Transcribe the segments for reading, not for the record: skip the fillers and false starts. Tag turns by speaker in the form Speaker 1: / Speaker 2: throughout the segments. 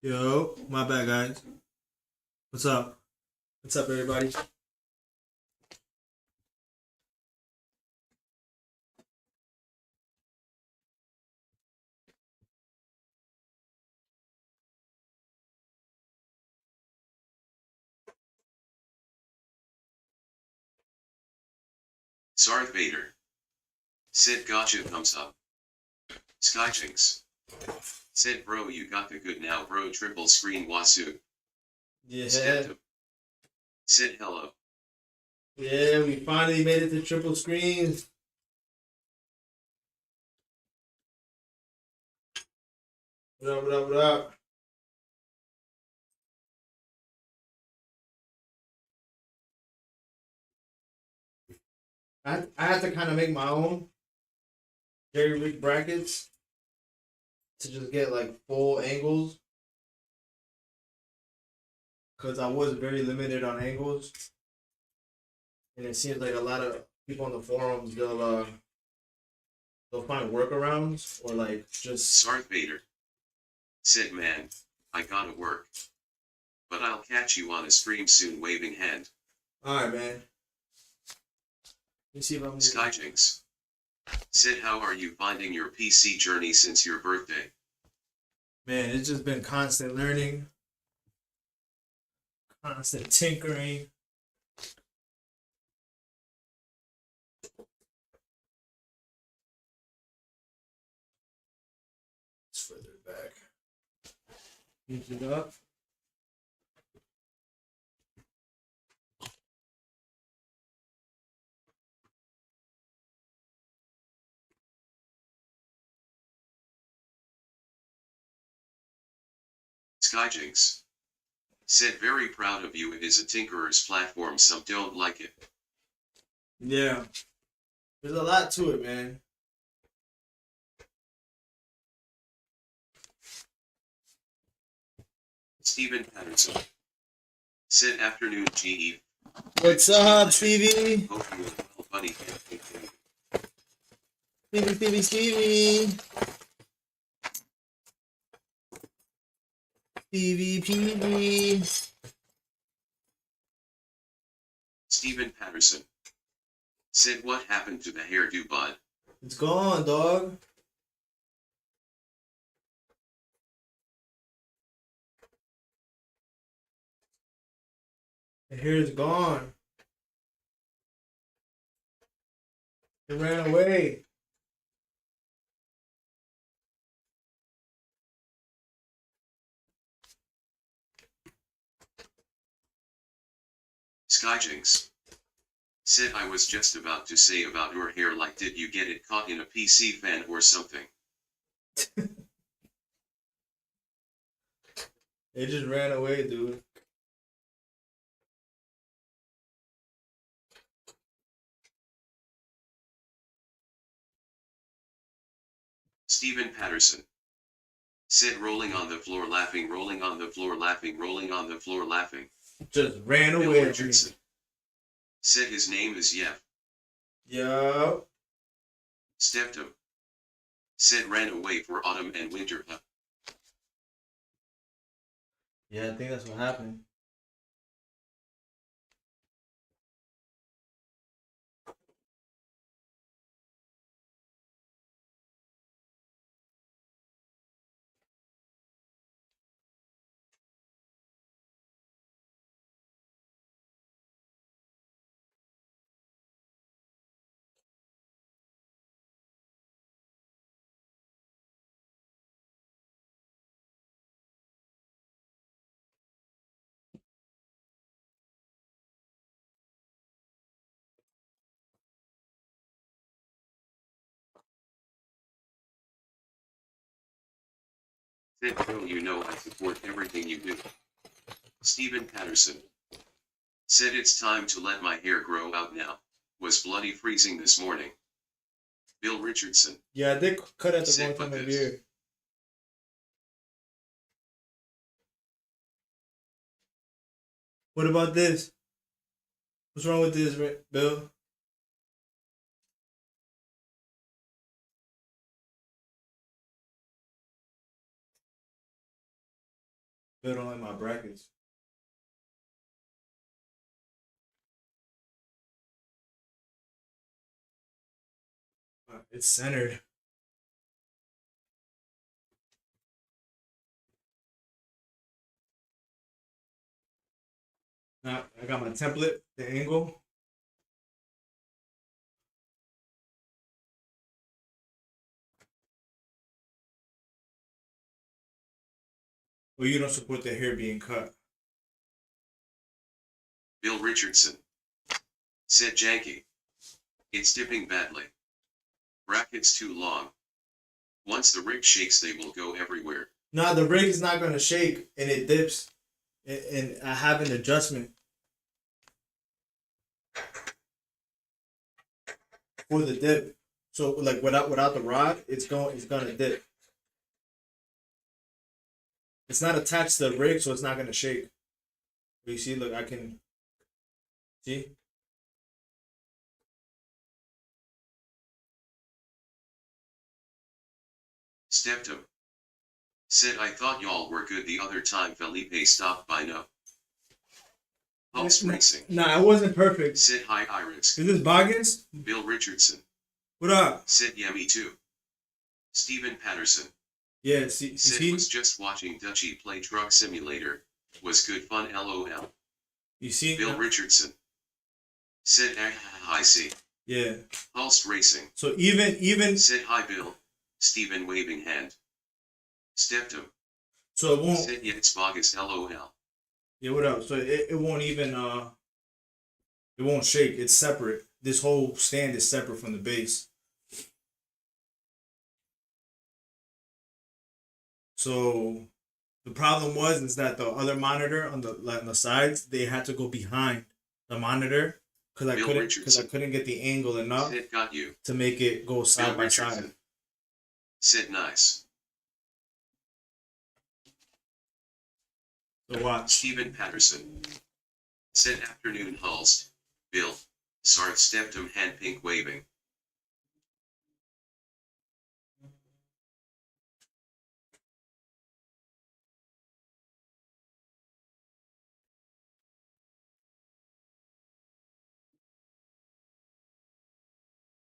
Speaker 1: Yo, my bad, guys. What's up? What's up, everybody?
Speaker 2: Sarth Vader. Said gotcha thumbs up. Skychinks. Said bro you got the good now bro triple screen wasu.
Speaker 1: Yeah,
Speaker 2: Skeptum. Said hello.
Speaker 1: yeah, we finally made it to triple screens. What up? What up? What up? I had to kind of make my own jerry rig brackets to just get like full angles because I was very limited on angles, and it seems like a lot of people on the forums they'll find workarounds or like just.
Speaker 2: Sarth Vader. Said man, I gotta work. But I'll catch you on a stream soon waving hand.
Speaker 1: Alright, man. Let me see if I'm.
Speaker 2: Skychinks. Said how are you finding your PC journey since your birthday?
Speaker 1: Man, it's just been constant learning, constant tinkering. It's further back. Use it up.
Speaker 2: Skychinks. Said very proud of you, it is a tinkerer's platform, some don't like it.
Speaker 1: Yeah. There's a lot to it, man.
Speaker 2: Stephen Patterson. Said afternoon GE.
Speaker 1: What's up, Stevie?
Speaker 2: Hope you are well, buddy.
Speaker 1: Stevie. Stevie PV.
Speaker 2: Stephen Patterson. Said what happened to the hairdo bud?
Speaker 1: It's gone, dog. The hair's gone. It ran away.
Speaker 2: Skyjinx. Said I was just about to say about your hair, like did you get it caught in a PC fan or something?
Speaker 1: It just ran away, dude.
Speaker 2: Stephen Patterson. Said rolling on the floor laughing, rolling on the floor laughing, rolling on the floor laughing.
Speaker 1: Just ran
Speaker 2: Bill
Speaker 1: away.
Speaker 2: Richardson. Said his name is Yev.
Speaker 1: Yo.
Speaker 2: Steptum. Said ran away for autumn and winter, huh?
Speaker 1: Yeah, I think that's what happened.
Speaker 2: Said Bill, you know I support everything you do. Stephen Patterson. Said it's time to let my hair grow out now. Was bloody freezing this morning. Bill Richardson.
Speaker 1: Yeah, I did cut at the
Speaker 2: Said
Speaker 1: wrong time of
Speaker 2: this.
Speaker 1: year. What about this? What's wrong with this, Bill? Still don't like my brackets. It's centered. Now I got my template, the angle. Well, you don't support the hair being cut.
Speaker 2: Bill Richardson. Said janky. It's dipping badly. Brackets too long. Once the rig shakes they will go everywhere.
Speaker 1: Nah, the rig is not gonna shake and it dips, and I have an adjustment for the dip. So like without the rod, it's gonna dip. It's not attached to the rig, so it's not gonna shake. You see, look, I can see.
Speaker 2: Stepped him. Said I thought y'all were good the other time Felipe stopped by no. Pulse racing.
Speaker 1: Nah, I wasn't perfect.
Speaker 2: Said hi Iris.
Speaker 1: Is this Boggins?
Speaker 2: Bill Richardson.
Speaker 1: What up?
Speaker 2: Said yeah me too. Stephen Patterson.
Speaker 1: Yeah,
Speaker 2: Said was just watching Dutchie play Truck Simulator. Was good fun lol.
Speaker 1: You see?
Speaker 2: Bill Richardson. Said I see.
Speaker 1: Yeah.
Speaker 2: Pulse racing.
Speaker 1: So even
Speaker 2: Said hi Bill. Stephen waving hand. Stepped him.
Speaker 1: so it won't.
Speaker 2: Said yeah it's bogus lol.
Speaker 1: Yeah, what up? So it won't even it won't shake. It's separate. This whole stand is separate from the base. So the problem is that the other monitor on the sides, they had to go behind the monitor because I couldn't get the angle enough
Speaker 2: Said got you.
Speaker 1: to make it go side
Speaker 2: Bill
Speaker 1: by
Speaker 2: Richardson.
Speaker 1: side.
Speaker 2: Said nice.
Speaker 1: So watch.
Speaker 2: Stephen Patterson. Said afternoon Hulst. Bill. Sart stepped him hand pink waving.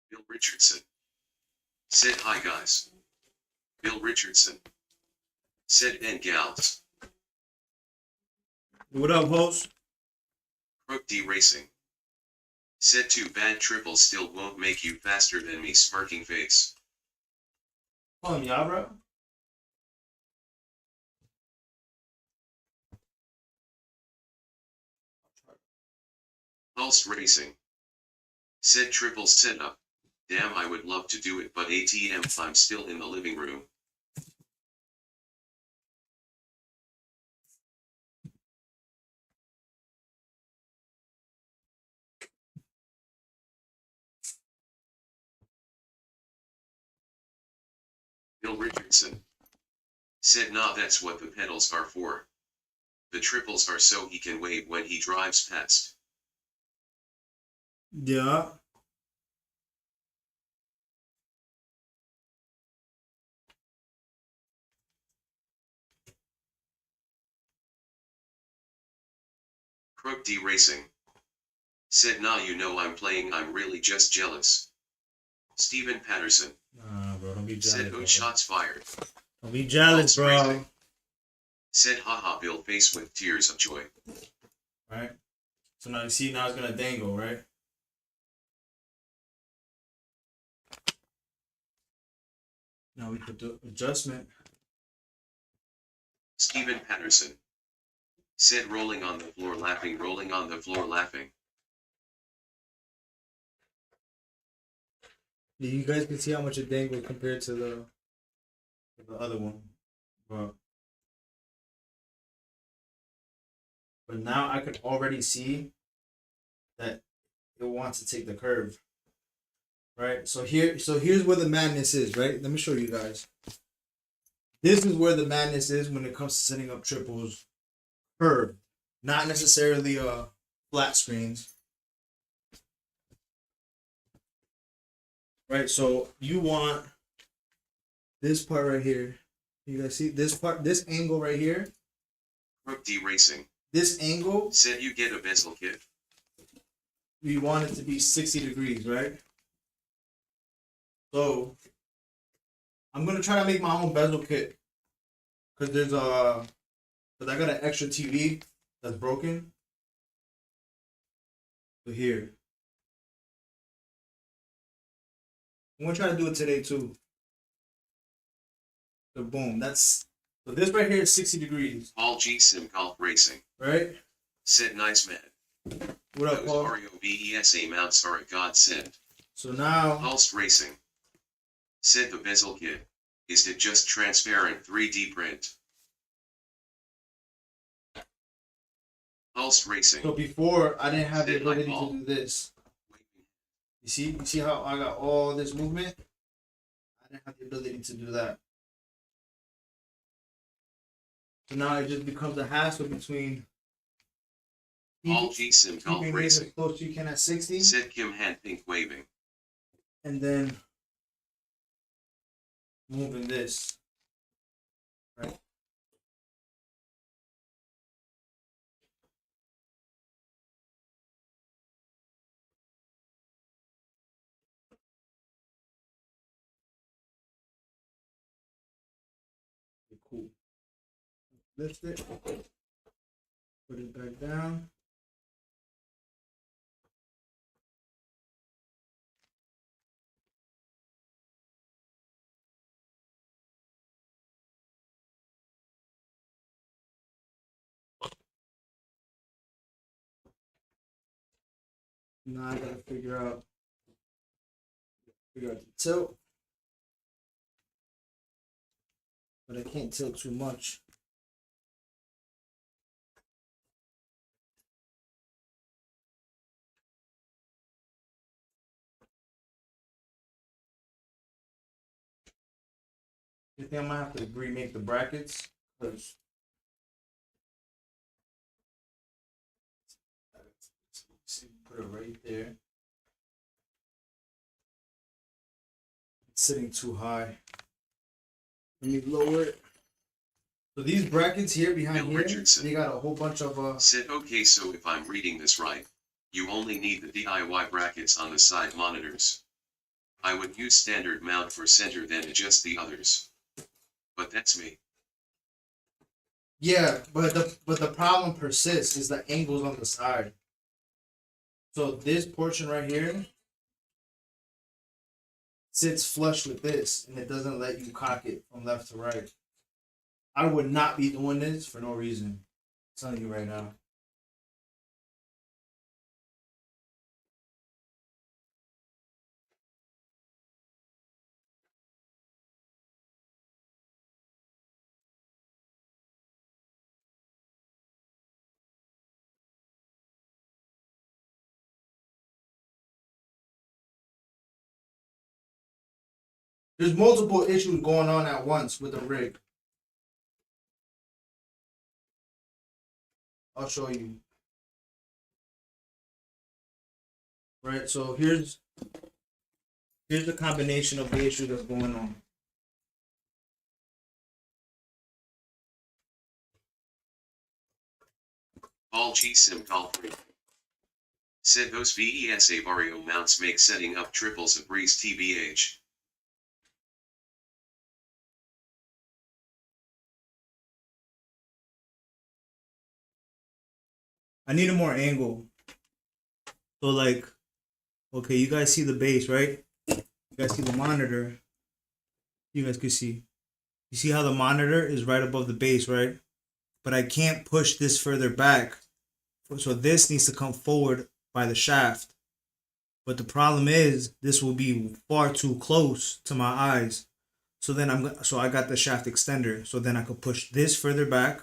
Speaker 2: Bill Richardson. Said hi guys. Bill Richardson. Said and gals.
Speaker 1: What up, host?
Speaker 2: Crook D Racing. Said too bad triple still won't make you faster than me smirking face.
Speaker 1: Call him Yabra.
Speaker 2: Hulst Racing. Said triple set up. Damn I would love to do it but ATM I'm still in the living room. Bill Richardson. Said nah that's what the pedals are for. The triples are so he can wave when he drives past.
Speaker 1: Yeah.
Speaker 2: Crook D Racing. Said nah you know I'm playing I'm really just jealous. Stephen Patterson.
Speaker 1: Nah, bro, don't be jealous.
Speaker 2: Said oh shots fired.
Speaker 1: Don't be jealous,
Speaker 2: Hulst
Speaker 1: bro.
Speaker 2: Racing. Said haha Bill face with tears of joy.
Speaker 1: Right. So now you see, now it's gonna dangle, right? Now we put the adjustment.
Speaker 2: Stephen Patterson. Said rolling on the floor laughing rolling on the floor laughing.
Speaker 1: Yeah, you guys can see how much it dangled compared to the other one. But now I could already see that it wants to take the curve. Right? So here's where the madness is, right? Let me show you guys. This is where the madness is when it comes to setting up triples curved. Not necessarily flat screens. Right? So you want this part right here. You guys see this part, this angle right here
Speaker 2: Crook D Racing
Speaker 1: this angle,
Speaker 2: said you get a bezel kit.
Speaker 1: we want it to be 60 degrees, right? So I'm gonna try to make my own bezel kit because there's because I got an extra TV that's broken. So here, I'm gonna try to do it today too. So boom, so this right here is 60 degrees.
Speaker 2: Paul G Sim Golf Racing
Speaker 1: Right?
Speaker 2: said nice man.
Speaker 1: What up,
Speaker 2: Those
Speaker 1: Paul?
Speaker 2: vario VESA mounts are a godsend.
Speaker 1: So now,
Speaker 2: Pulsed Racing said the bezel kit. Is it just transparent 3D print? Pulsed Racing.
Speaker 1: so before I didn't have the
Speaker 2: Sit like
Speaker 1: ability
Speaker 2: ball.
Speaker 1: to do this. You see how I got all this movement? I didn't have the ability to do that. So now it just becomes a hassle between
Speaker 2: Paul G Sim Golf
Speaker 1: keeping it as
Speaker 2: Racing
Speaker 1: close as you can at 60
Speaker 2: said Kim hand pink waving.
Speaker 1: and then moving this. Right? Okay, cool. Lift it. Put it back down. Now I gotta figure out the tilt. But I can't tilt too much. I think I might have to remake the brackets because put it right there. It's sitting too high. Let me lower it. So these brackets here behind
Speaker 2: Bill
Speaker 1: here,
Speaker 2: Richardson
Speaker 1: they got a whole bunch of
Speaker 2: said okay, so if I'm reading this right, you only need the DIY brackets on the side monitors. I would use standard mount for center then adjust the others. But that's me.
Speaker 1: yeah, but the problem persists is the angles on the side. So this portion right here sits flush with this, and it doesn't let you cock it from left to right. I would not be doing this for no reason. I'm telling you right now. There's multiple issues going on at once with the rig. I'll show you. Right, so here's the combination of the issue that's going on.
Speaker 2: Paul G Sim Golf Racing said those VESA vario mounts make setting up triples a breeze TBH.
Speaker 1: I need a more angle. So like, okay, you guys see the base, right? You guys see the monitor. You guys can see. You see how the monitor is right above the base, right? But I can't push this further back. So this needs to come forward by the shaft. But the problem is this will be far too close to my eyes. So then I got the shaft extender. So then I could push this further back.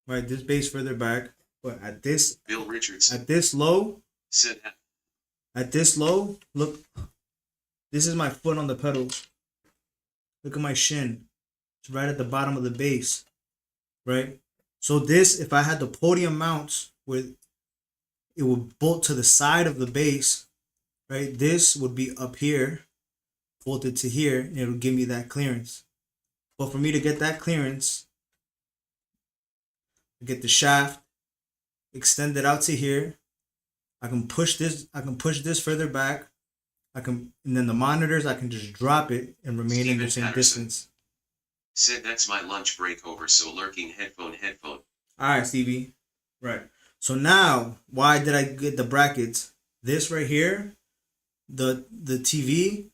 Speaker 1: Right, this base further back. But at this
Speaker 2: Bill Richardson
Speaker 1: at this low,
Speaker 2: said
Speaker 1: look, this is my foot on the pedals. Look at my shin. It's right at the bottom of the base. Right? So this, if I had the podium mounts with it would bolt to the side of the base, right? This would be up here, bolted to here, and it would give me that clearance. But for me to get that clearance, get the shaft, extend it out to here. I can push this. I can push this further back. And then the monitors, I can just drop it and remain in the same distance.
Speaker 2: Said that's my lunch break over, so lurking headphone.
Speaker 1: All right, Stevie. Right. So now, why did I get the brackets? This right here, the TV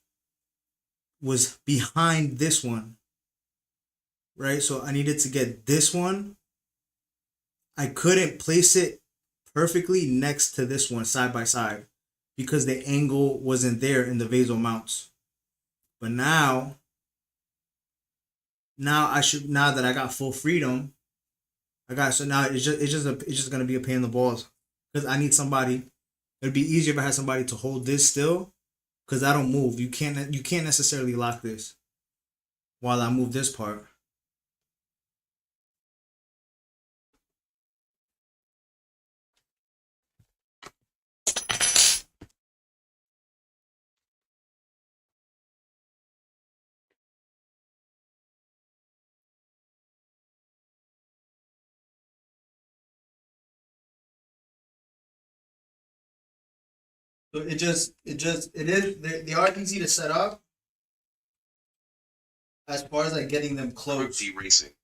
Speaker 1: was behind this one. Right? So I needed to get this one. I couldn't place it perfectly next to this one side by side because the angle wasn't there in the Vaso mounts. But now now that I got full freedom, now it's just gonna be a pain in the balls because I need somebody. It'd be easier if I had somebody to hold this still because I don't move. You can't necessarily lock this while I move this part. So they are easy to set up as far as like getting them close.
Speaker 2: Rookie Racing.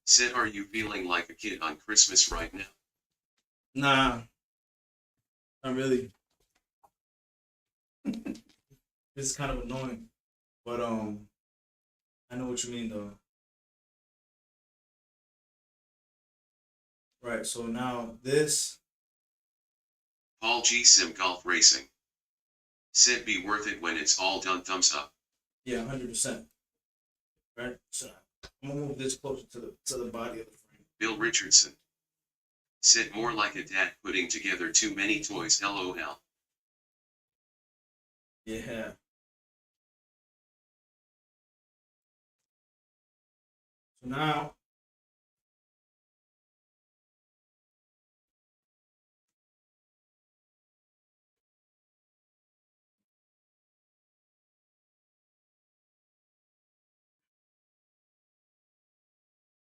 Speaker 2: Said, are you feeling like a kid on Christmas right now?
Speaker 1: Nah, not really. This is kind of annoying, but I know what you mean though. Right. So now this.
Speaker 2: Paul G. Sim Golf Racing. Said be worth it when it's all done. Thumbs up.
Speaker 1: Yeah, 100%. Right. So I'm gonna move this closer to the body of the frame.
Speaker 2: Bill Richardson. Said more like a dad putting together too many toys. LOL.
Speaker 1: Yeah. So now.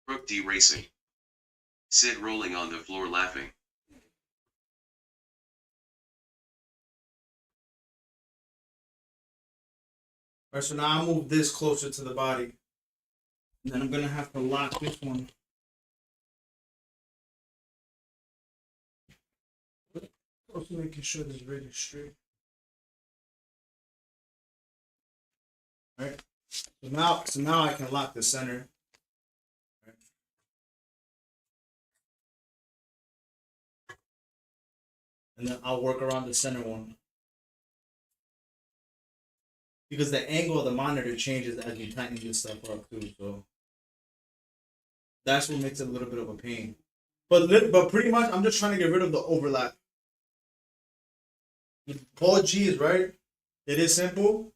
Speaker 2: Brook D. Racing. Sid rolling on the floor laughing.
Speaker 1: All right, so now I move this closer to the body. And then I'm gonna have to lock this one. Also making sure this rig is straight. All right. So now I can lock the center. Right. And then I'll work around the center one. Because the angle of the monitor changes as you tighten this stuff up too, so that's what makes it a little bit of a pain. But pretty much I'm just trying to get rid of the overlap. Paul G is right. It is simple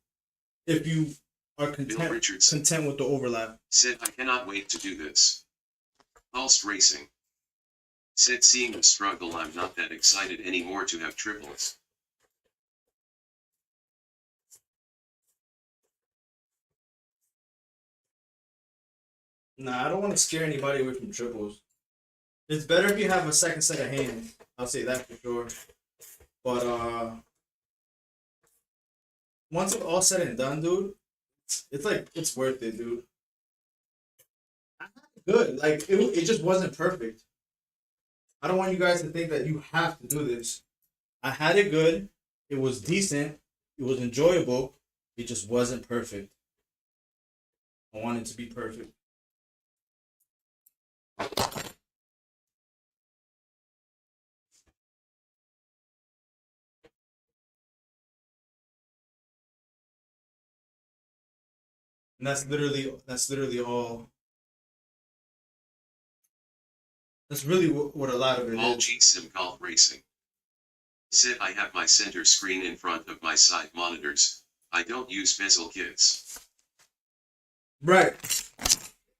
Speaker 1: if you are content with the overlap.
Speaker 2: Said I cannot wait to do this. Pulsed Racing. Said seeing the struggle, I'm not that excited anymore to have triplets.
Speaker 1: Nah, I don't want to scare anybody away from triples. It's better if you have a second set of hands. I'll say that for sure. But once it's all said and done, dude, it's worth it, dude. Good. Like it just wasn't perfect. I don't want you guys to think that you have to do this. I had it good. It was decent. It was enjoyable. It just wasn't perfect. I want it to be perfect. And that's literally all. That's really what a lot of it
Speaker 2: Paul
Speaker 1: is.
Speaker 2: G. Sim Golf Racing. Said I have my center screen in front of my side monitors. I don't use bezel kits.
Speaker 1: Right.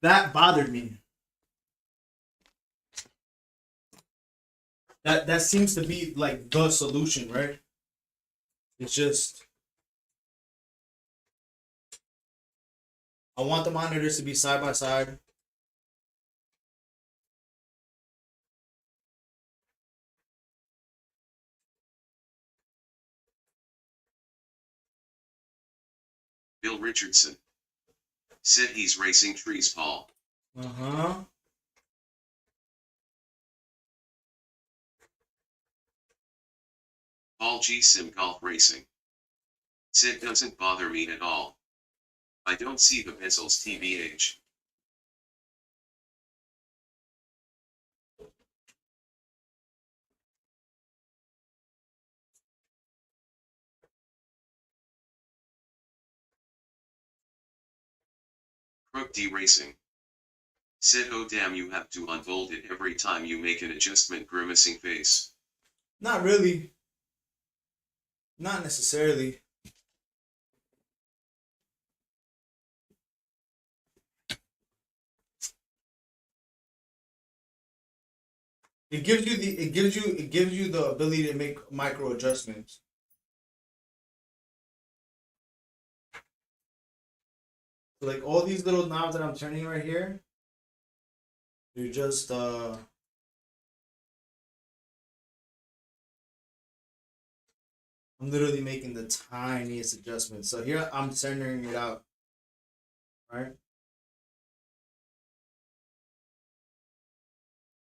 Speaker 1: That bothered me. That seems to be like the solution, right? It's just I want the monitors to be side by side.
Speaker 2: Bill Richardson. Said he's racing trees, Paul.
Speaker 1: Uh-huh.
Speaker 2: Paul G. Sim Golf Racing. Said doesn't bother me at all. I don't see the bezels tbh. Crook D Racing. Said oh damn you have to unfold it every time you make an adjustment, grimacing face.
Speaker 1: Not really. Not necessarily. It gives you the ability to make micro adjustments. So like all these little knobs that I'm turning right here, they're just I'm literally making the tiniest adjustments. So here I'm centering it out. Right?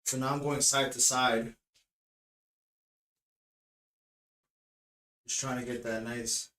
Speaker 1: So now I'm going side to side. Just trying to get that nice.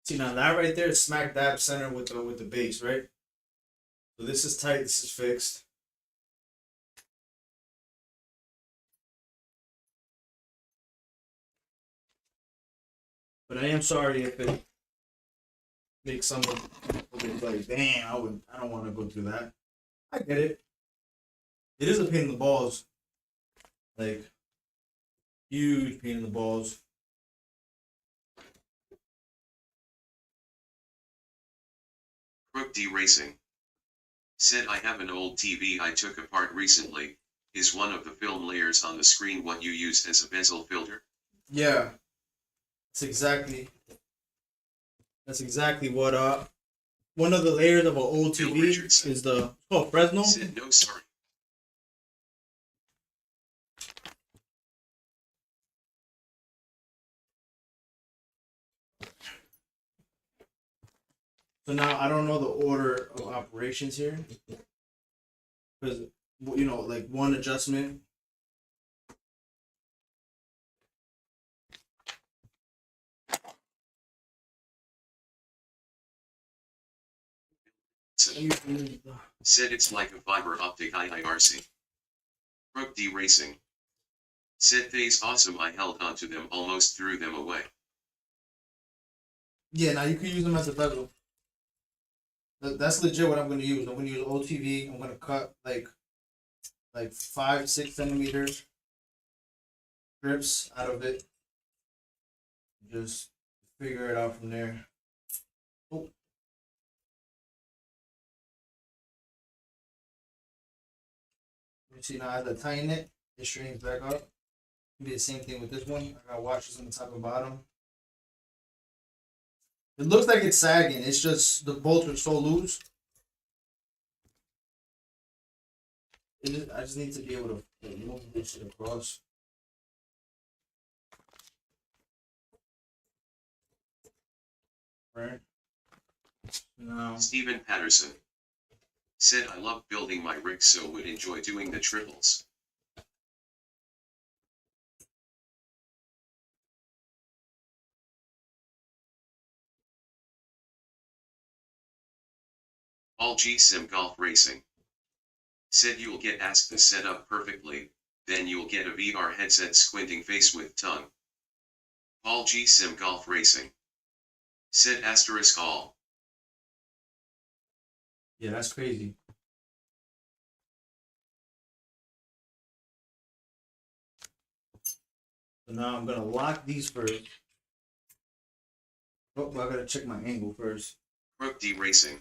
Speaker 1: See now that right there is smack dab center with the base, right? So this is tight, this is fixed. But I am sorry if it makes someone like, damn, I don't want to go through that. I get it. It is a pain in the balls. Like huge pain in the balls.
Speaker 2: Crook D Racing. Said I have an old TV I took apart recently. Is one of the film layers on the screen what you used as a bezel filter?
Speaker 1: Yeah. That's exactly what one of the layers of an old TV is the Fresno.
Speaker 2: Said no sorry.
Speaker 1: So now I don't know the order of operations here, because like one adjustment.
Speaker 2: Said it's like a fiber optic IIRC. Crook D Racing. Said they's awesome, I held onto them, almost threw them away.
Speaker 1: Yeah, now you can use them as a bezel. That's legit what I'm going to use. I'm going to use OTV. I'm going to cut like 5-6 centimeters strips out of it. Just figure it out from there. Oh. You see now as I tighten it, it straightens back up. Be the same thing with this one. I got washers on the top and bottom. It looks like it's sagging. It's just the bolts are so loose. I just need to be able to move this shit across. Right. Now.
Speaker 2: Stephen Patterson. Said I love building my rig so would enjoy doing the triples. All G Sim Golf Racing. Said you'll get asked to set up perfectly, then you'll get a VR headset squinting face with tongue. All G Sim Golf Racing. Said asterisk all.
Speaker 1: Yeah, that's crazy. So now I'm gonna lock these first. Oh, I gotta check my angle first.
Speaker 2: Crook D Racing.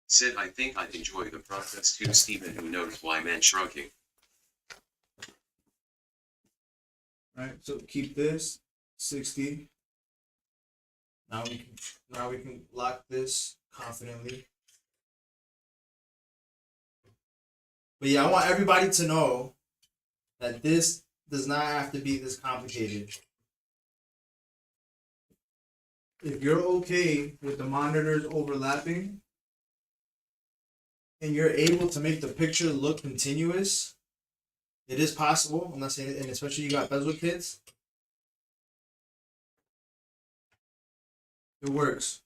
Speaker 2: Said I think I'd enjoy the process too. Steven, who knows why man shrugging.
Speaker 1: Alright, so keep this 60. Now we can lock this confidently. But yeah, I want everybody to know that this does not have to be this complicated. If you're okay with the monitors overlapping and you're able to make the picture look continuous, it is possible. I'm not saying it, and especially you got bezel kits, it works.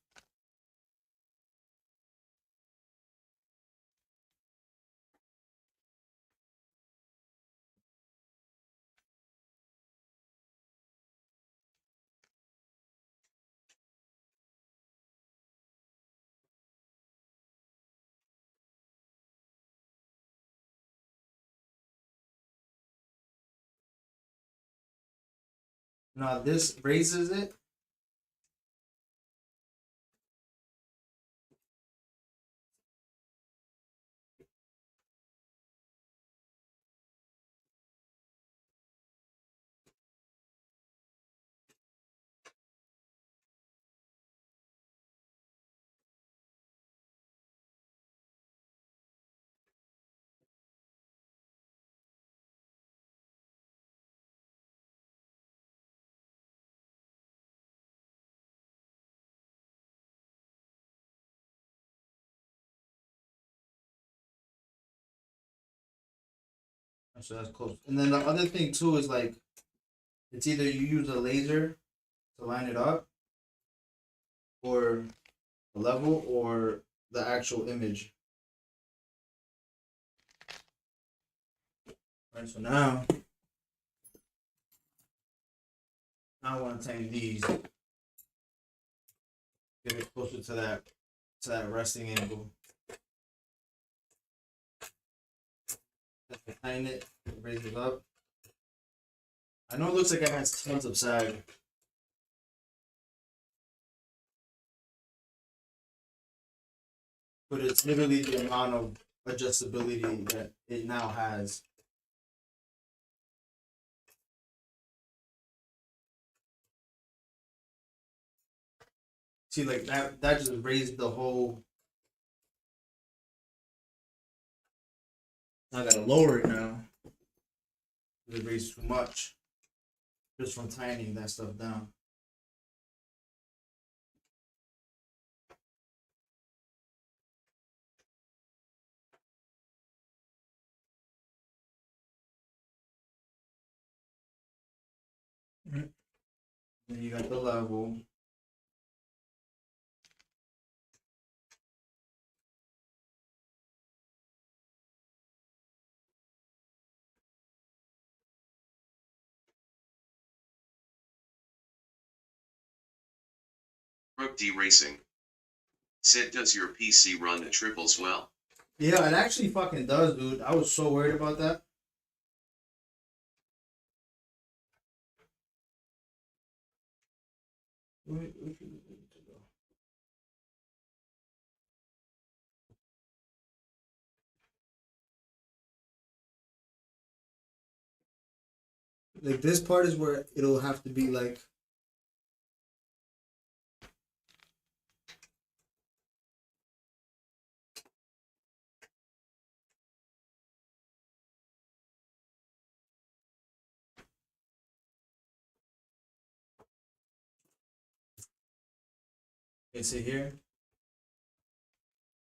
Speaker 1: Now this raises it. So that's close. And then the other thing too is like, it's either you use a laser to line it up, or a level, or the actual image. Alright, so now I want to tighten these. Get it closer to that resting angle. Tighten it, raise it up. I know it looks like it has tons of sag. But it's literally the amount of adjustability that it now has. See, like that just raised the whole. I gotta lower it now. It raised too much. Just from tightening that stuff down. Then you got the level.
Speaker 2: Crook D Racing. Said does your PC run the triples well?
Speaker 1: Yeah, it actually fucking does, dude. I was so worried about that. Like this part is where it'll have to be like. Okay, see here.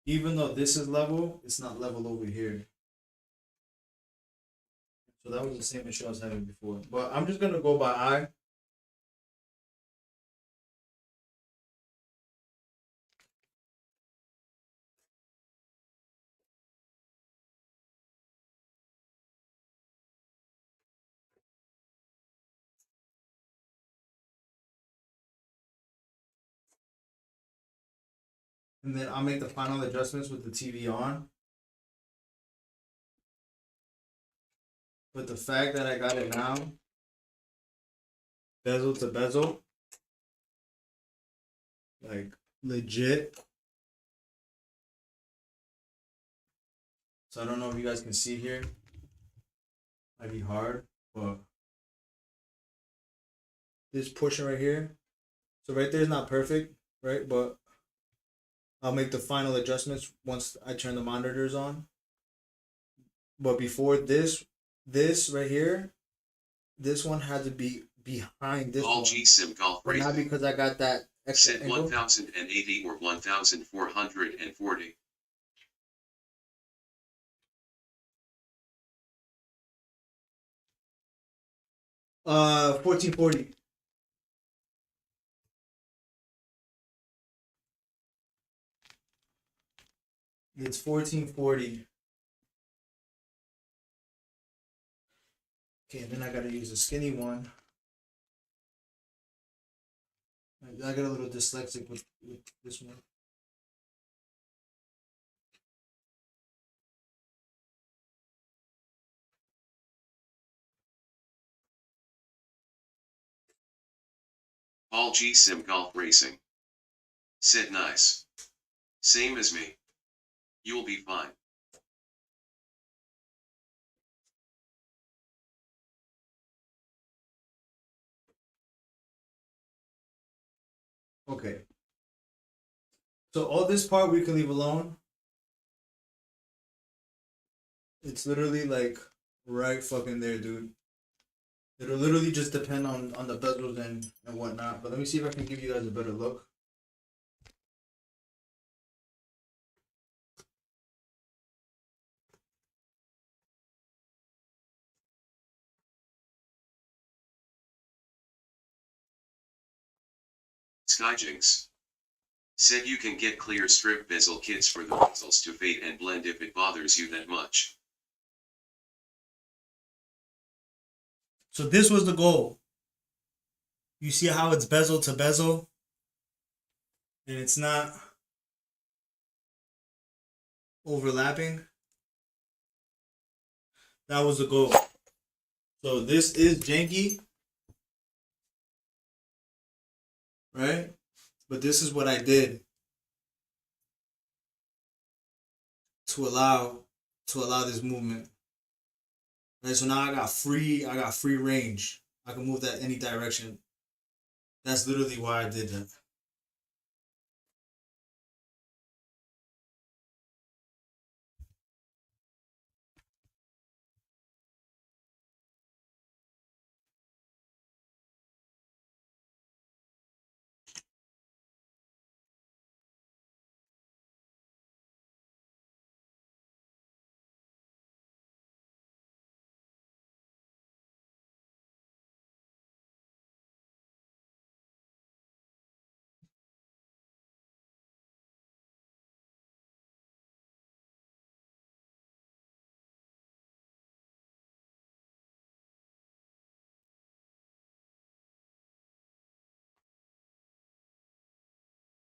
Speaker 1: Even though this is level, it's not level over here. So that was the same issue I was having before. But I'm just gonna go by eye. And then I'll make the final adjustments with the TV on. But the fact that I got it now, bezel to bezel, like legit, So I don't know if you guys can see here. Might be hard, but this portion right here. So right there is not perfect, right? But I'll make the final adjustments once I turn the monitors on. But before this right here, this one had to be behind this
Speaker 2: All
Speaker 1: one.
Speaker 2: G-Sim Golf
Speaker 1: But not
Speaker 2: Racing.
Speaker 1: because I got that extra
Speaker 2: Set
Speaker 1: angle.
Speaker 2: 1080 or 1440.
Speaker 1: 1440. It's 1440. Okay, and then I gotta use a skinny one. I got a little dyslexic with this one.
Speaker 2: All G-Sim Golf Racing. Said nice. Same as me. You'll be fine.
Speaker 1: Okay. So all this part we can leave alone. It's literally like right fucking there, dude. It'll literally just depend on the bezels and whatnot. But let me see if I can give you guys a better look.
Speaker 2: Skyjinx. Said you can get clear strip bezel kits for the bezels to fade and blend if it bothers you that much.
Speaker 1: So this was the goal. You see how it's bezel to bezel? And it's not overlapping. That was the goal. So this is janky, right? But this is what I did to allow this movement. Right? So now I got free range. I can move that any direction. That's literally why I did that.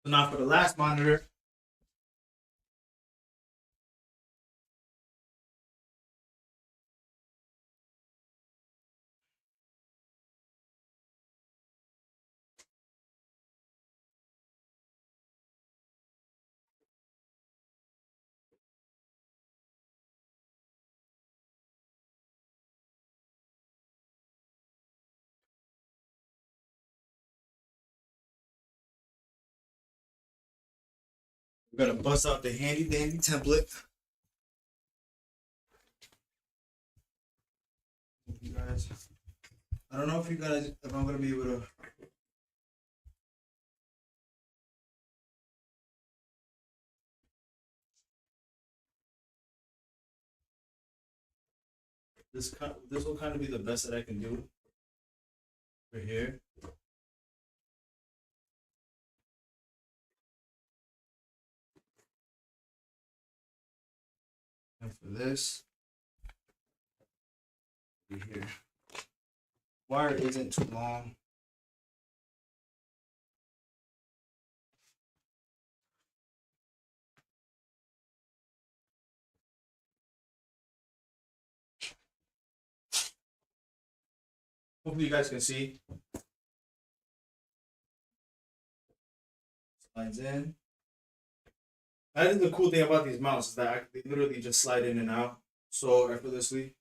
Speaker 1: So now for the last monitor, we're gonna bust out the handy dandy template. You guys, I don't know if I'm gonna be able to. This will kind of be the best that I can do for here. And for this, be here. Wire isn't too long. Hopefully you guys can see. Slides in. I think the cool thing about these mounts is that they literally just slide in and out so effortlessly.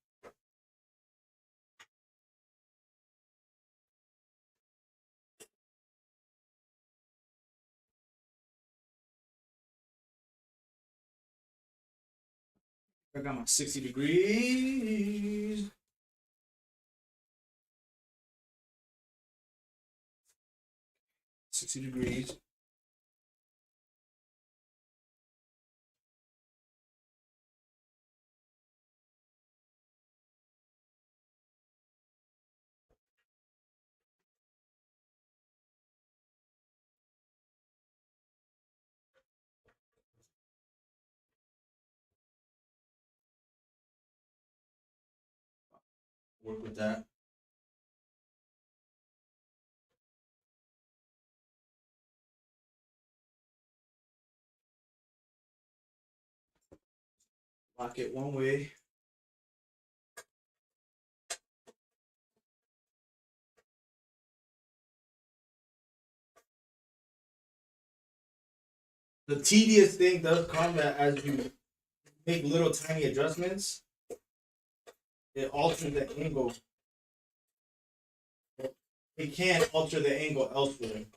Speaker 1: I got my 60 degrees. $60. Work with that. Lock it one way. The tedious thing does come that as you make little tiny adjustments, it alters the angle. It can alter the angle elsewhere.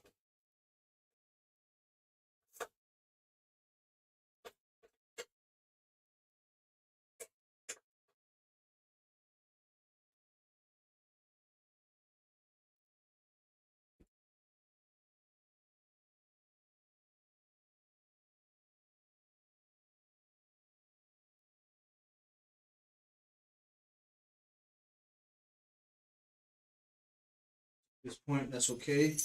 Speaker 1: At this point, that's okay.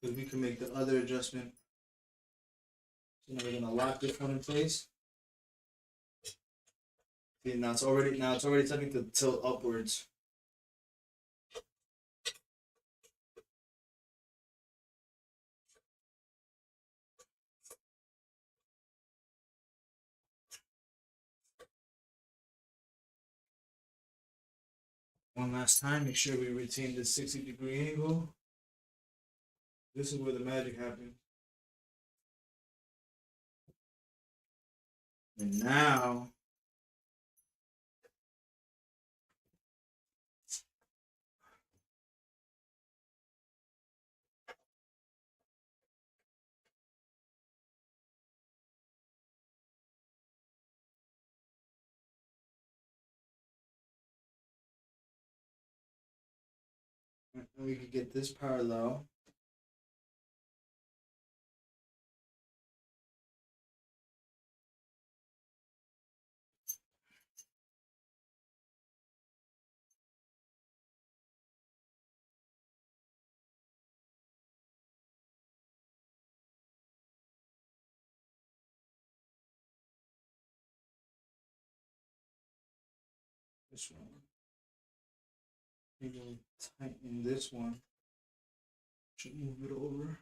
Speaker 1: Because we can make the other adjustment. So now we're gonna lock this one in place. See, now it's already starting to tilt upwards. One last time, make sure we retain the 60-degree angle. This is where the magic happens. And now, we can get this parallel. This one. Maybe we'll tighten this one. Should move it over.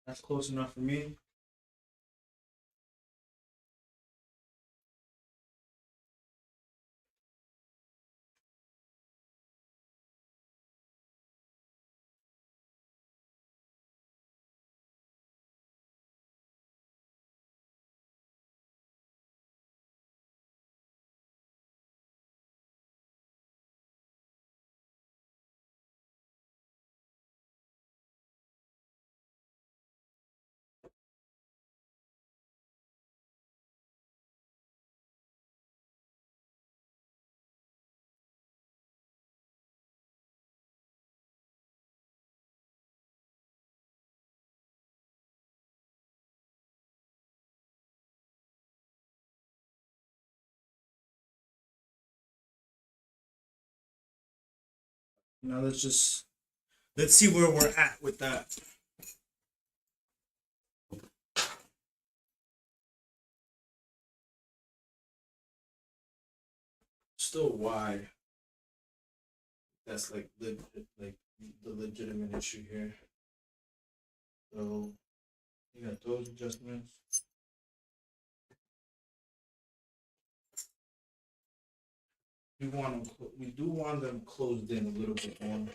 Speaker 1: That's close enough for me. Now let's see where we're at with that. Still wide. That's like the legitimate issue here. So you got those adjustments. We do want them closed in a little bit more.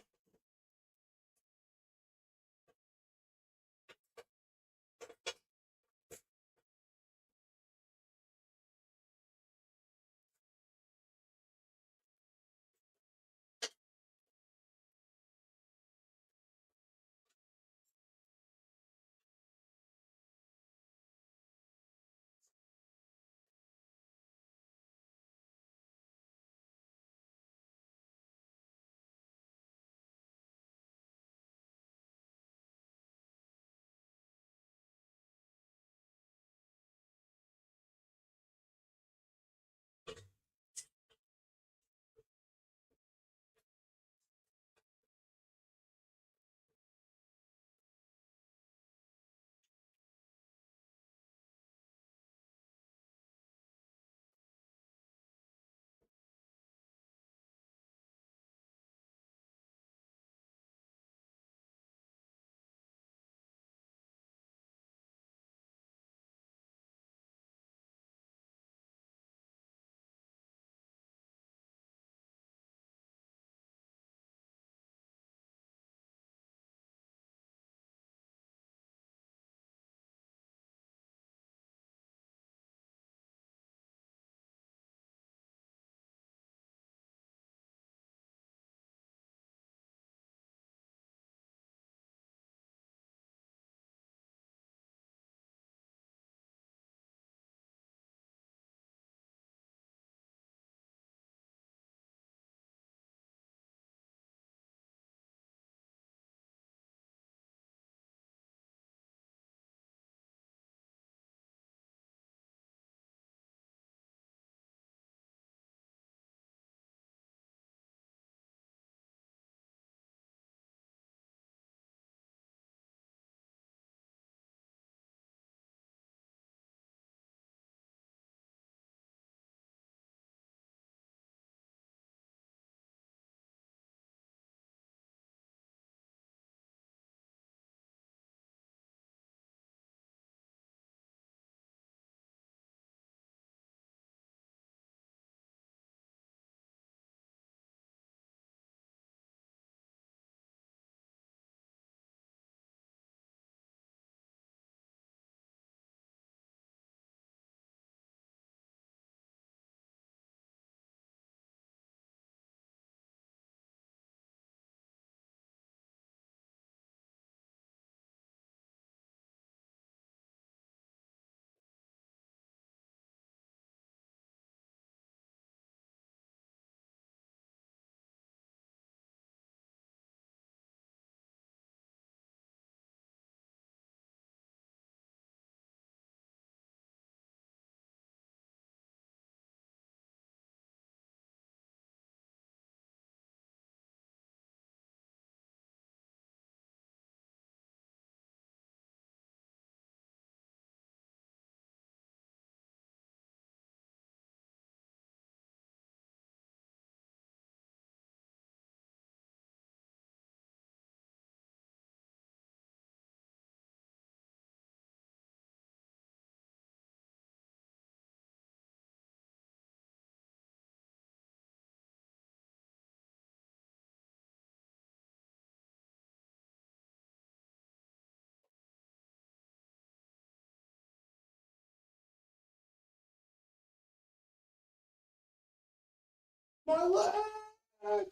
Speaker 1: My leg.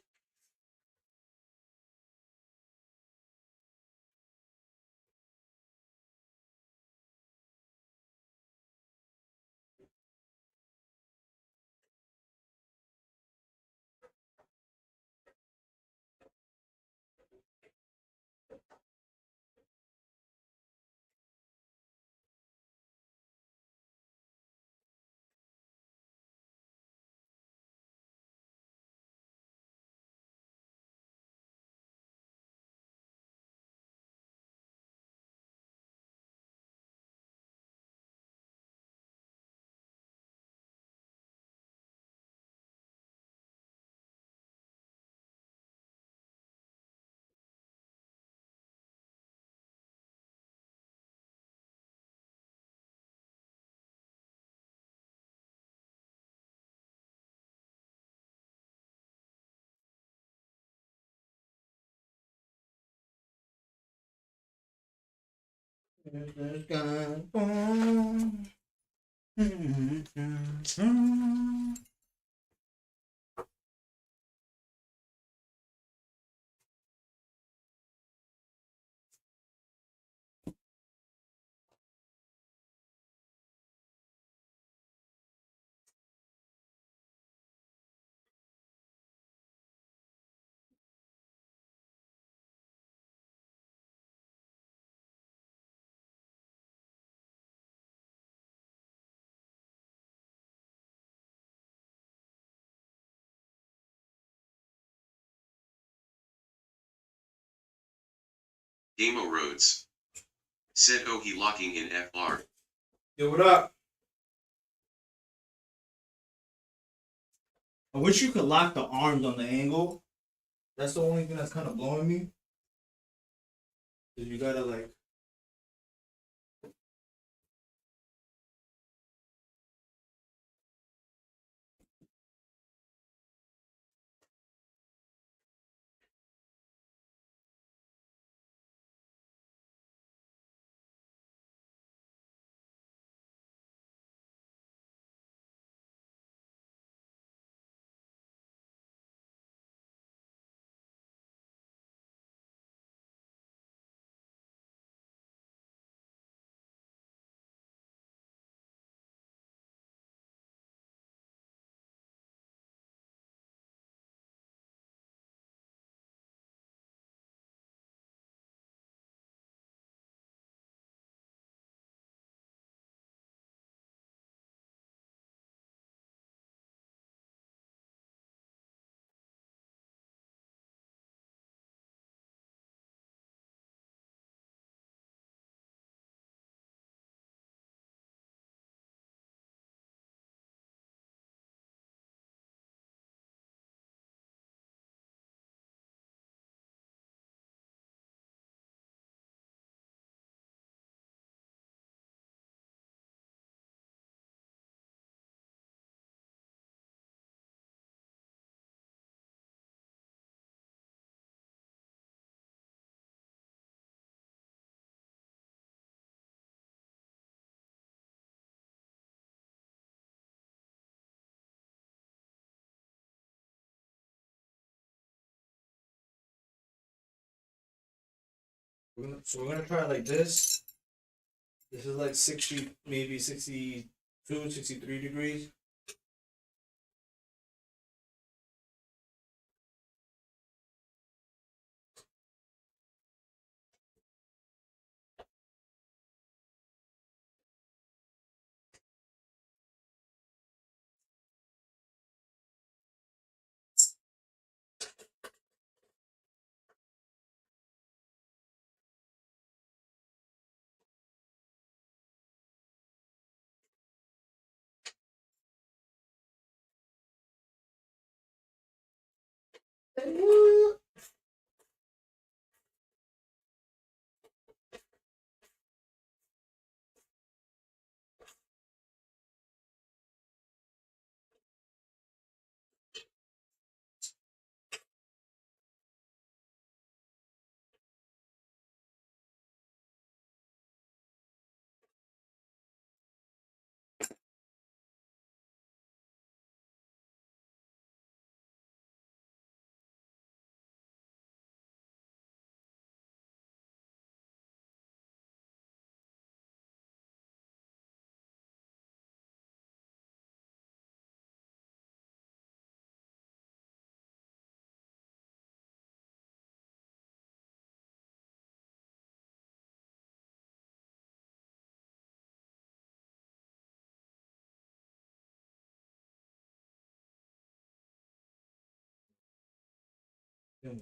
Speaker 2: Gamo Roads. Said oh he locking in FR.
Speaker 1: Yo, what up? I wish you could lock the arms on the angle. That's the only thing that's kind of blowing me. Cause you gotta like. We're gonna try it like this. This is like 60, maybe 62, 63 degrees.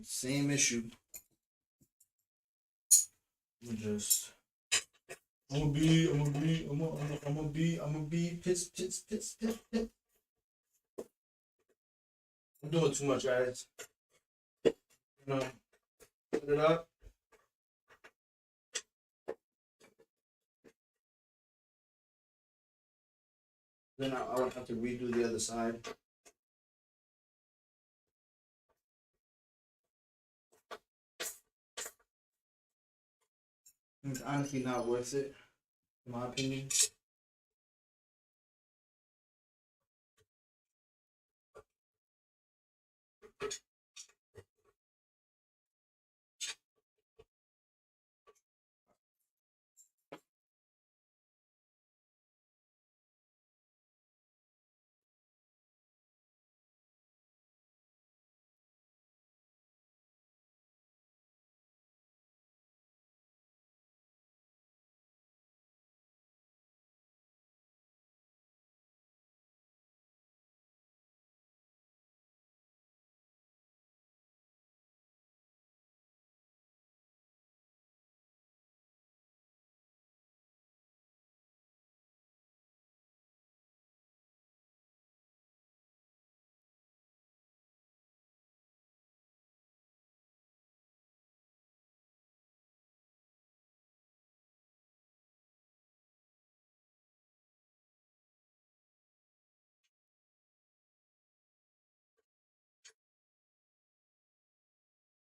Speaker 1: Same issue. I'm gonna be piss. I'm doing too much, guys. You know, put it up. Then I would have to redo the other side. It's honestly not worth it, in my opinion.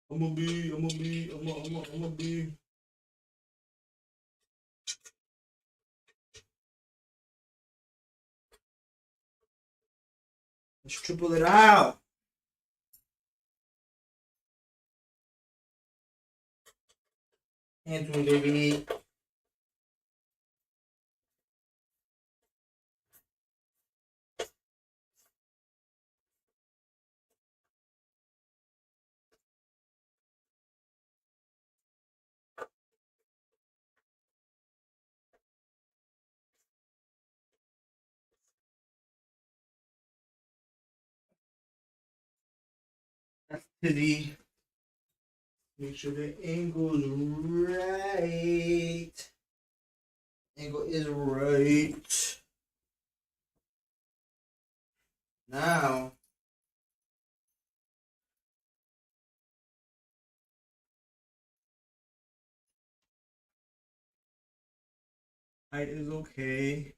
Speaker 1: I'm gonna be. Let's triple it out. Anthony, baby. That's Tizzy. Make sure the angle's right. Angle is right. Now, height is okay.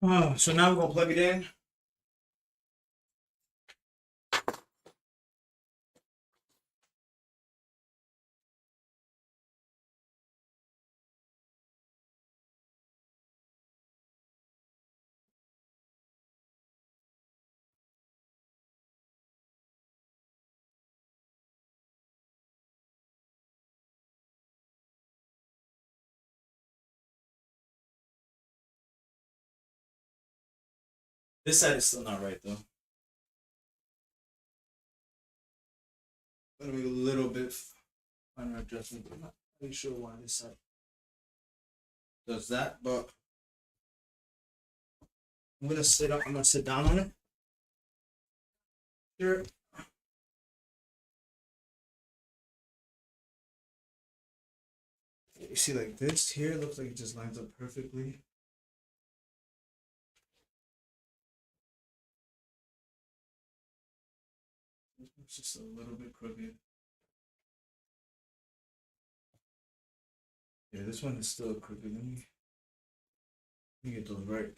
Speaker 1: Oh, so now we're gonna plug it in. This side is still not right though. Gonna make a little bit finer adjustment. I'm not really sure why this side does that, but I'm gonna sit up. I'm gonna sit down on it. Here. You see, like this here looks like it just lines up perfectly. It's just a little bit crooked. Yeah, this one is still crooked. Let me get those right.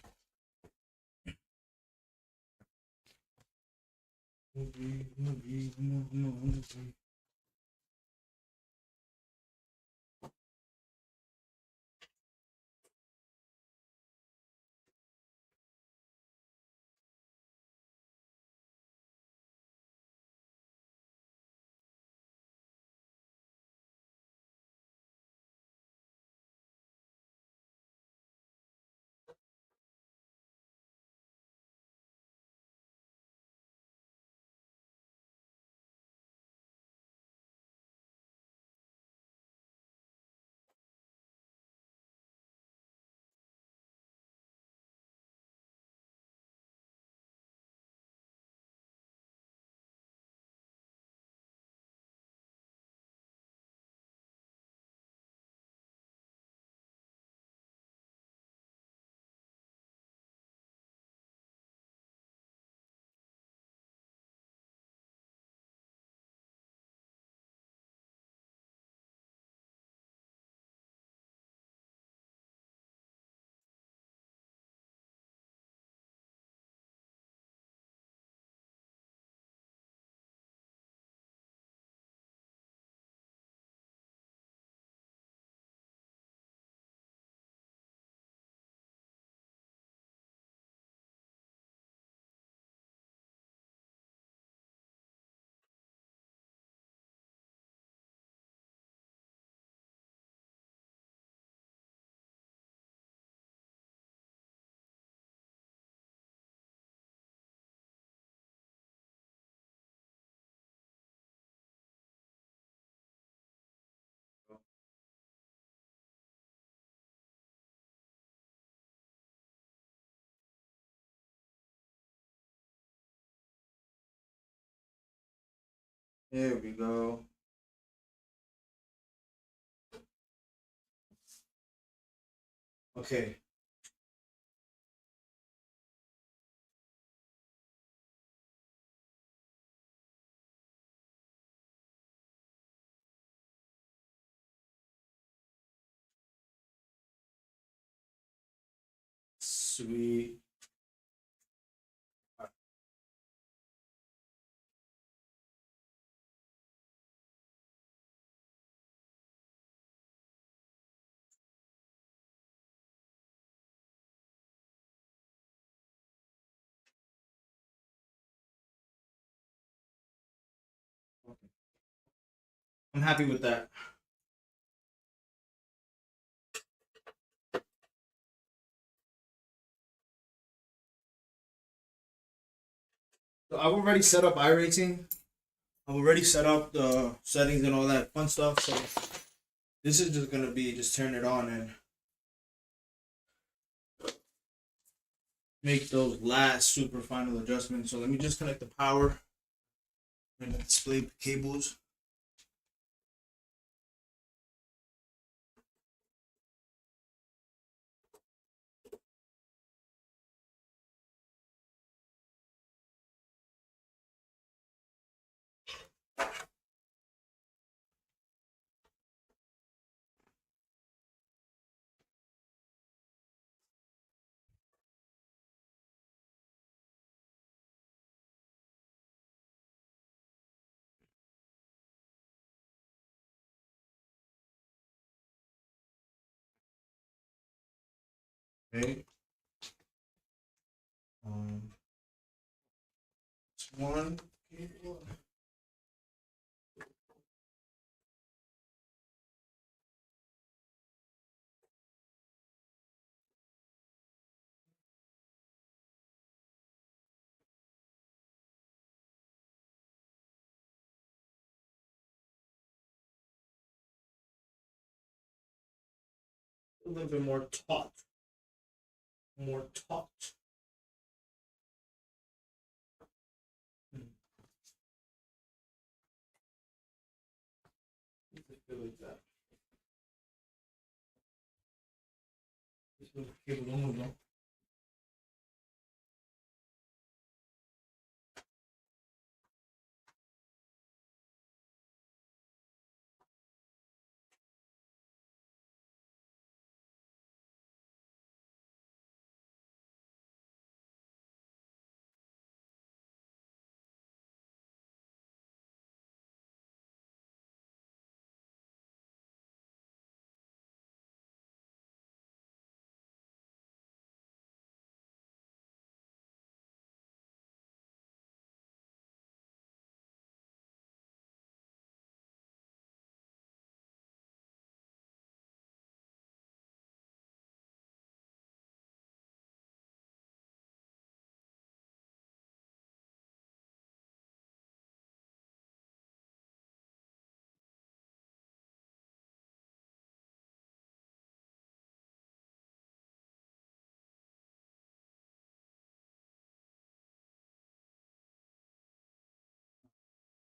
Speaker 1: There we go. Okay. Sweet. I'm happy with that. So I've already set up iRacing. I've already set up the settings and all that fun stuff. So this is just gonna be just turn it on and make those last super final adjustments. So let me just connect the power and the display cables. Okay. It's one cable. a little bit more taut. More taut. Feel like that. Just move the cable, don't move, no.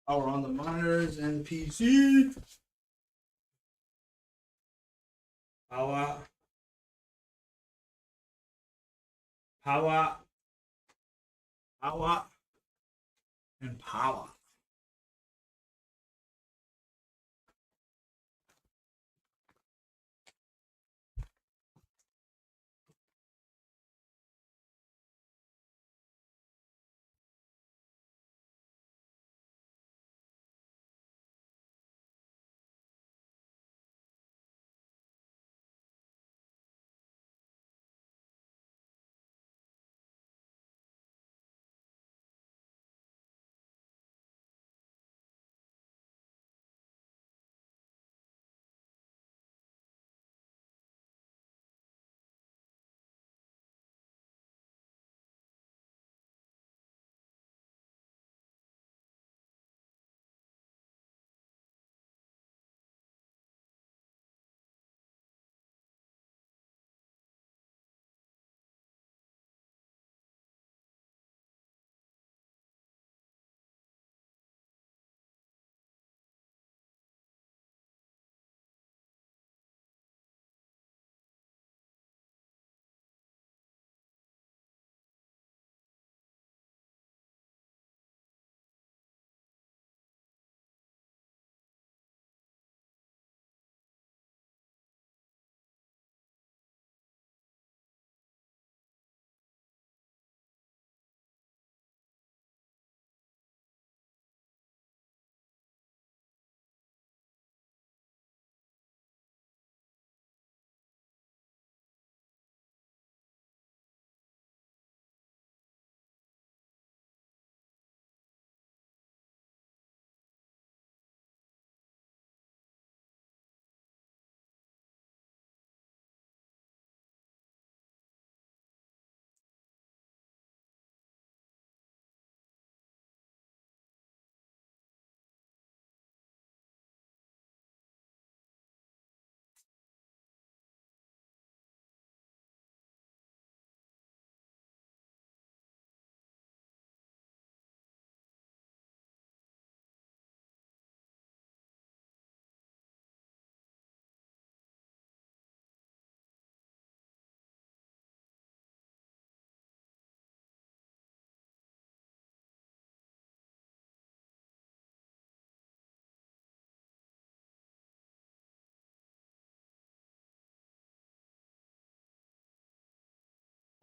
Speaker 1: Power on the monitors and PC. Power. Power. Power. And power.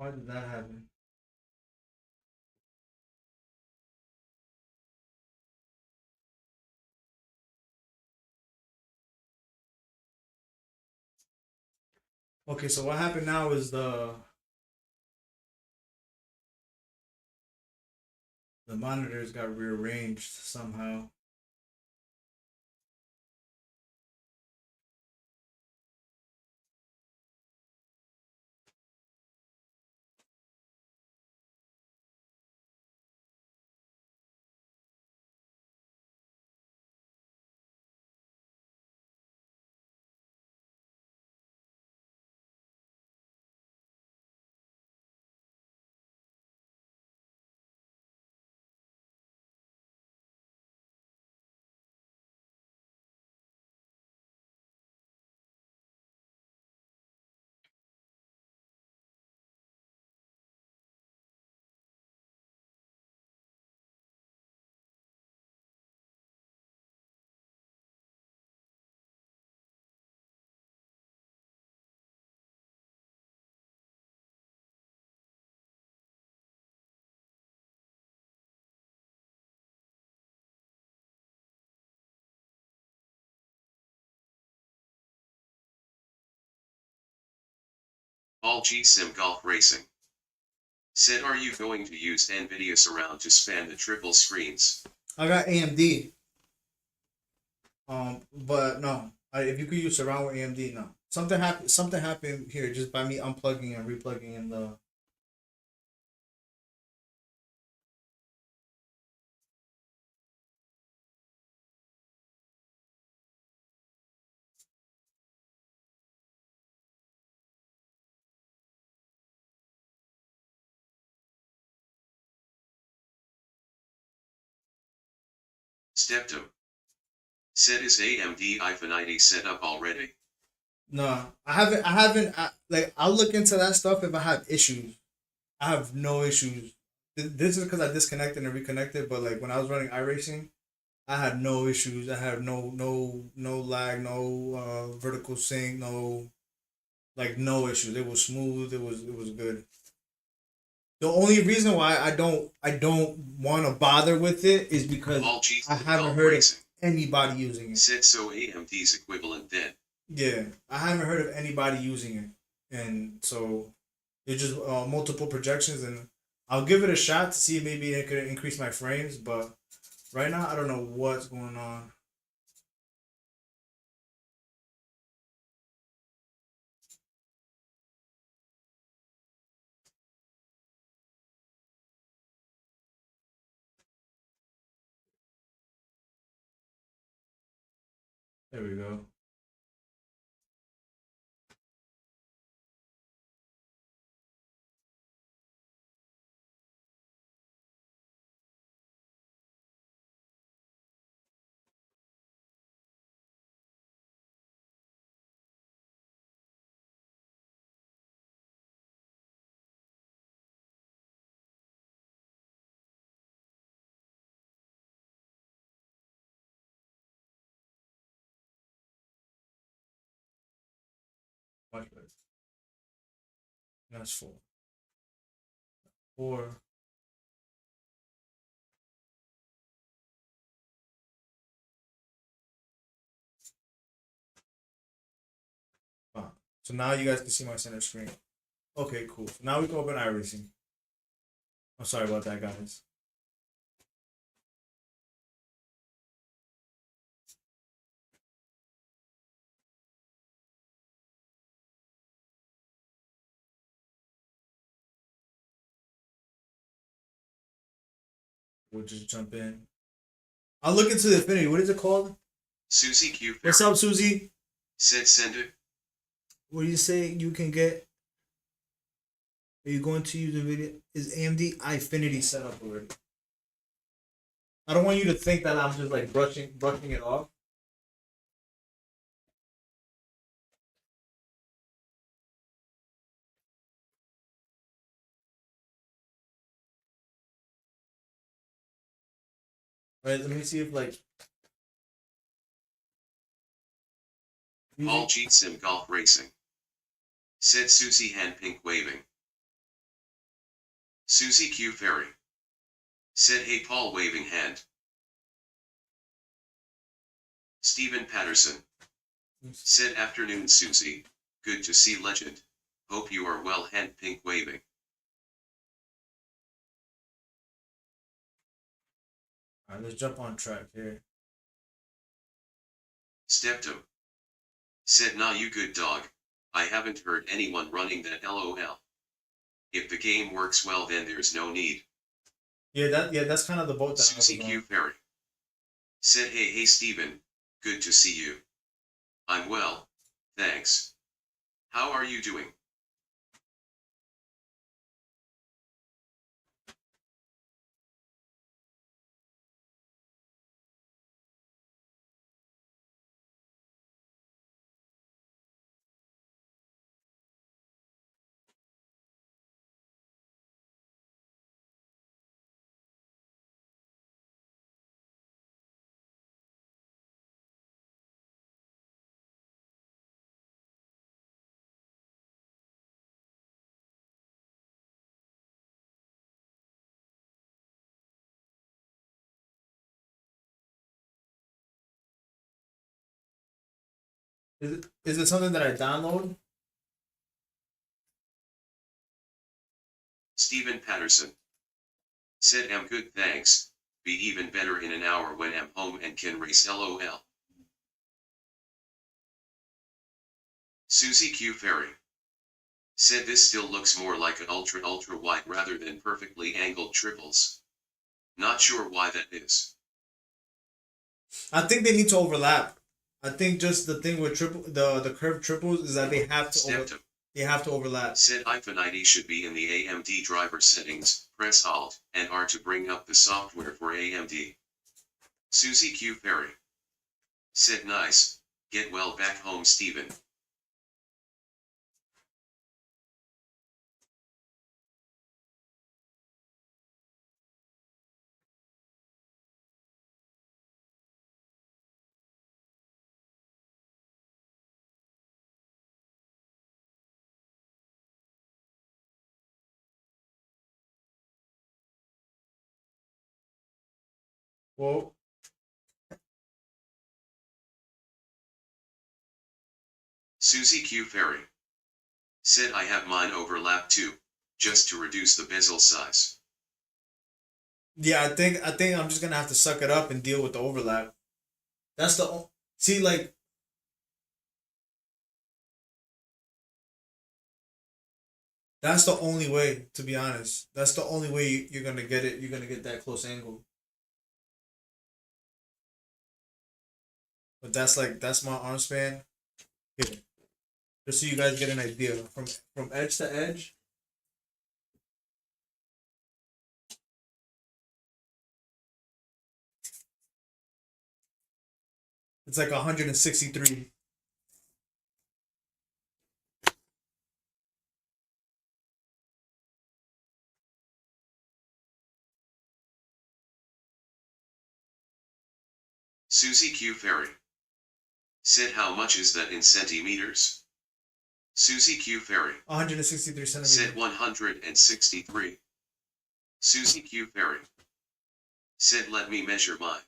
Speaker 1: Why did that happen? Okay, so what happened now is the monitors got rearranged somehow.
Speaker 2: All G Sim Golf Racing. Said, are you going to use NVIDIA surround to span the triple screens?
Speaker 1: I got AMD. But no. If you could use surround with AMD, no. Something happened. Something happened here just by me unplugging and replugging in the.
Speaker 2: Stepto. Said, is AMD i590 set up already?
Speaker 1: No, I haven't. I haven't. Like I'll look into that stuff if I have issues. I have no issues. This is because I disconnected and reconnected. But like when I was running iRacing, I had no issues. I had no lag, no vertical sync, no issues. It was smooth. It was good. The only reason why I don't want to bother with it is because
Speaker 2: All G
Speaker 1: I
Speaker 2: Sim
Speaker 1: haven't
Speaker 2: Golf
Speaker 1: heard of
Speaker 2: Racing.
Speaker 1: anybody using it.
Speaker 2: Said, so AMD's equivalent then.
Speaker 1: Yeah, I haven't heard of anybody using it, and so it's just multiple projections, and I'll give it a shot to see if maybe it could increase my frames. But right now, I don't know what's going on. There we go. Much better. That's four. Four. Fine. So now you guys can see my center screen. Okay, cool. So now we can open iRacing. I'm sorry about that, guys. We'll just jump in. I'll look into the Infinity. What is it called?
Speaker 2: Susie Q.
Speaker 1: What's up, Susie?
Speaker 2: Said, send it.
Speaker 1: What do you say you can get? Are you going to use the video? Is AMD iFinity set up already? I don't want you to think that I'm just like brushing it off. All right, let me see if like
Speaker 2: All G Sim Golf Racing. Said Susie hand pink waving. Susie Q Ferry. Said, hey Paul waving hand. Stephen Patterson. Said, afternoon Susie. Good to see legend. Hope you are well hand pink waving.
Speaker 1: all right, let's jump on track here.
Speaker 2: Stepto. Said, nah you good dog. I haven't heard anyone running that LOL. If the game works well then there's no need.
Speaker 1: That's kind of the boat that I was
Speaker 2: Susie Q
Speaker 1: on.
Speaker 2: Ferry. Said, hey Stephen. Good to see you. I'm well. Thanks. How are you doing?
Speaker 1: Is it something that I download?
Speaker 2: Stephen Patterson said, "I'm good, thanks. Be even better in an hour when I'm home and can race LOL." Susie Q Ferry said, "This still looks more like an ultra wide rather than perfectly angled triples. Not sure why that is."
Speaker 1: I think they need to overlap. I think just the thing with the curved triples is that they have to overlap.
Speaker 2: Said IFA90 should be in the AMD driver settings, press Alt and R to bring up the software for AMD. Susie Q Ferry said, "Nice, get well back home, Stephen."
Speaker 1: Well,
Speaker 2: Susie Q Ferry said, "I have mine overlap too, just to reduce the bezel size."
Speaker 1: yeah, I think I'm just gonna have to suck it up and deal with the overlap. That's see like that's the only way, to be honest. That's the only way you're gonna get it. You're gonna get that close angle. But that's my arm span. Here, just so you guys get an idea from edge to edge. It's like 163.
Speaker 2: Susie Q Ferry said, "How much is that in centimeters?" Susie Q Ferry
Speaker 1: 163
Speaker 2: said,
Speaker 1: centimeters.
Speaker 2: 163. Susie Q Ferry said, "Let me measure mine."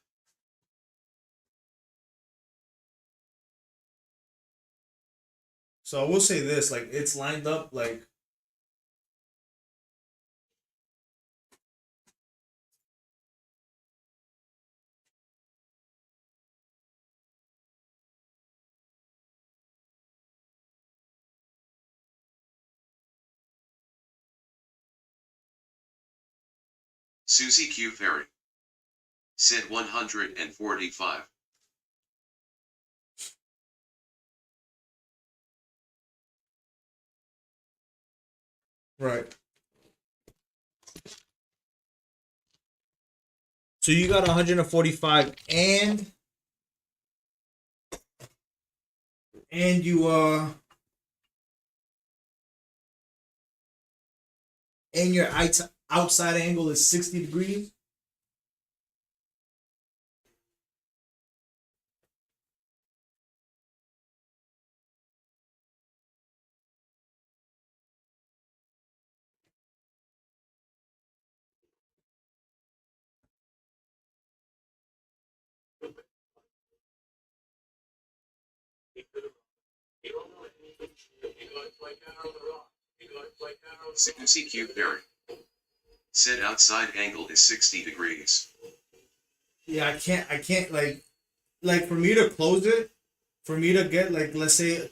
Speaker 1: So I will say this, like it's lined up like
Speaker 2: Susie Q Ferry said, 145.
Speaker 1: right. So you got 145 and you and your outside angle is 60 degrees.
Speaker 2: Susie Q Ferry said, outside angle is 60 degrees.
Speaker 1: Yeah, I can't like for me to close it, for me to get like let's say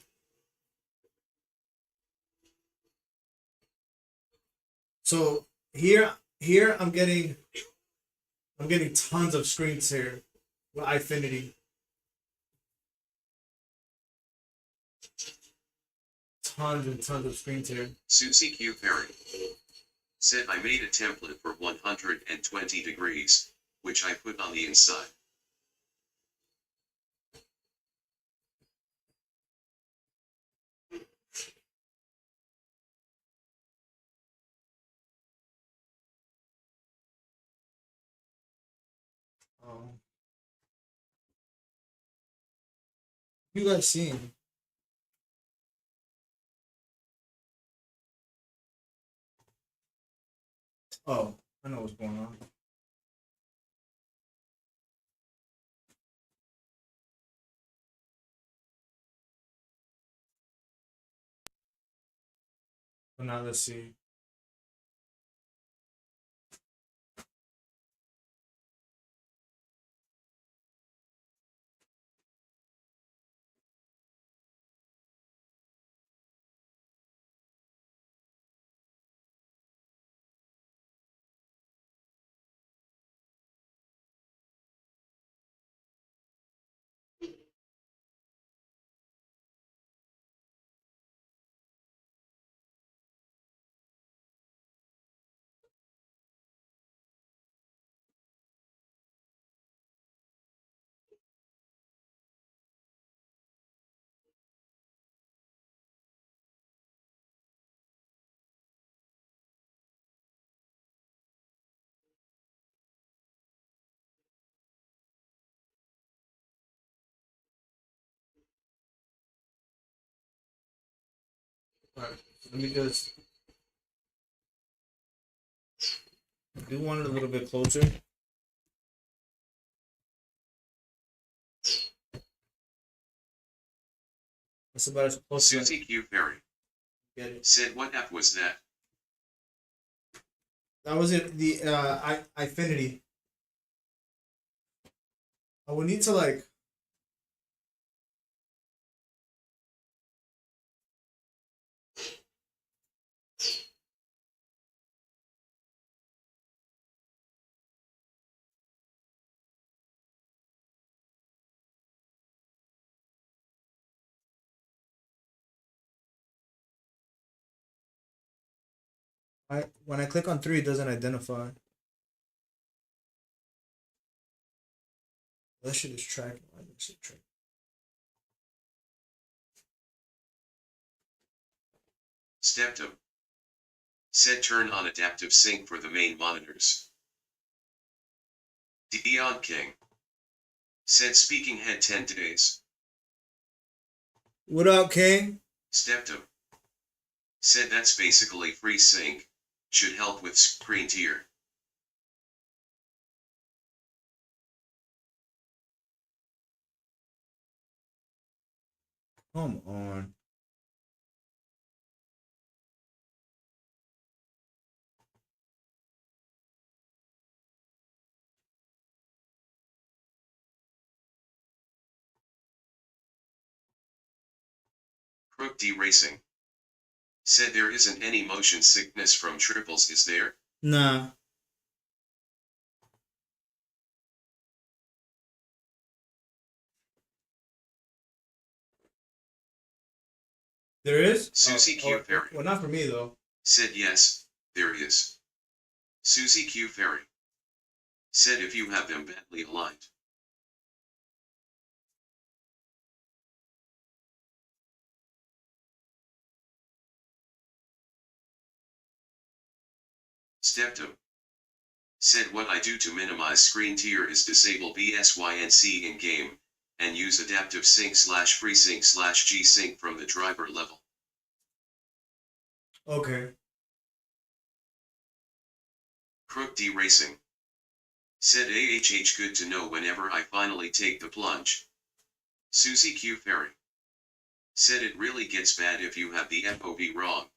Speaker 1: so here I'm getting tons of screens here with Infinity. Tons and tons of screens here.
Speaker 2: Susie Q Ferry said, "I made a template for 120 degrees, which I put on the inside."
Speaker 1: Um, you guys seen? Oh, I know what's going on. But now let's see. Alright, let me just do one a little bit closer. That's about as close as I
Speaker 2: Susie Q. Perry
Speaker 1: get it.
Speaker 2: said, "What app was that?"
Speaker 1: That was it. The Infinity. I would need to like. When I click on 3, it doesn't identify. That shit is tracking. Why does it track?
Speaker 2: Stepto said, "Turn on adaptive sync for the main monitors." Dion King said, "Speaking head 10 days."
Speaker 1: What up, King?
Speaker 2: Stepto said, "That's basically free sync. Should help with screen tear."
Speaker 1: Come on.
Speaker 2: Crook D Racing said, "There isn't any motion sickness from triples, is there?"
Speaker 1: Nah. There is?
Speaker 2: Susie Q. Ferry
Speaker 1: Well, not for me, though.
Speaker 2: said, "Yes, there is." Susie Q. Ferry said, "If you have them badly aligned." Stepto said, "What I do to minimize screen tear is disable BSYNC in game, and use adaptive sync / FreeSync / G-Sync from the driver level."
Speaker 1: Okay.
Speaker 2: Crook D Racing said, "AHH good to know whenever I finally take the plunge." Susie Q. Ferry said, "It really gets bad if you have the FOV wrong."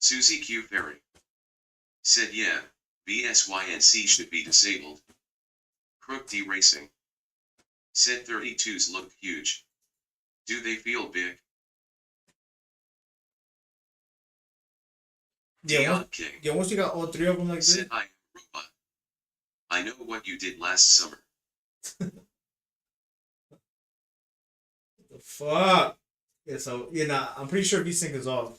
Speaker 2: Susie Q. Ferry said, "Yeah, BSYNC should be disabled." Crook D Racing said, "32s look huge. Do they feel big?" Dion King
Speaker 1: Once you got all 3 of them like this.
Speaker 2: said, "I am a robot. I know what you did last summer."
Speaker 1: The fuck? Yeah, so, I'm pretty sure VSync is off.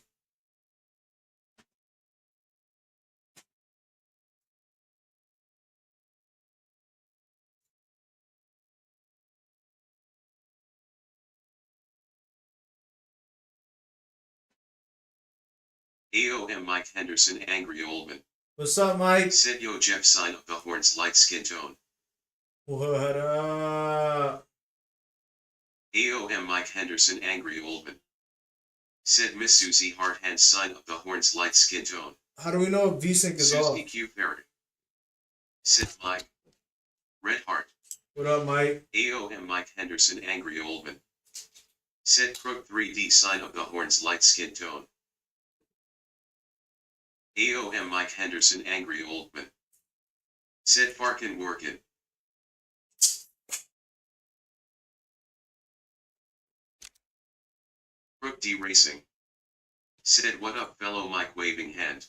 Speaker 2: AOM Mike Henderson Angry Oldman
Speaker 1: What's up, Mike?
Speaker 2: said, "Yo Jeff, sign up the horns light skin tone."
Speaker 1: What up?
Speaker 2: AOM Mike Henderson Angry Oldman said, "Miss Susie Hart hands sign up the horns light skin tone."
Speaker 1: How do we know if VSync is off?
Speaker 2: Susie Q. Perry said, "Mike Red Heart."
Speaker 1: What up, Mike?
Speaker 2: AOM Mike Henderson Angry Oldman said, "Crook 3D sign up the horns light skin tone." AOM Mike Henderson Angry Oldman said, "Farkin' workin'." Crook D Racing said, "What up fellow Mike waving hand."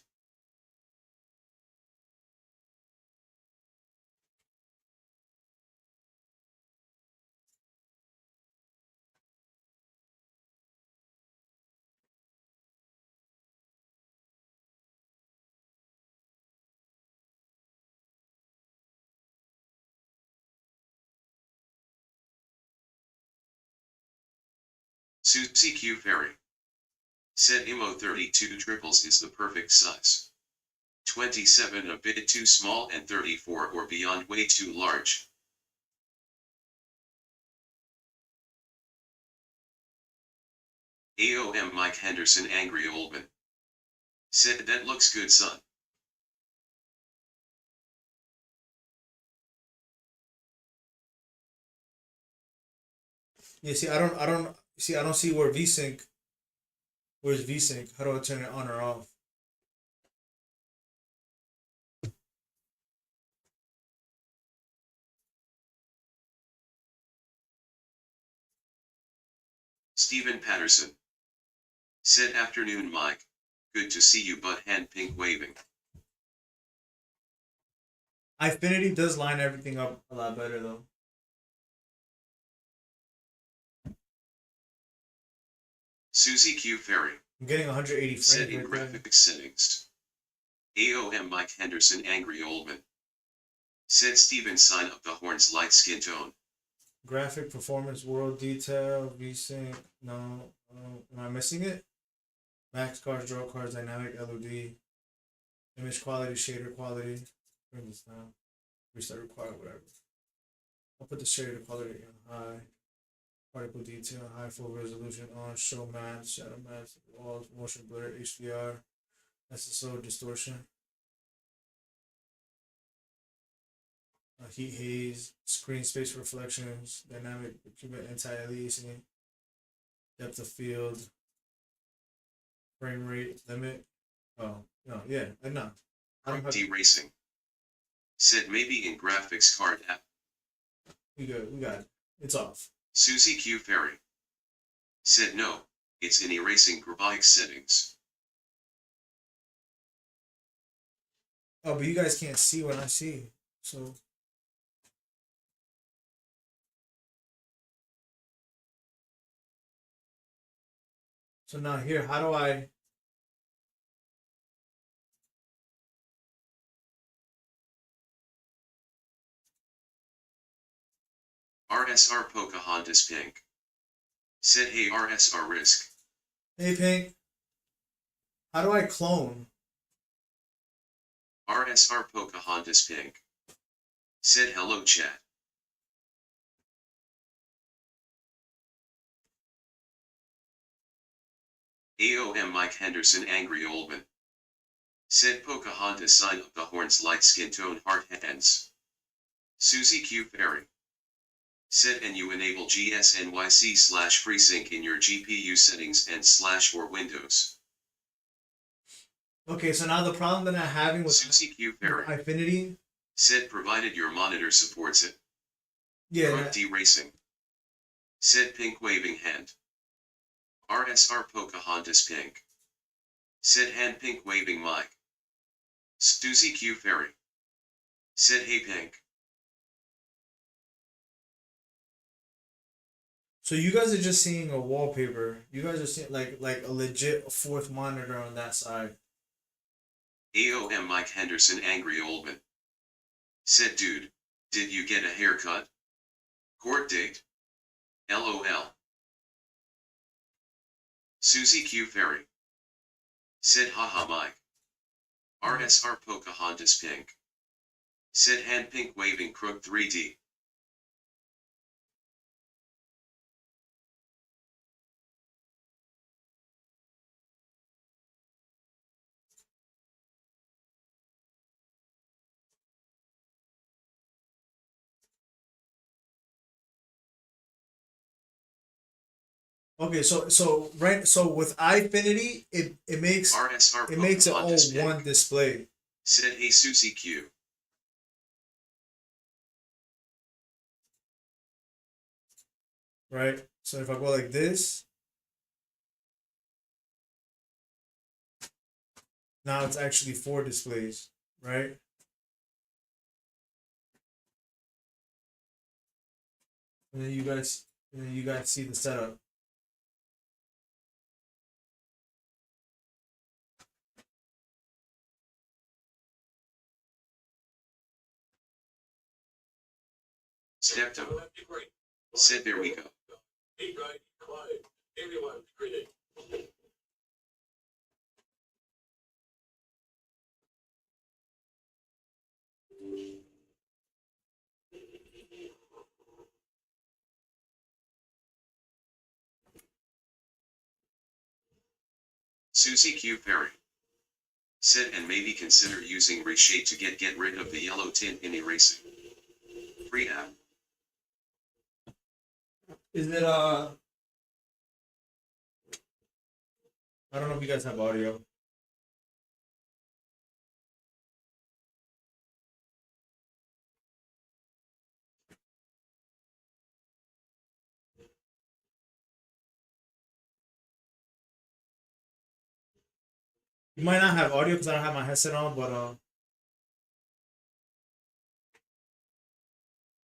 Speaker 2: Susie Q Ferry. Said IMO 32 triples is the perfect size. 27 a bit too small and 34 or beyond way too large. AOM Mike Henderson Angry Oldman. Said that looks good son.
Speaker 1: Yeah, see, I don't see where VSync. Where's VSync? How do I turn it on or off?
Speaker 2: Stephen Patterson. Said afternoon Mike. Good to see you but hand pink waving.
Speaker 1: Ifinity does line everything up a lot better though.
Speaker 2: Susie Q Ferry.
Speaker 1: I'm getting 180 frames.
Speaker 2: Set in
Speaker 1: right
Speaker 2: graphics
Speaker 1: there.
Speaker 2: settings. AOM Mike Henderson Angry Oldman. Said Steven sign up the horns light skin tone.
Speaker 1: Graphic performance, world detail, VSync. No, am I missing it? Max cards, draw cards, dynamic LOD, image quality, shader quality. Bring this down. Restart required, whatever. I'll put the shader quality in high. Particle detail, high full resolution on, show matte, shadow matte, walls, motion blur, HDR, SSO distortion, heat haze, screen space reflections, dynamic anti-aliasing, depth of field, frame rate limit. Oh no, yeah, no. I don't have.
Speaker 2: Deracing. Said maybe in graphics card app.
Speaker 1: We got it. It's off.
Speaker 2: Susie Q Ferry. Said no, it's in erasing graphics settings.
Speaker 1: Oh, but you guys can't see what I see, so. So now here, how do I?
Speaker 2: RSR Pocahontas Pink. Said hey RSR Risk.
Speaker 1: Hey Pink. How do I clone?
Speaker 2: RSR Pocahontas Pink. Said hello chat. AOM Mike Henderson Angry Oldman. Said Pocahontas sign up the horns light skin tone heart hands. Susie Q Ferry. Said and you enable GSNYC/FreeSync in your GPU settings and / or Windows.
Speaker 1: Okay, so now the problem that I'm having with
Speaker 2: Susie Q Ferry.
Speaker 1: Ifinity.
Speaker 2: Said provided your monitor supports it.
Speaker 1: Yeah.
Speaker 2: Front deracing. Said pink waving hand. RSR Pocahontas Pink. Said hand pink waving mic. Susie Q Ferry. Said hey pink.
Speaker 1: So you guys are just seeing a wallpaper. You guys are seeing like a legit fourth monitor on that side.
Speaker 2: AOM Mike Henderson Angry Oldman. Said dude, did you get a haircut? Court date? LOL. Susie Q Ferry. Said haha Mike. RSR Pocahontas Pink. Said hand pink waving crook 3D.
Speaker 1: Okay, so with Ifinity, it makes
Speaker 2: RSR
Speaker 1: it makes it all
Speaker 2: Pocahontas Pink.
Speaker 1: one display.
Speaker 2: Said hey Susie Q.
Speaker 1: Right? So if I go like this, now it's actually 4 displays, right? And then you guys see the setup.
Speaker 2: Stepped up. Said there we go. Susie Q. Perry said, and maybe consider using reshape to get rid of the yellow tint in erasing. Free app.
Speaker 1: Is it I don't know if you guys have audio. You might not have audio because I don't have my headset on, but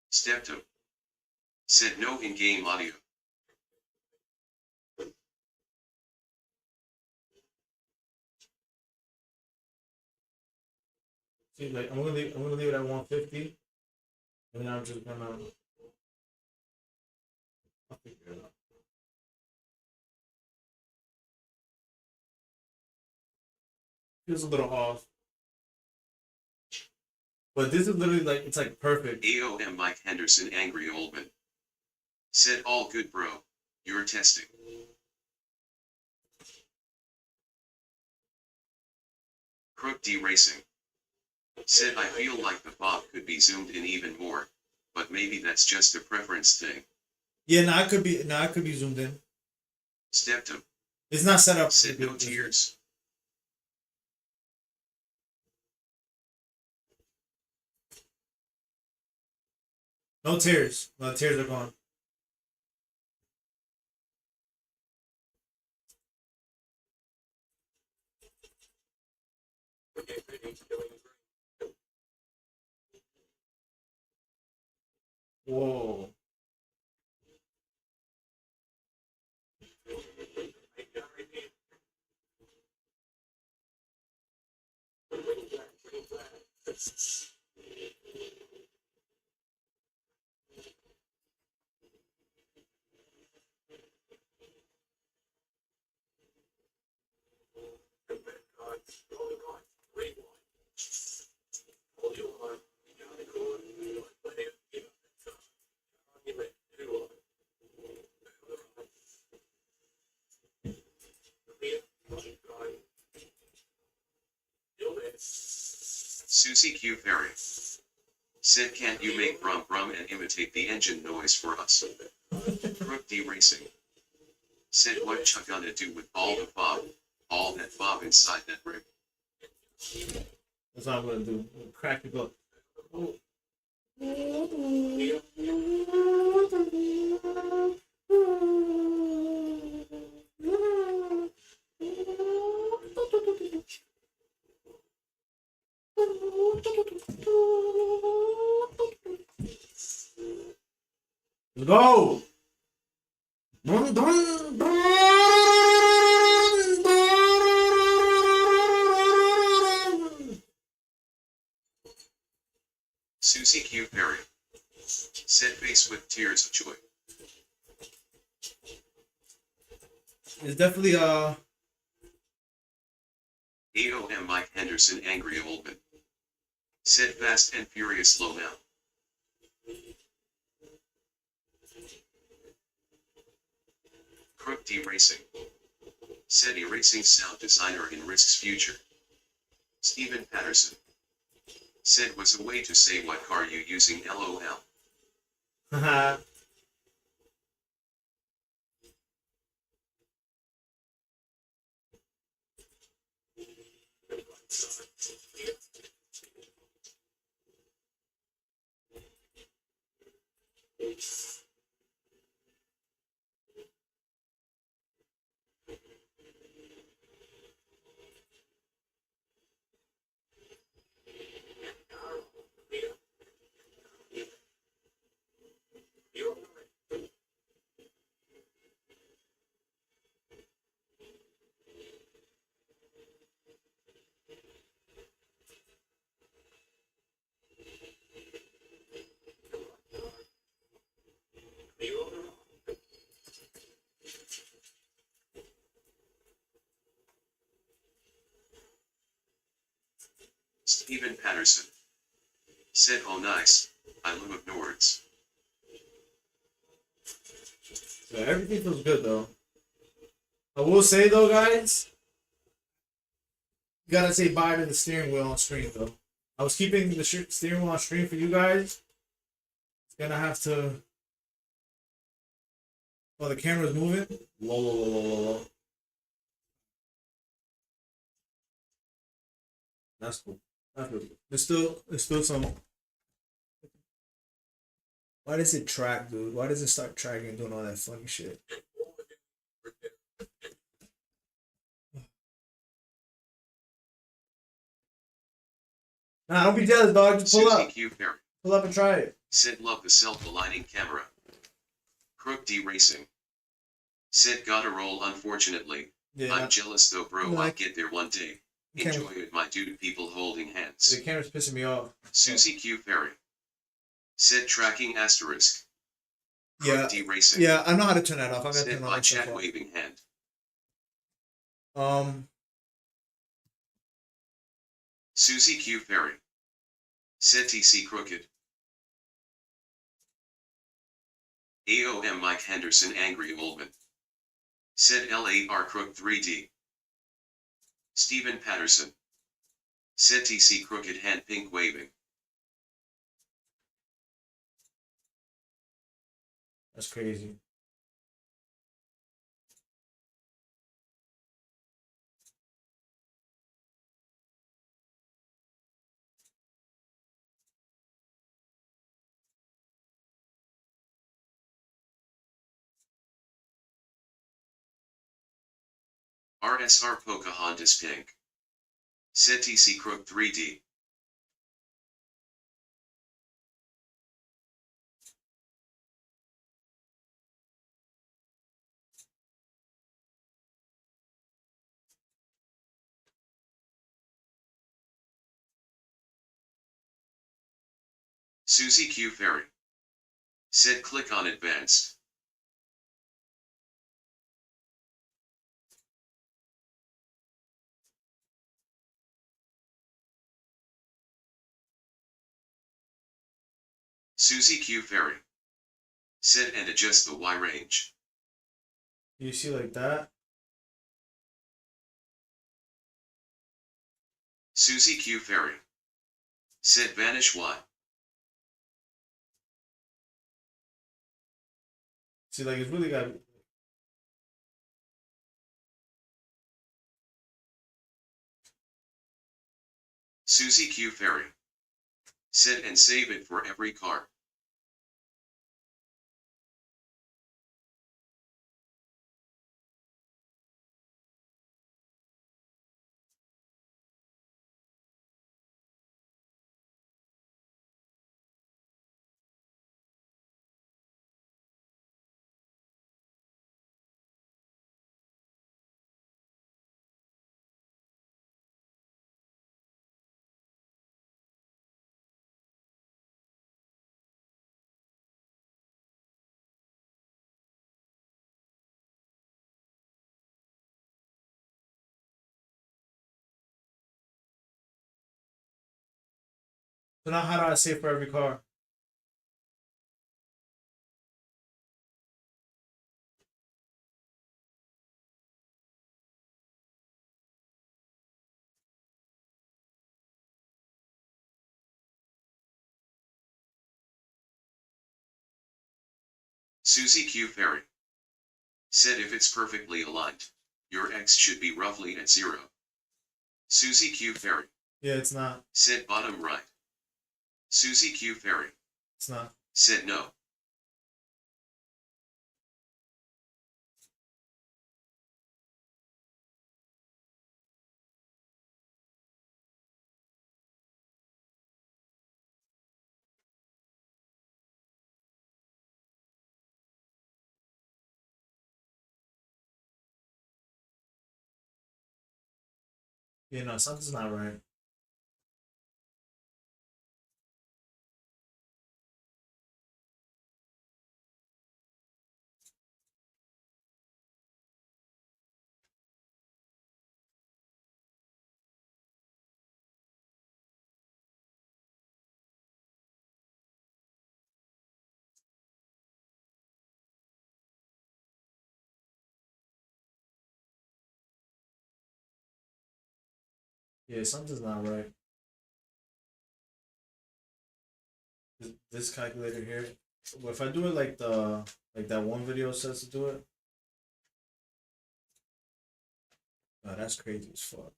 Speaker 2: Step 2. Said no in-game audio.
Speaker 1: see, like I'm gonna leave it at 150, and then I'm just gonna I'll figure it out. Feels a little off, but this is literally like it's like perfect.
Speaker 2: AOM Mike Henderson Angry Oldman said, all good bro, you're testing. Crook D Racing said, I feel like the fob could be zoomed in even more, but maybe that's just a preference thing.
Speaker 1: Yeah, now it could be zoomed in.
Speaker 2: Step 2.
Speaker 1: It's not set up.
Speaker 2: Said no tears.
Speaker 1: No tears. No tears are gone. Whoa.
Speaker 2: Susie Q. Perry said, can't you make brum brum and imitate the engine noise for us? Crook D Racing said, what you gonna do with all the fob? All that fob inside that rig?
Speaker 1: That's what I'm gonna do. Crack it up. Let's go.
Speaker 2: Susie Q. Perry said, face with tears of joy.
Speaker 1: It's definitely
Speaker 2: AOM Mike Henderson Angry Oldman said, fast and furious slow now. Crook D Racing said, erasing sound designer in Risk's future. Stephen Patterson said, was a way to say what car you using LOL.
Speaker 1: haha.
Speaker 2: Stephen Patterson said, "Oh nice, I love of Nords."
Speaker 1: So everything feels good though. I will say though, guys, you gotta say bye to the steering wheel on screen though. I was keeping the steering wheel on screen for you guys. It's gonna have to. Oh, the camera's moving. Whoa, whoa, whoa, whoa, whoa. That's cool. That's really good. There's still some. Why does it track, dude? Why does it start tracking and doing all that funny shit? Nah, don't be jealous, dog. Just pull
Speaker 2: Susie
Speaker 1: up.
Speaker 2: Q. Perry
Speaker 1: Pull up and try it.
Speaker 2: said, "Love the self-aligning camera." Crook D Racing said, "Gotta roll unfortunately.
Speaker 1: Yeah,
Speaker 2: I'm jealous though bro,
Speaker 1: no,
Speaker 2: I'll get there one day. Enjoy it my dude, people holding hands."
Speaker 1: the camera's pissing me off.
Speaker 2: Susie Q. Perry said, "Tracking asterisk."
Speaker 1: Yeah,
Speaker 2: Crook D Racing
Speaker 1: yeah, I know how to turn that off. I gotta
Speaker 2: said,
Speaker 1: turn all
Speaker 2: "My
Speaker 1: that stuff
Speaker 2: chat
Speaker 1: off.
Speaker 2: waving hand." Susie Q. Perry said, "TC Crooked." AOM Mike Henderson Angry Oldman said, "LAR Crook 3D." Stephen Patterson said, "TC Crooked hand pink waving."
Speaker 1: That's crazy.
Speaker 2: RSR Pocahontas pink said, "TC Crook 3D." Susie Q. Ferry said, "Click on advanced." Susie Q. Ferry said, "And adjust the Y range."
Speaker 1: You see like that?
Speaker 2: Susie Q. Ferry said, "Vanish Y."
Speaker 1: See, like it's really got.
Speaker 2: Susie Q. Ferry said, "And save it for every car."
Speaker 1: So now, how do I save for every car?
Speaker 2: Susie Q. Ferry said, "If it's perfectly aligned, your X should be roughly at 0. Susie Q. Ferry
Speaker 1: Yeah, it's not.
Speaker 2: said, "Bottom right." Susie Q. Ferry
Speaker 1: It's not.
Speaker 2: said, "No."
Speaker 1: You know, something's not right. Yeah, something's not right. This calculator here. Well, if I do it like that one video says to do it, oh, that's crazy as fuck.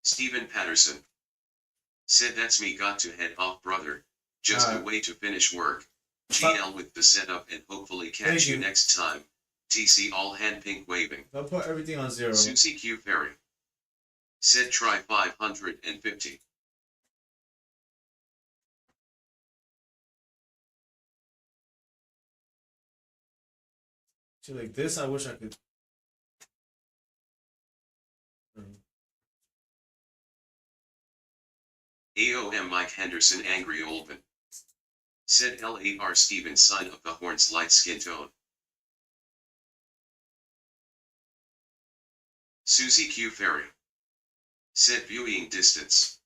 Speaker 2: Stephen Patterson said that's me got to head off brother. Just a
Speaker 1: Alright.
Speaker 2: way to finish work.
Speaker 1: If
Speaker 2: GL with the setup and hopefully
Speaker 1: Thank
Speaker 2: catch you
Speaker 1: you.
Speaker 2: next time. TC all hand pink waving.
Speaker 1: I put everything on 0.
Speaker 2: Susie Q Ferry said try 550.
Speaker 1: See, like this, I wish I could.
Speaker 2: AOM Mike Henderson Angry Olvin said LAR Steven sign of the horns light skin tone. Susie Q Ferry said viewing distance.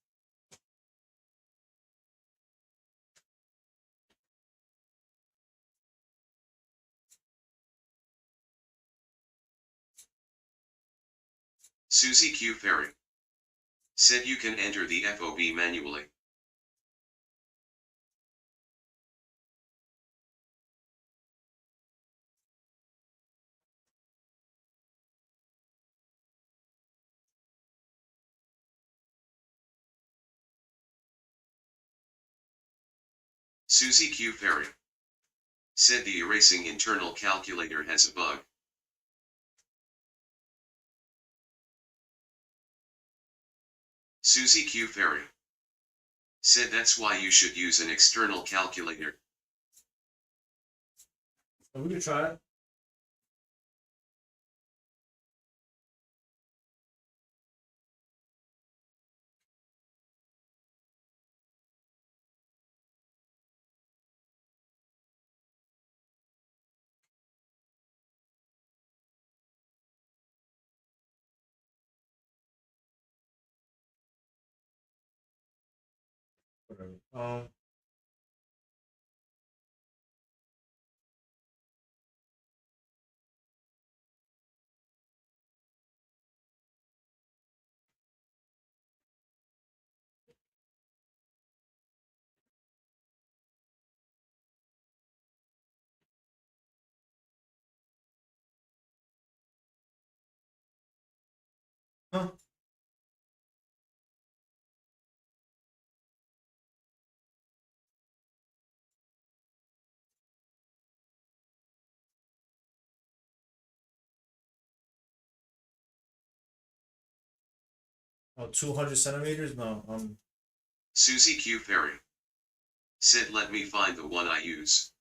Speaker 2: Susie Q Ferry said you can enter the FOB manually. Susie Q Ferry said the erasing internal calculator has a bug. Susie Q Ferry said that's why you should use an external calculator.
Speaker 1: We could try it. Whatever. Huh? Oh, 200 centimeters? No,
Speaker 2: Susie Q Ferry said let me find the one I use.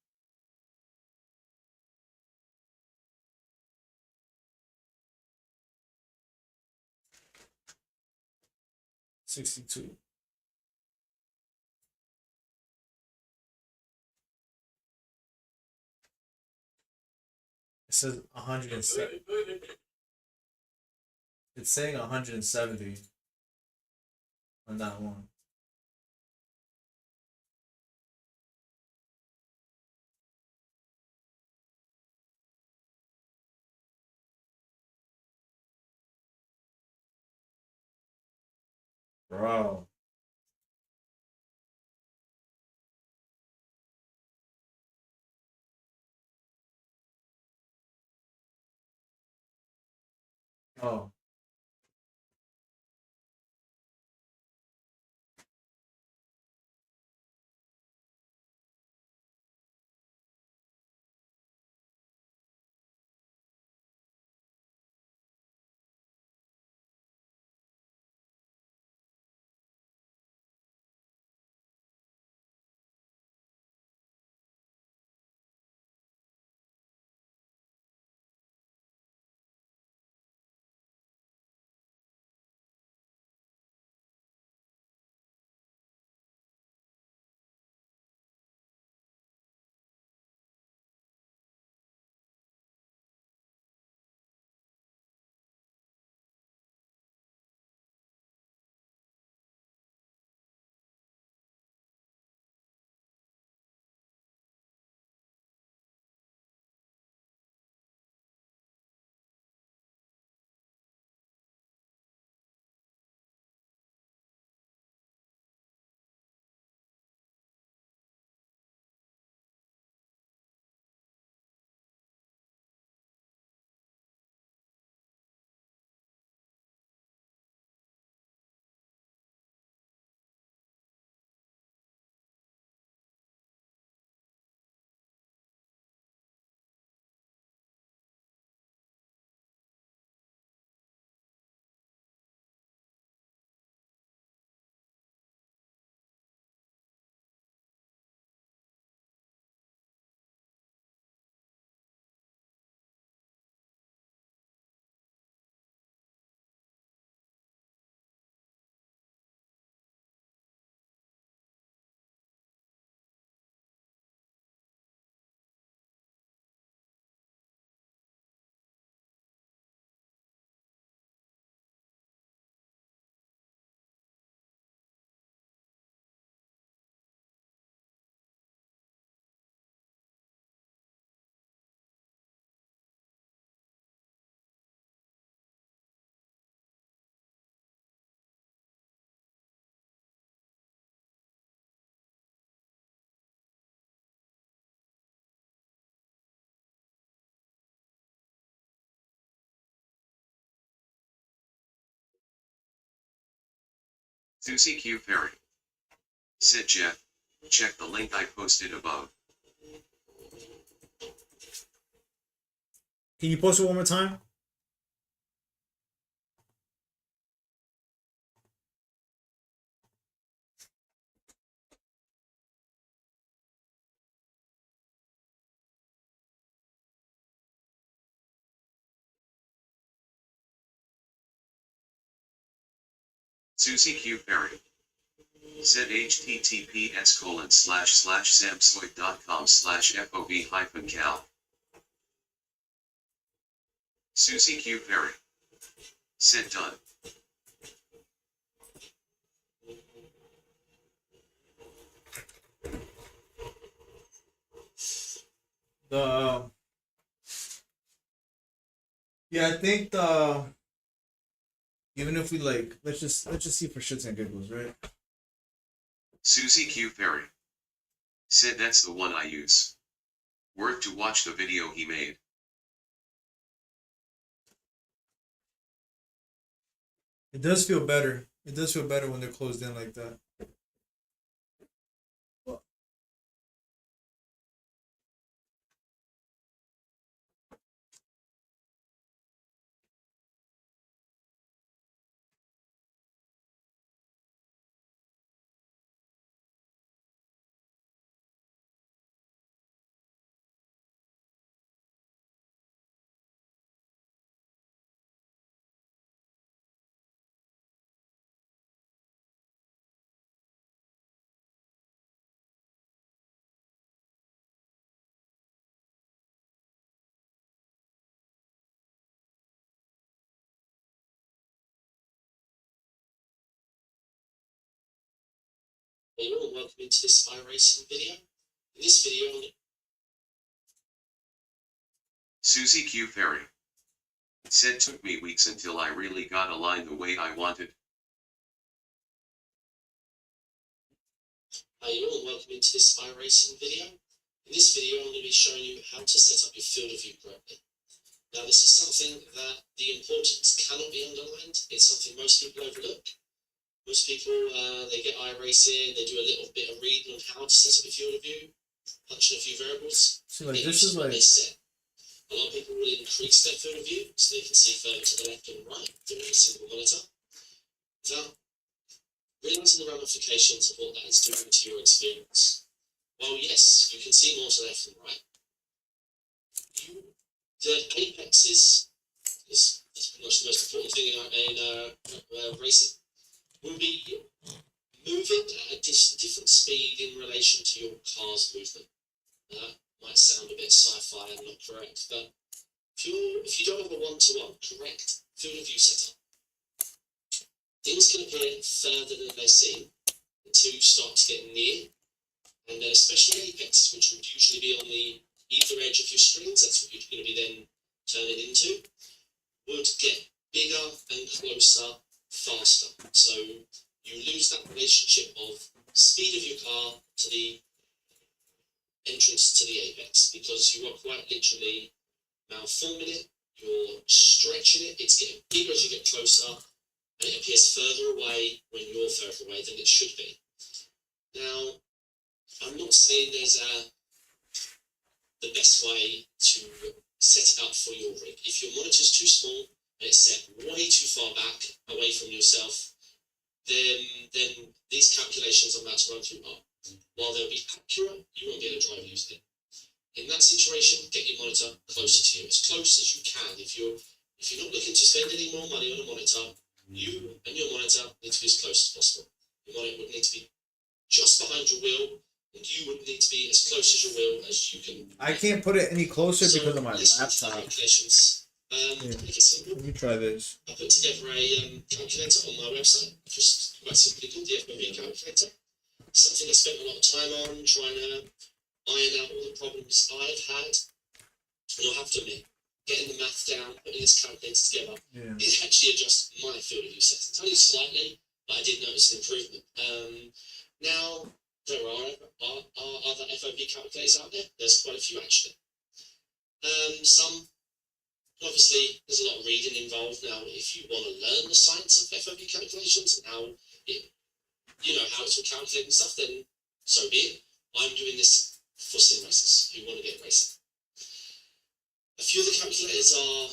Speaker 1: $62. It says 170. It's saying 170 on that one. Bro. Oh.
Speaker 2: Susie Q Ferry. Said Jeff, check the link I posted above.
Speaker 1: Can you post it one more time?
Speaker 2: Susie Q Ferry. Said https://samsoi.com/FOB-cal. Susie Q Ferry. Said done.
Speaker 1: Yeah, I think even if we like, let's just see for shits and giggles, right?
Speaker 2: Susie Q Ferry. Said that's the one I use. Worth to watch the video he made.
Speaker 1: It does feel better. It does feel better when they're closed in like that.
Speaker 3: Hello and welcome into this iRacing video. In this video,
Speaker 2: Susie Q Ferry. Said took me weeks until I really got aligned the way I wanted.
Speaker 3: hello and welcome into this iRacing video. In this video, I'm going to be showing you how to set up your field of view correctly. Now, this is something that the importance cannot be underlined. It's something most people overlook. Most people, they get iRacing, they do a little bit of reading on how to set up a field of view, punch in a few variables.
Speaker 1: So like this is like
Speaker 3: set. A lot of people will increase their field of view so they can see further to the left and right through a single monitor, without realizing the ramifications of what that is doing to your experience. While yes, you can see more to the left and right, the apex is pretty much the most important thing in racing. Will be moving at a different speed in relation to your car's movement. That might sound a bit sci-fi and not correct, but if you don't have a one-to-one correct field of view setup, things can appear further than they seem until you start to get near, and then especially apexes, which would usually be on the either edge of your screens, that's what you're going to be then turning into, would get bigger and closer faster. So you lose that relationship of speed of your car to the entrance to the apex, because you are quite literally malforming it, you're stretching it, it's getting bigger as you get closer, and it appears further away when you're further away than it should be. Now, I'm not saying there's the best way to set it up for your rig. If your monitor's too small and it's set way too far back away from yourself, then these calculations I'm about to run through are, while they'll be accurate, you won't be able to drive using it. In that situation, get your monitor closer to you, as close as you can. If you're not looking to spend any more money on a monitor, you and your monitor need to be as close as possible. Your monitor would need to be just behind your wheel, and you would need to be as close as your wheel as you can.
Speaker 1: I can't put it any closer because of my laptop.
Speaker 3: Calculations. Make it simple.
Speaker 1: Let me try this.
Speaker 3: I put together a calculator on my website, just quite simply called the FANATEC calculator. Something I spent a lot of time on, trying to iron out all the problems I've had. And I'll have to admit, getting the math down, putting this calculator together, it actually adjusts my field of view settings. Only slightly, but I did notice an improvement. Now, there are other FOB calculators out there. There's quite a few actually. Some, obviously, there's a lot of reading involved. Now, if you want to learn the science of FOB calculations and how it you know how it's all calculated and stuff, then so be it. I'm doing this for sim racers who want to get racing. A few of the calculators are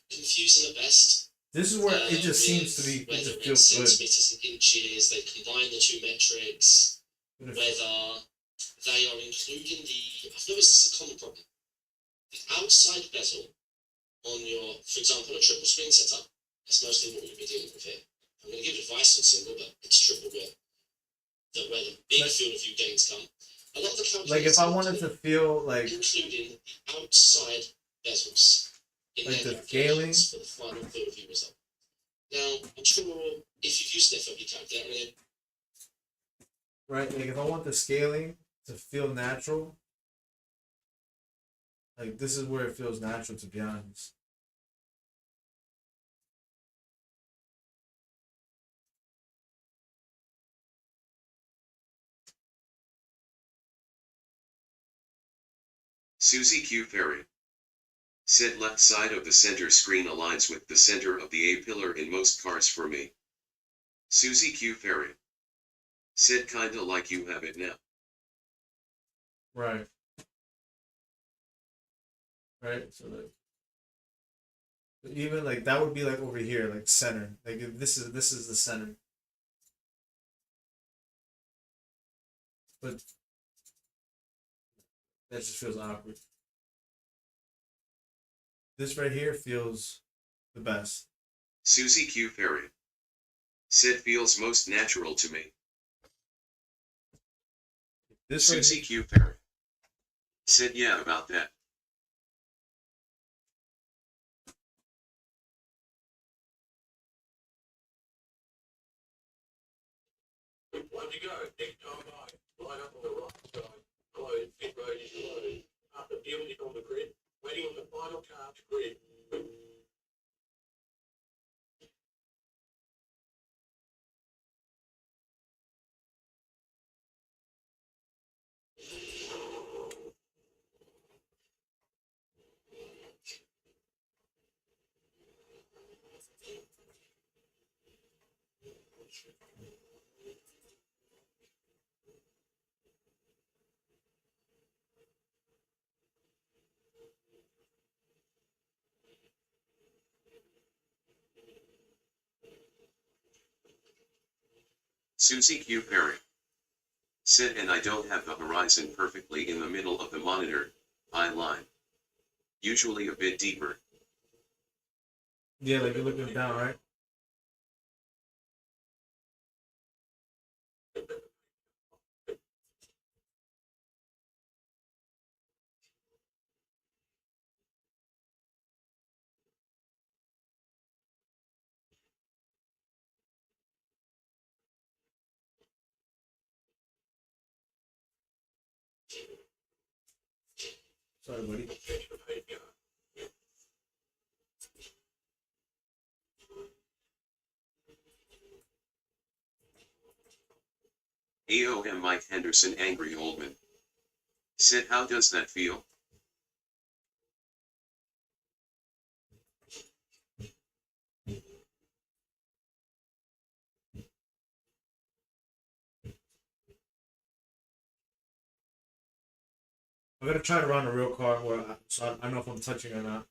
Speaker 3: confusing at best.
Speaker 1: This is where it just seems to be. It
Speaker 3: Whether
Speaker 1: just
Speaker 3: it's
Speaker 1: feels good.
Speaker 3: centimeters and inches, they combine the two metrics. Whether they are including the, I've noticed this is a common problem. The outside bezel on your, for example, a triple screen setup, that's mostly what we'll be dealing with here. I'm going to give advice on single, but it's triple where the big field of view gains come. A lot of the calculators,
Speaker 1: like if I wanted to feel like
Speaker 3: including the outside bezels in
Speaker 1: like
Speaker 3: their
Speaker 1: the scaling
Speaker 3: calculations for the final field of view result. Now, I'm sure if you've used an FOB calculator,
Speaker 1: right, like if I want the scaling to feel natural, like this is where it feels natural, to be honest.
Speaker 2: Susie Q. Ferry said left side of the center screen aligns with the center of the A-pillar in most cars for me. Susie Q. Ferry said kinda like you have it now.
Speaker 1: Right. Right, so like even like that would be like over here, like center. Like if this is the center. But that just feels awkward. This right here feels the best.
Speaker 2: Susie Q. Ferry said feels most natural to me.
Speaker 1: This
Speaker 2: Susie
Speaker 1: right
Speaker 2: Q. Ferry said yeah about that.
Speaker 4: Where'd you go? Next time line up on the right side, close, pit road is closed. After dealing it on the grid, waiting on the final car to grid.
Speaker 2: Susie Q. Ferry said and I don't have the horizon perfectly in the middle of the monitor, eye line. Usually a bit deeper.
Speaker 1: Yeah, like you're looking down, right? Sorry, buddy.
Speaker 2: AOM Mike Henderson Angry Oldman said how does that feel?
Speaker 1: I'm gonna try to run a real car so I know if I'm touching or not.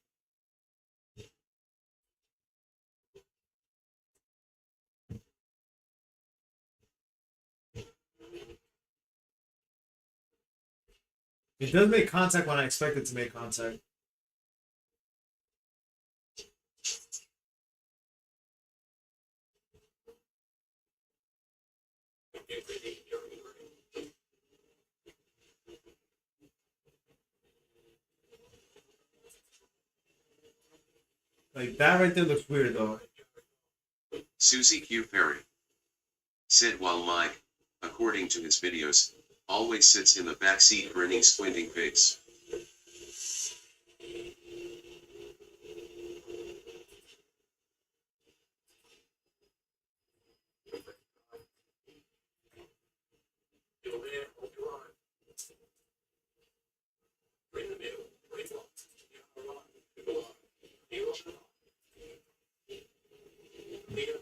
Speaker 1: It does make contact when I expect it to make contact. Like that right there looks weird though.
Speaker 2: Susie Q. Ferry said while Mike, according to his videos, always sits in the back seat grinning squinting face.
Speaker 4: You're there, hold your line. We're in the middle, green block. You're right, to the line. Here on the line. Here.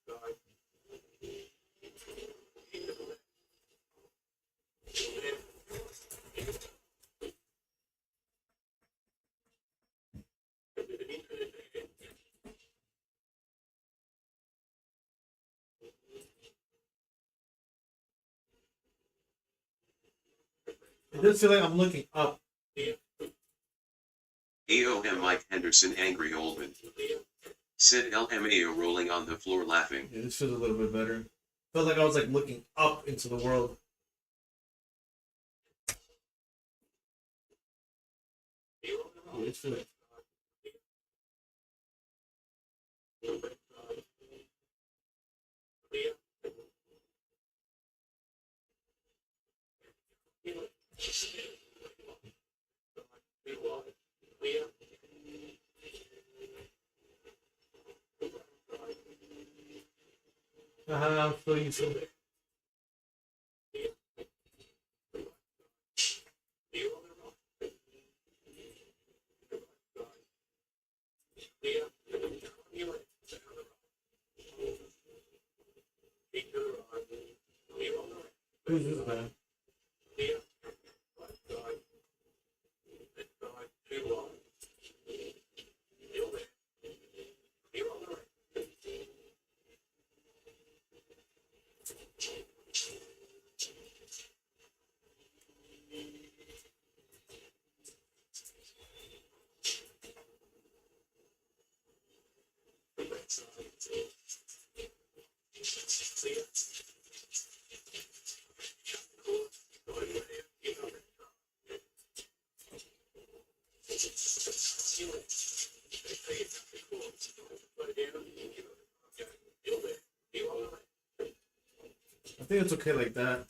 Speaker 4: Guide.
Speaker 1: It does feel like I'm looking up.
Speaker 2: AOM Mike Henderson angry Oldman. Said LMAO rolling on the floor laughing.
Speaker 1: Yeah, this feels a little bit better. Felt like I was like looking up into the world. Yeah, this feels. I'm feeling some. Who's this man? I think it's okay like that.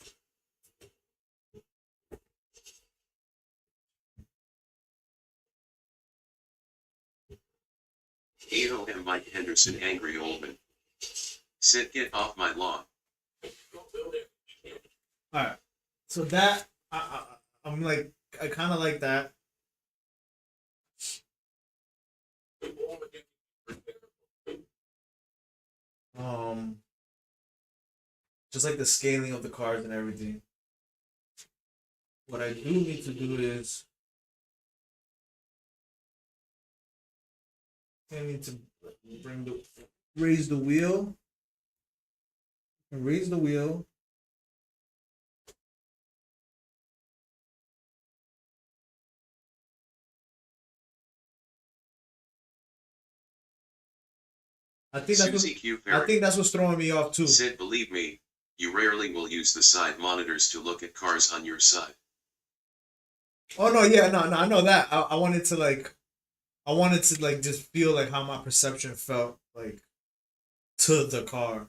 Speaker 2: AOM Mike Henderson angry Oldman. Said get off my lawn.
Speaker 1: Alright. So that I'm like I kinda like that. Um just like the scaling of the cards and everything. What I do need to do is I need to raise the wheel. Raise the wheel. I think that's
Speaker 2: Susie
Speaker 1: what,
Speaker 2: Q.
Speaker 1: I
Speaker 2: Ferry
Speaker 1: think that's what's throwing me off too.
Speaker 2: said believe me, you rarely will use the side monitors to look at cars on your side.
Speaker 1: Oh no, yeah, no, I know that. I wanted to like just feel like how my perception felt like to the car.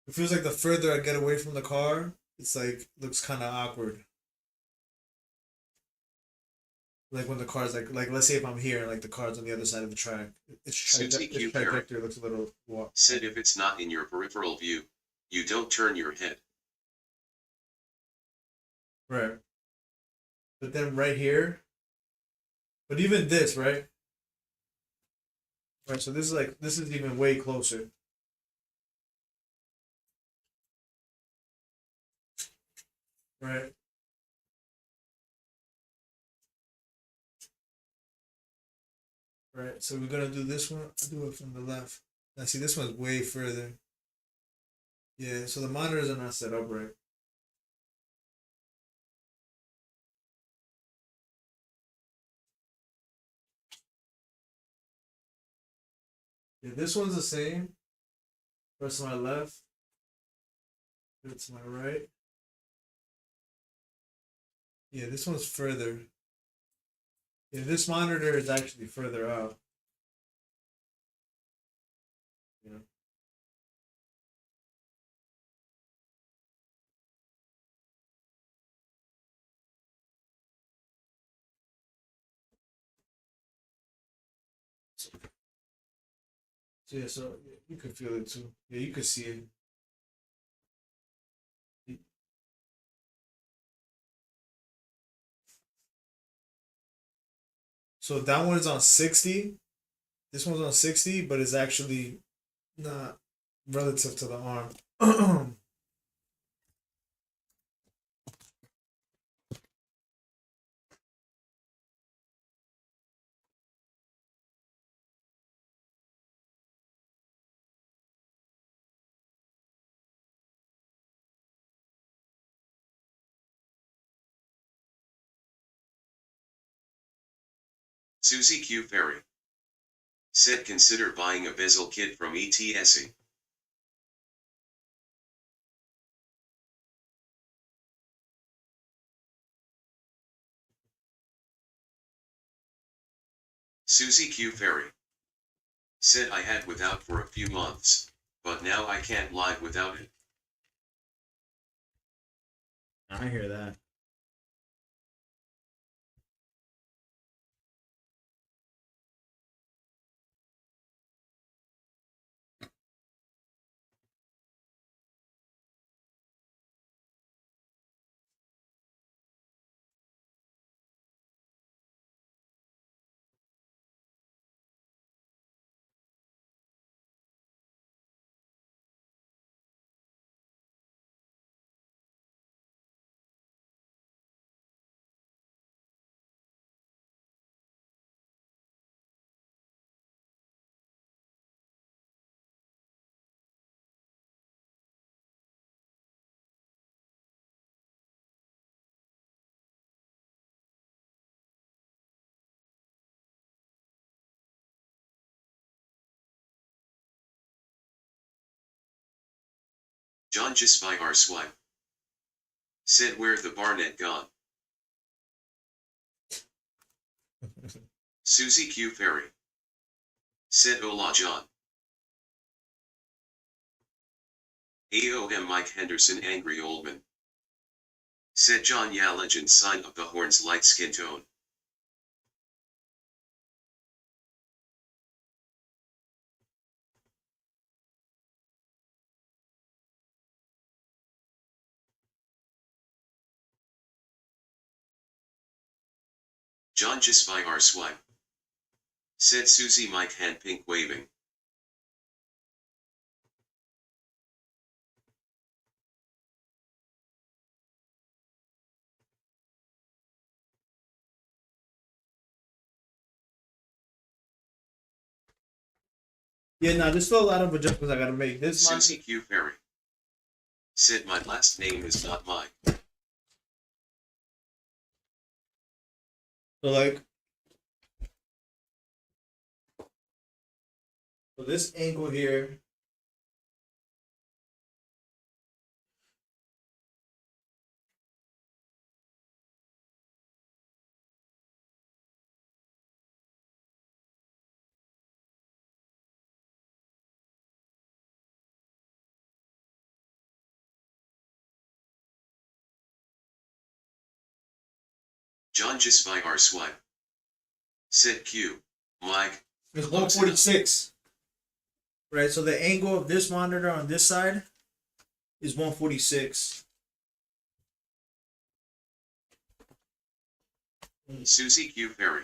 Speaker 1: It feels like the further I get away from the car, it's like looks kind of awkward. Like when the car's like let's say if I'm here and like the car's on the other side of the track,
Speaker 2: Susie
Speaker 1: its
Speaker 2: Q. Ferry
Speaker 1: trajectory looks a little
Speaker 2: said if it's not in your peripheral view, you don't turn your head.
Speaker 1: right. But then right here, but even this, right? Right, so this is even way closer. Right? Right. So we're gonna do this one. I'll do it from the left. Now see this one's way further. Yeah, so the monitors are not set up right. Yeah, this one's the same. First to my left. Then to my right. Yeah, this one's further. Yeah, this monitor is actually further out. You know. So yeah, so you can feel it too. Yeah, you can see it. So that one's on 60. This one's on 60, but it's actually not relative to the arm.
Speaker 2: Susie Q Ferry said consider buying a bezel kit from ETSE. Susie Q Ferry said I had without for a few months, but now I can't live without it.
Speaker 1: I hear that.
Speaker 2: John just by our swipe said where the Barnett gone. Susie Q Ferry said hola John. AOM Mike Henderson angry old man said John yeah legend sign of the horns light skin tone. John just by our swipe said Susie Mike hand pink waving.
Speaker 1: Yeah, now there's still a lot of adjustments I gotta make. This
Speaker 2: Susie Q Ferry said my last name is not Mike.
Speaker 1: so like so this angle here.
Speaker 2: John just by our swipe said Q Mike
Speaker 1: It's
Speaker 2: close
Speaker 1: 146. Right, so the angle of this monitor on this side is 146.
Speaker 2: Susie Q Ferry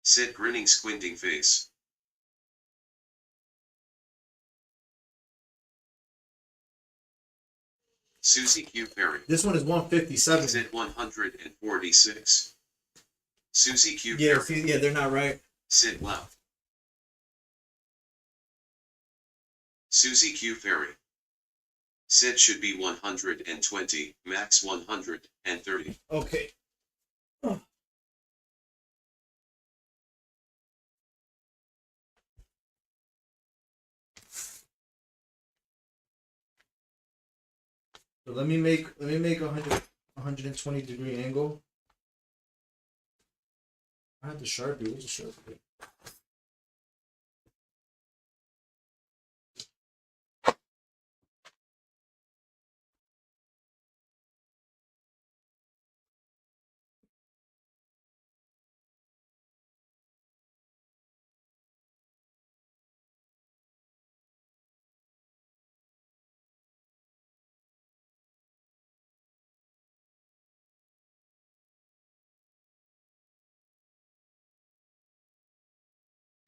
Speaker 2: said grinning squinting face. Susie Q Ferry
Speaker 1: This one is 157.
Speaker 2: said 146. Susie Q
Speaker 1: Yeah,
Speaker 2: Ferry
Speaker 1: see, yeah, they're not right.
Speaker 2: said wow. Susie Q Ferry said should be 120, max 130.
Speaker 1: Okay. So let me make a 120 degree angle. I have the Sharpie. Where's the Sharpie?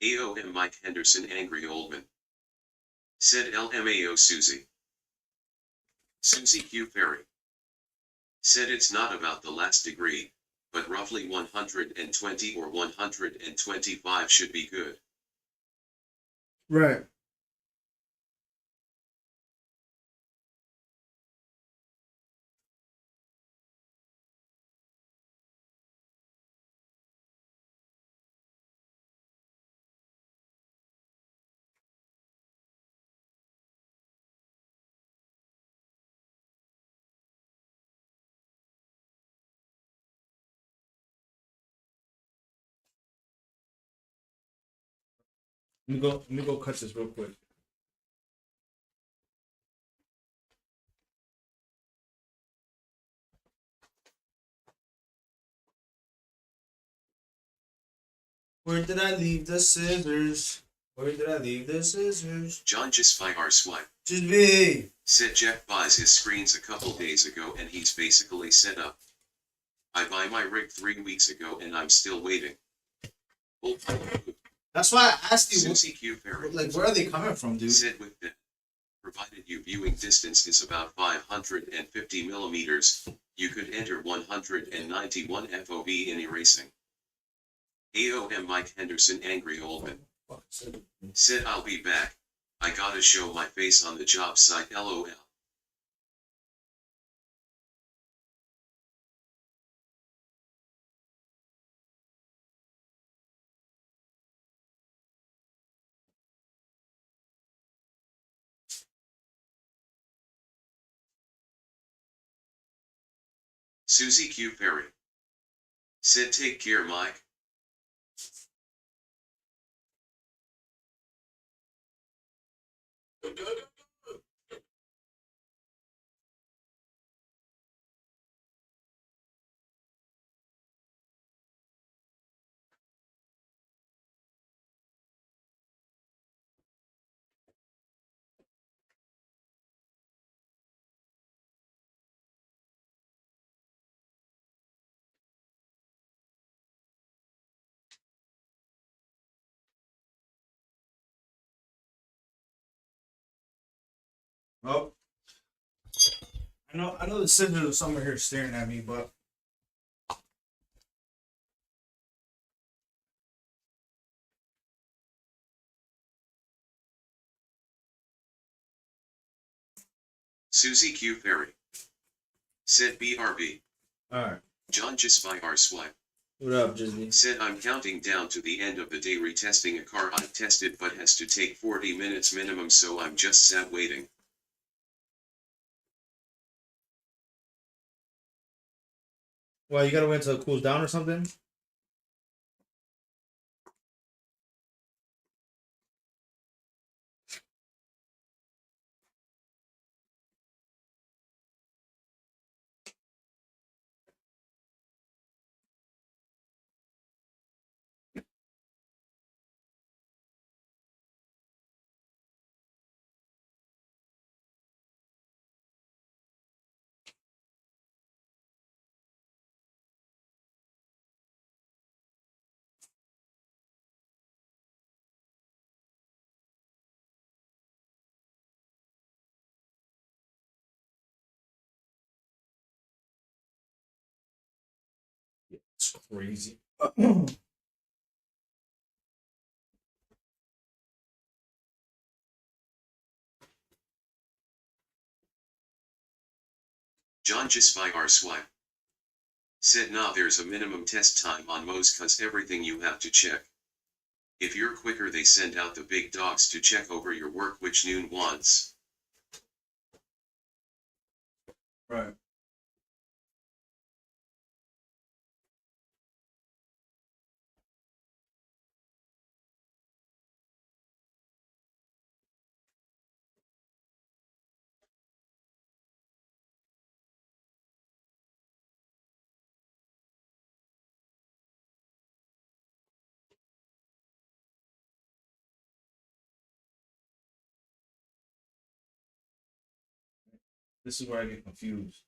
Speaker 2: AOM Mike Henderson angry old man said LMAO Susie. Susie Q Ferry said it's not about the last degree, but roughly 120 or 125 should be good.
Speaker 1: Right. Let me go cut this real quick. Where did I leave the scissors? Where did I leave the scissors?
Speaker 2: John just by our swipe.
Speaker 1: Just me.
Speaker 2: Said Jeff buys his screens a couple days ago and he's basically set up. I buy my rig 3 weeks ago and I'm still waiting. Oh,
Speaker 1: That's why I asked you.
Speaker 2: Susie Q Ferry.
Speaker 1: Like, where are they coming from, dude?
Speaker 2: Said with that, provided your viewing distance is about 550 millimeters, you could enter 191 FOV in erasing. AOM Mike Henderson Angry Old Man. Said I'll be back. I gotta show my face on the job site LOL. Susie Q Ferry. Said take care Mike.
Speaker 4: Go, go, go, go.
Speaker 1: Oh, I know the scissors are somewhere here staring at me, but
Speaker 2: Susie Q Ferry. Said BRB.
Speaker 1: all right.
Speaker 2: John just by our swipe.
Speaker 1: What up, Disney?
Speaker 2: Said I'm counting down to the end of the day retesting a car I've tested but has to take 40 minutes minimum, so I'm just sat waiting.
Speaker 1: Well, you gotta wait until it cools down or something. It's crazy.
Speaker 2: John just by our swipe. Said nah, there's a minimum test time on most cause everything you have to check. If you're quicker they send out the big dogs to check over your work which noon wants.
Speaker 1: Right. This is where I get confused.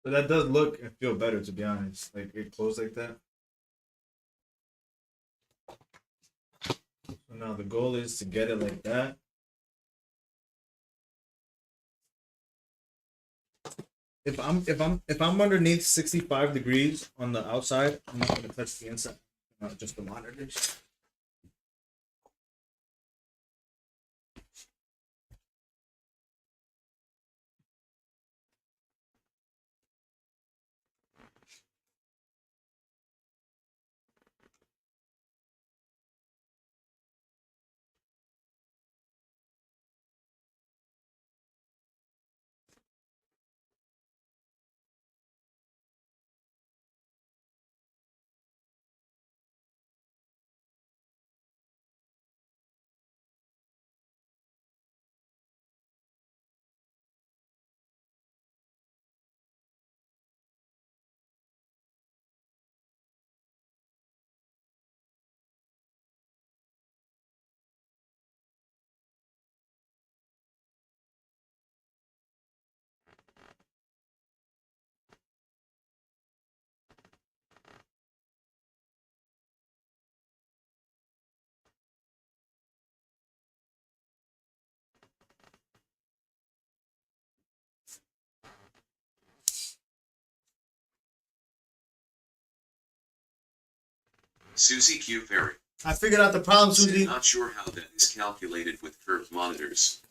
Speaker 1: But that does look and feel better, to be honest. Like, it closed like that. So now the goal is to get it like that. If I'm underneath 65 degrees on the outside, I'm not gonna touch the inside, not just the monitors.
Speaker 2: Susie Q. Ferry.
Speaker 1: I figured out the problem,
Speaker 2: Sid,
Speaker 1: Susie.
Speaker 2: not sure how that is calculated with curved monitors.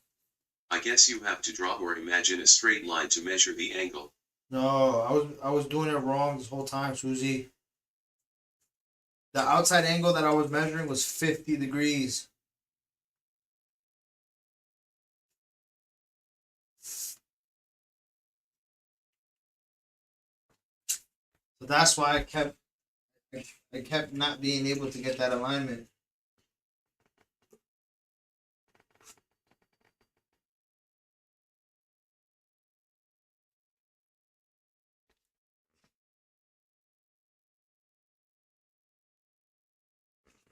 Speaker 2: I guess you have to draw or imagine a straight line to measure the angle.
Speaker 1: No, I was doing it wrong this whole time, Susie. The outside angle that I was measuring was 50 degrees. So that's why I kept not being able to get that alignment.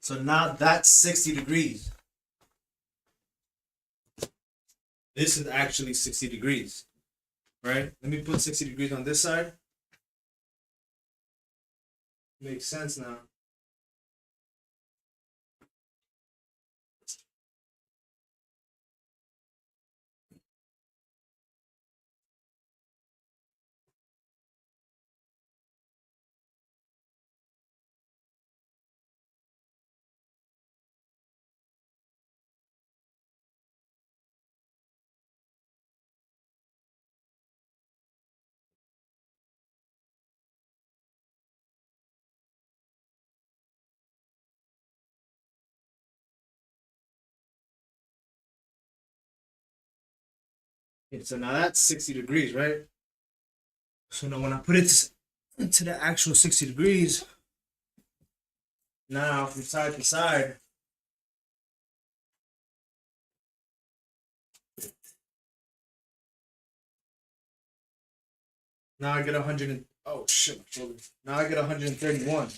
Speaker 1: So now that's 60 degrees. This is actually 60 degrees, right? Let me put 60 degrees on this side. Makes sense now. Okay, so now that's 60 degrees, right? So now when I put it to the actual 60 degrees, now from side to side, now I get 100 and, oh shit, now I get 131.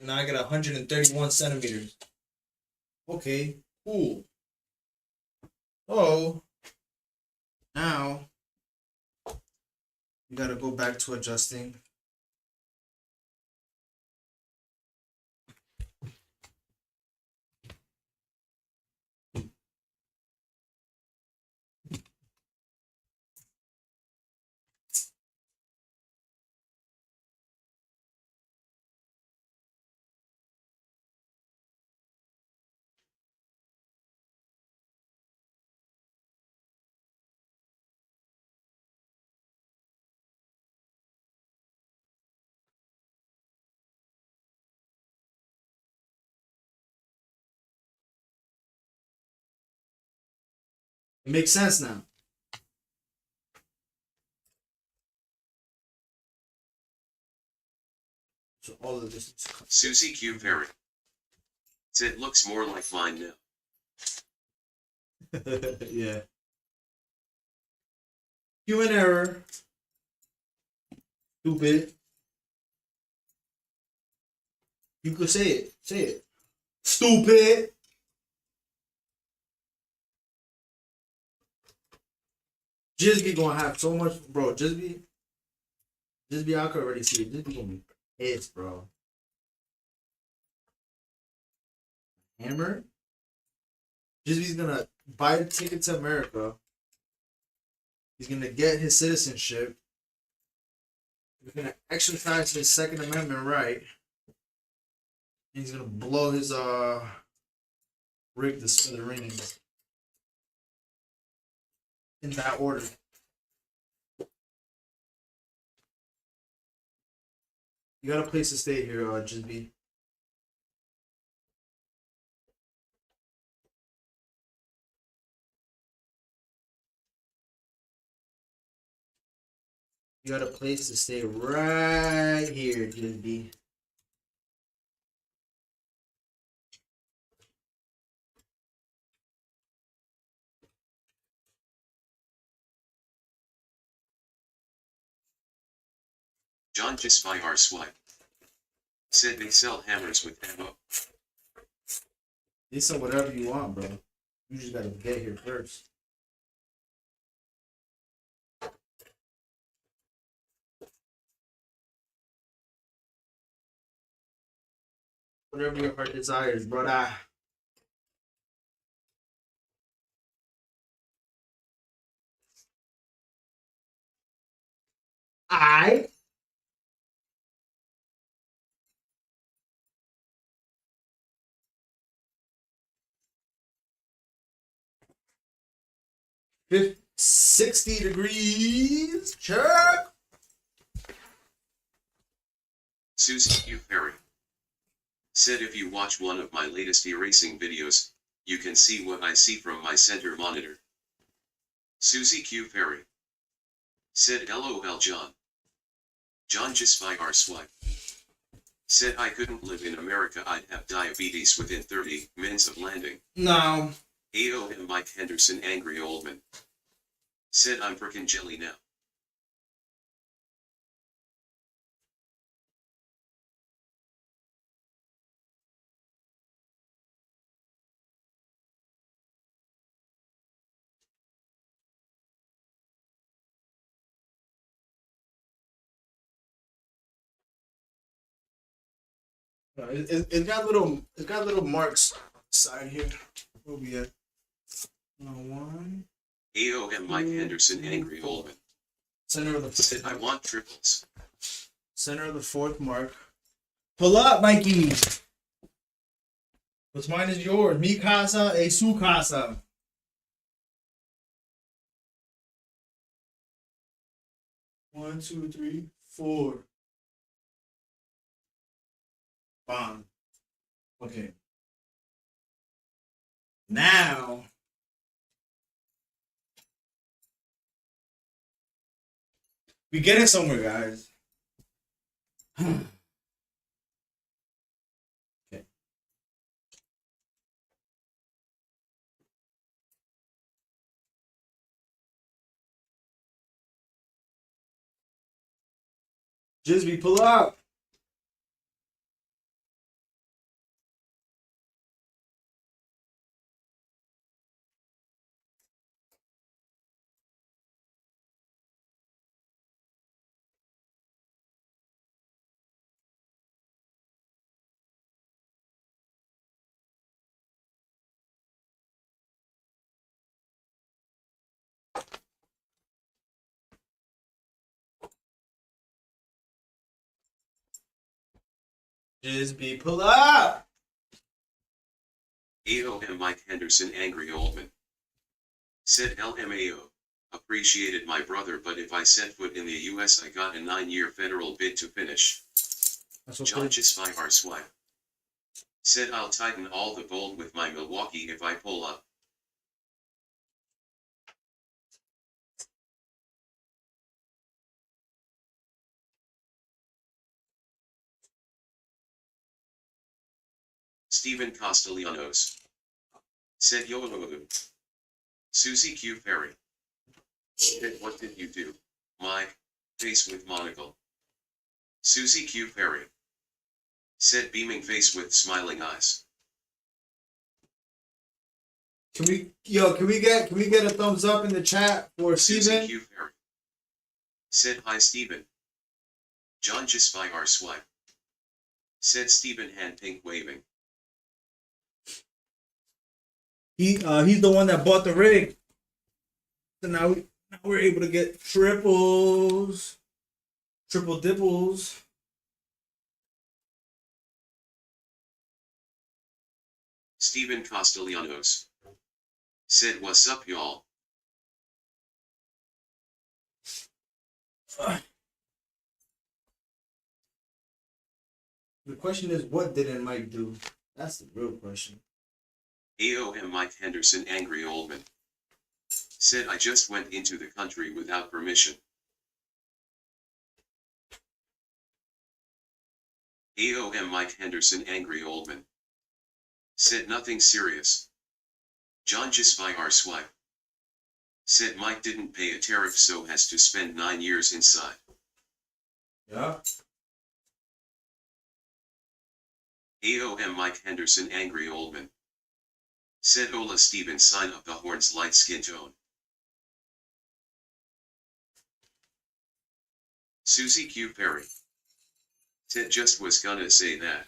Speaker 1: Now I get 131 centimeters. Okay, cool. Oh, now you gotta go back to adjusting. It makes sense now. So all of this is cut.
Speaker 2: Susie Q. Ferry. Sid looks more like mine now.
Speaker 1: Yeah. Human error. Stupid. You could say it. Say it. Stupid. Jizby gonna have so much, bro. Jizby, I could already see it. Jizby gonna be pissed, bro. Hammer. Jizby's gonna buy a ticket to America. He's gonna get his citizenship. He's gonna exercise his Second Amendment right. And he's gonna blow his rig to smithereens. In that order. You got a place to stay here, Jizby. You got a place to stay right here, Jizby.
Speaker 2: John just by our swipe. Said they sell hammers with ammo.
Speaker 1: They sell whatever you want, bro. You just gotta get here first. Whatever your heart desires, brother. I 60 degrees. Check.
Speaker 2: Susie Q. Perry said if you watch one of my latest erasing videos, you can see what I see from my center monitor. Susie Q. Perry said LOL John. John just by our swipe. Said I couldn't live in America, I'd have diabetes within 30 minutes of landing.
Speaker 1: No.
Speaker 2: AOM Mike Henderson angry old man. Said I'm frickin' jelly now.
Speaker 1: It's got little marks side here. Where we at? One.
Speaker 2: AOM Mike Henderson angry old man.
Speaker 1: Center of the
Speaker 2: Said I want triples.
Speaker 1: center of the fourth mark. Pull up, Mikey. What's mine is yours. Mi casa e su casa. One, two, three, four. Bomb. Okay. Now we getting somewhere, guys. Okay. Jizby, pull up. Jizby, pull up.
Speaker 2: AOM Mike Henderson angry old man. Said LMAO. Appreciated my brother, but if I set foot in the US I got a 9-year federal bid to finish.
Speaker 1: That's okay.
Speaker 2: John just by our swipe. Said I'll tighten all the bolt with my Milwaukee if I pull up. Stephen Castellanos. Said YOLO. Susie Q. Perry. Said what did you do, Mike? Face with monocle. Susie Q. Perry. Said beaming face with smiling eyes.
Speaker 1: Can we get a thumbs up in the chat for
Speaker 2: Susie
Speaker 1: Steven?
Speaker 2: Q. Perry. Said hi Stephen. John just by our swipe. Said Stephen hand pink waving.
Speaker 1: He's the one that bought the rig. So now we're able to get triples, triple dibbles.
Speaker 2: Stephen Castellanos. Said what's up y'all?
Speaker 1: The question is, what didn't Mike do? That's the real question.
Speaker 2: AOM Mike Henderson angry old man. Said I just went into the country without permission. AOM Mike Henderson angry old man. Said nothing serious. John just by our swipe. Said Mike didn't pay a tariff so has to spend 9 years inside.
Speaker 1: Yeah.
Speaker 2: AOM Mike Henderson angry old man. Said Ola Steven sign up the horns light skin tone. Susie Q. Perry. Said just was gonna say that.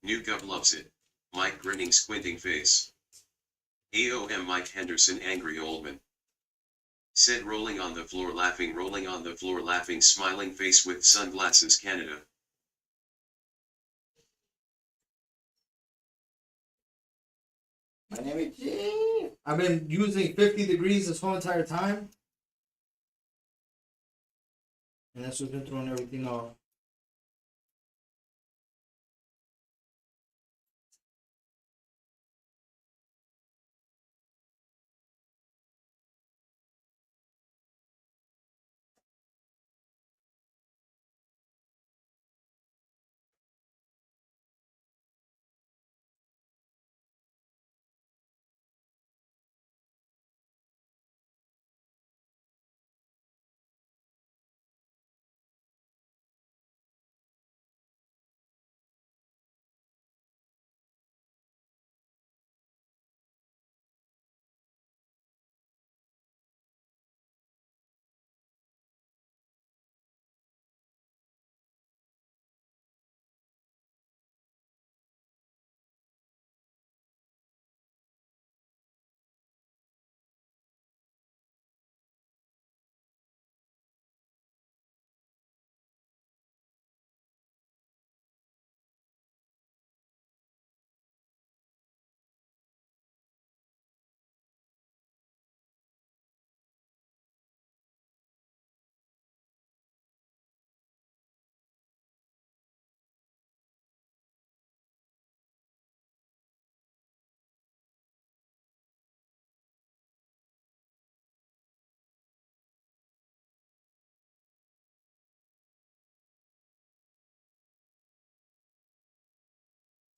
Speaker 2: New Gub loves it. Mike grinning squinting face. AOM Mike Henderson angry old man. Said rolling on the floor laughing smiling face with sunglasses Canada.
Speaker 1: My name is Jim. I've been using 50 degrees this whole entire time. And that's what's been throwing everything off.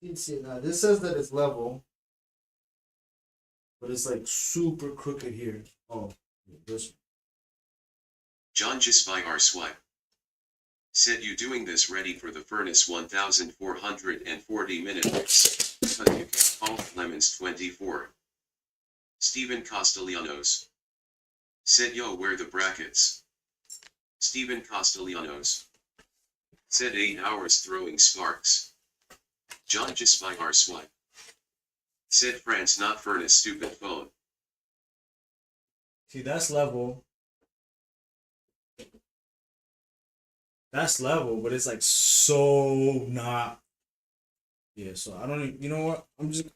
Speaker 1: You can see now. This says that it's level, but it's like super crooked here. Oh, this.
Speaker 2: John just by our swipe. Said you doing this ready for the furnace 1440 minutes. But you can call Lemons 24. Steven Castellanos. Said yo where the brackets. Steven Castellanos. Said 8 hours throwing sparks. John just by our swipe. Said France not furnace stupid phone.
Speaker 1: See, that's level. That's level, but it's like so not. Yeah, so I don't even, you know what? I'm just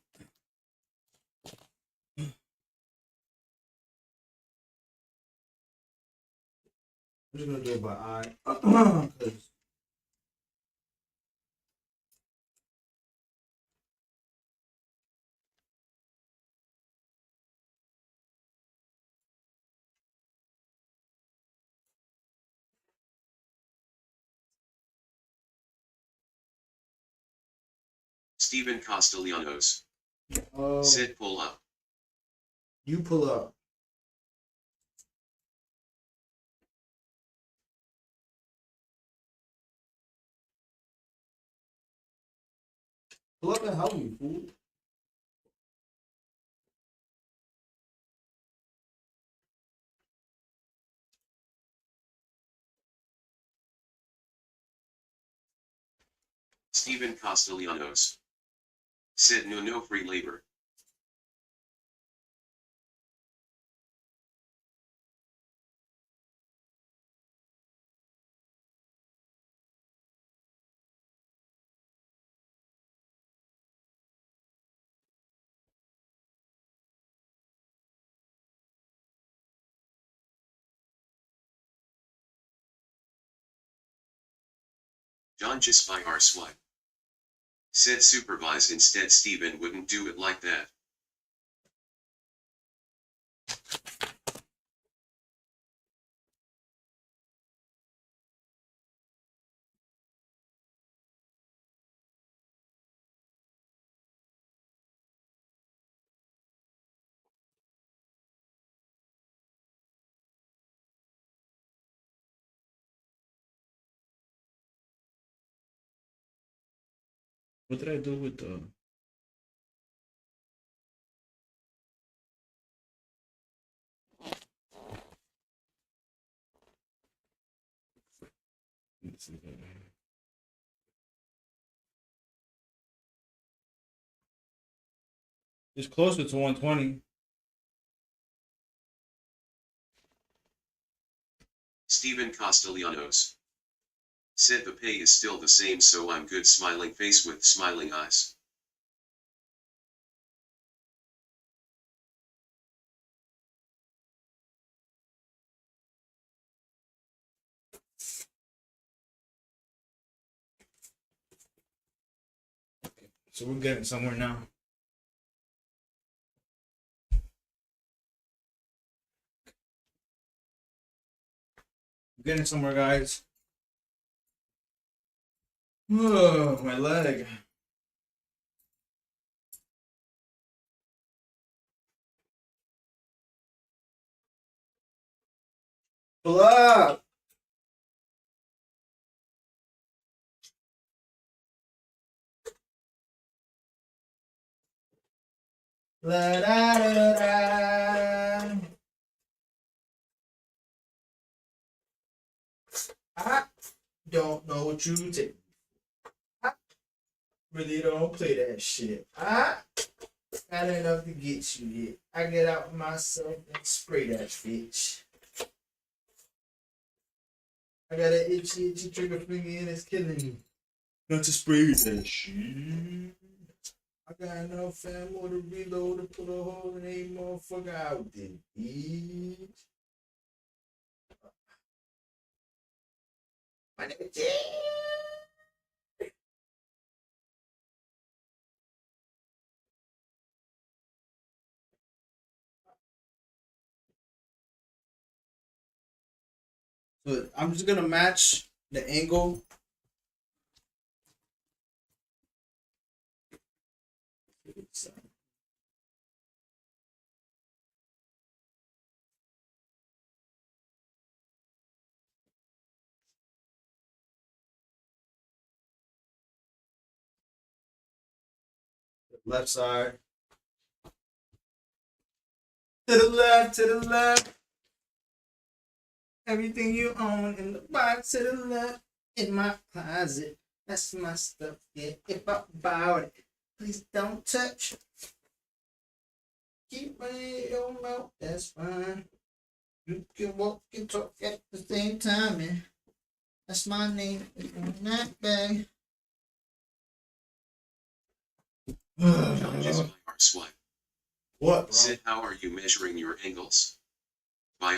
Speaker 1: gonna do it by eye. 'Cause
Speaker 2: Steven Castellanos.
Speaker 1: oh,
Speaker 2: Said pull up.
Speaker 1: you pull up. Pull up and help me, fool.
Speaker 2: Steven Castellanos. Said no free labor. John just by our swipe. Said supervise instead Steven wouldn't do it like that.
Speaker 1: What did I do with the? Let's see that. It's closer to 120.
Speaker 2: Steven Castellanos said the pay is still the same, so I'm good. Smiling face with smiling eyes.
Speaker 1: So we're getting somewhere now. We're getting somewhere, guys. Oh, my leg. Pull up. La da da da. I don't know what you take. I really don't play that shit. I got enough to get you yet. I get out myself and spray that bitch. I got an itchy trigger finger and it's killing me. Not to spray that shit. I got enough ammo to reload to put a hole in a motherfucker out there, bitch. My nigga Jay. So I'm just gonna match the angle. Left side. To the left, to the left. Everything you own in the box to the left. In my closet. That's my stuff. Yeah, if I buy it, please don't touch. Keep your mouth, that's fine. You can walk and talk at the same time, man. That's my name. Not bad.
Speaker 2: Challenges by our swipe.
Speaker 1: What, bro?
Speaker 2: Sid, how are you measuring your angles? By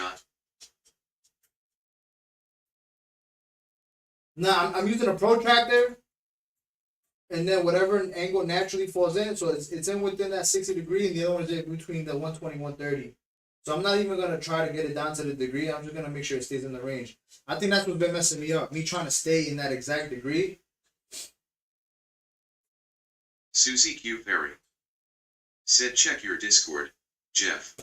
Speaker 1: Nah, I'm using a protractor, and then whatever angle naturally falls in, so it's in within that 60 degree, and the other one's in between the 120, 130. So I'm not even gonna try to get it down to the degree. I'm just gonna make sure it stays in the range. I think that's what's been messing me up. Me trying to stay in that exact degree.
Speaker 2: Susie Q. Perry said, check your Discord, Jeff.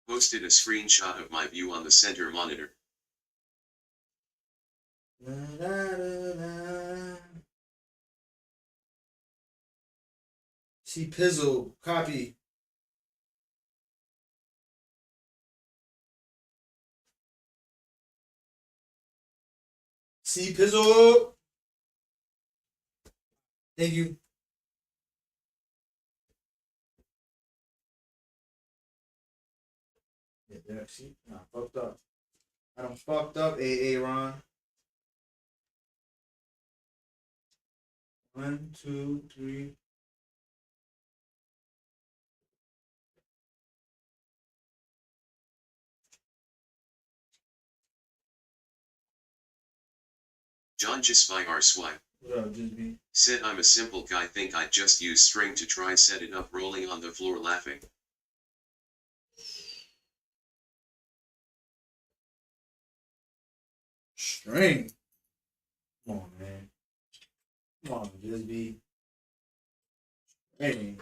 Speaker 2: Posted a screenshot of my view on the center monitor.
Speaker 1: Da, da, da, da. See Pizzle, copy. See Pizzle. Thank you. Yeah, there, see? Nah, fucked up. I done fucked up, AA Ron. 1, 2, 3.
Speaker 2: John just by our swipe.
Speaker 1: What up, just be?
Speaker 2: Said, I'm a simple guy, think I'd just use string to try set it up, rolling on the floor laughing.
Speaker 1: String. Come on, man. Come on, just be. Hey.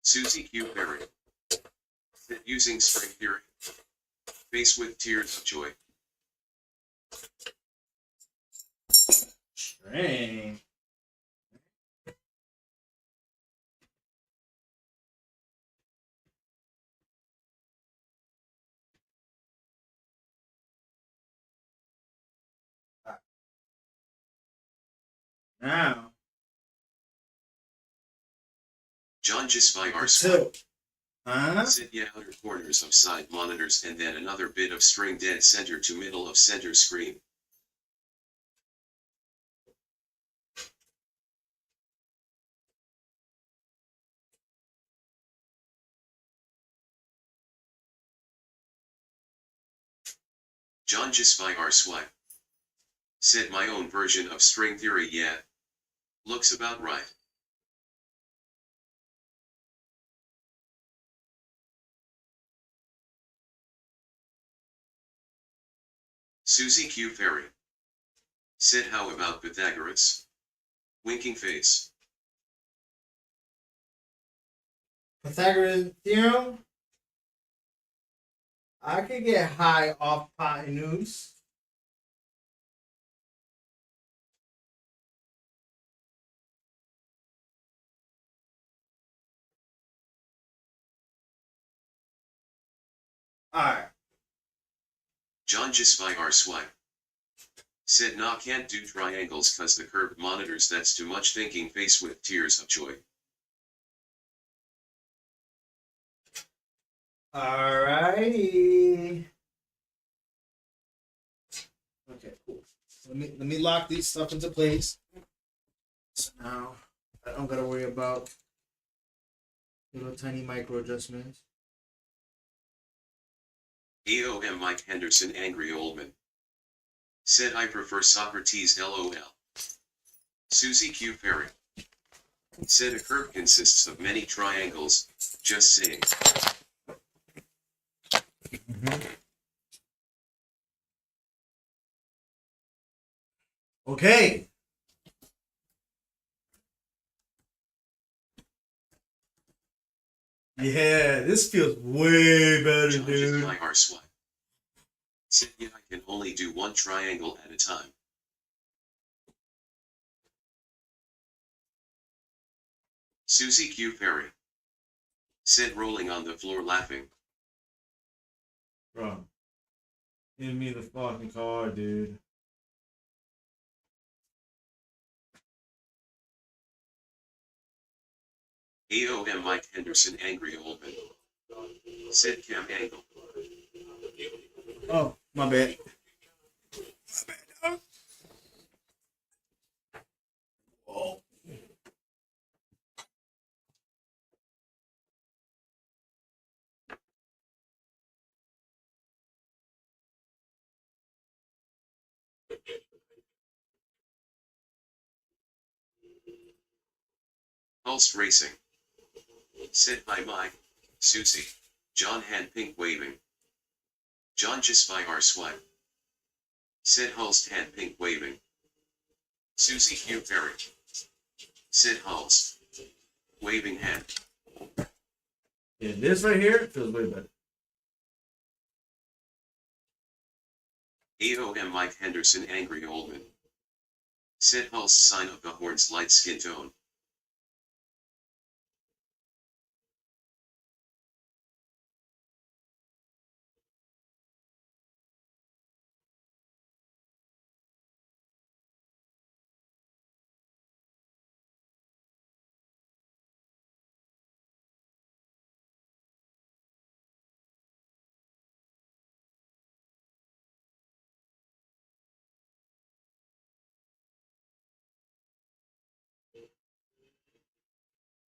Speaker 2: Susie Q. Perry said, using string theory. Face with tears of joy.
Speaker 1: Dang. Now,
Speaker 2: John just by our
Speaker 1: tilt. Huh?
Speaker 2: Sit yeah outer corners of side monitors and then another bit of string dead center to middle of center screen. John just by our swipe. Said my own version of string theory yeah. Looks about right. Susie Q. Ferry. Said how about Pythagoras? Winking face.
Speaker 1: Pythagoras theorem. I could get high off hypotenuse. Alright.
Speaker 2: John just by our swipe. Said nah can't do triangles cause the curved monitors that's too much thinking face with tears of joy.
Speaker 1: Alrighty. Okay, cool. Let me lock these stuff into place. So now I don't gotta worry about little tiny micro adjustments.
Speaker 2: AOM Mike Henderson angry old man. Said I prefer Socrates LOL. Susie Q. Ferry. Said a curve consists of many triangles, just saying.
Speaker 1: Okay. Yeah, this feels way better,
Speaker 2: John
Speaker 1: dude.
Speaker 2: just by our swipe. Said yeah I can only do one triangle at a time. Susie Q. Ferry. Said rolling on the floor laughing.
Speaker 1: Bro. Give me the fucking card, dude.
Speaker 2: AOM Mike Henderson angry old man. Said cam angle.
Speaker 1: Oh, my bad. Oh.
Speaker 2: Pulse racing. Said by Mike, Susie, John hand pink waving. John just by our swipe. Said Hulst hand pink waving. Susie Q. Ferry. Said Hulst. Waving hand.
Speaker 1: Yeah, this right here feels way better.
Speaker 2: AOM Mike Henderson angry old man. Said Hulst sign of the horn's light skin tone.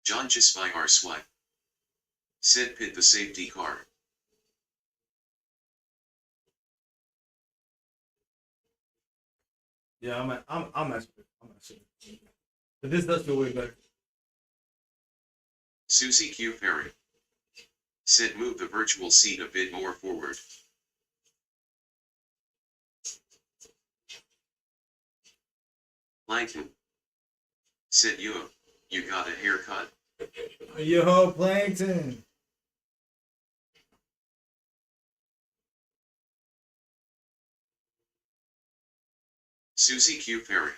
Speaker 2: John just by our swipe. Said pit the safety car.
Speaker 1: Yeah, I'm messing with it. But this does feel way better.
Speaker 2: Susie Q. Ferry. Said move the virtual seat a bit more forward. Plankton. Said you got a haircut?
Speaker 1: Yo, Plankton.
Speaker 2: Susie Q. Ferry.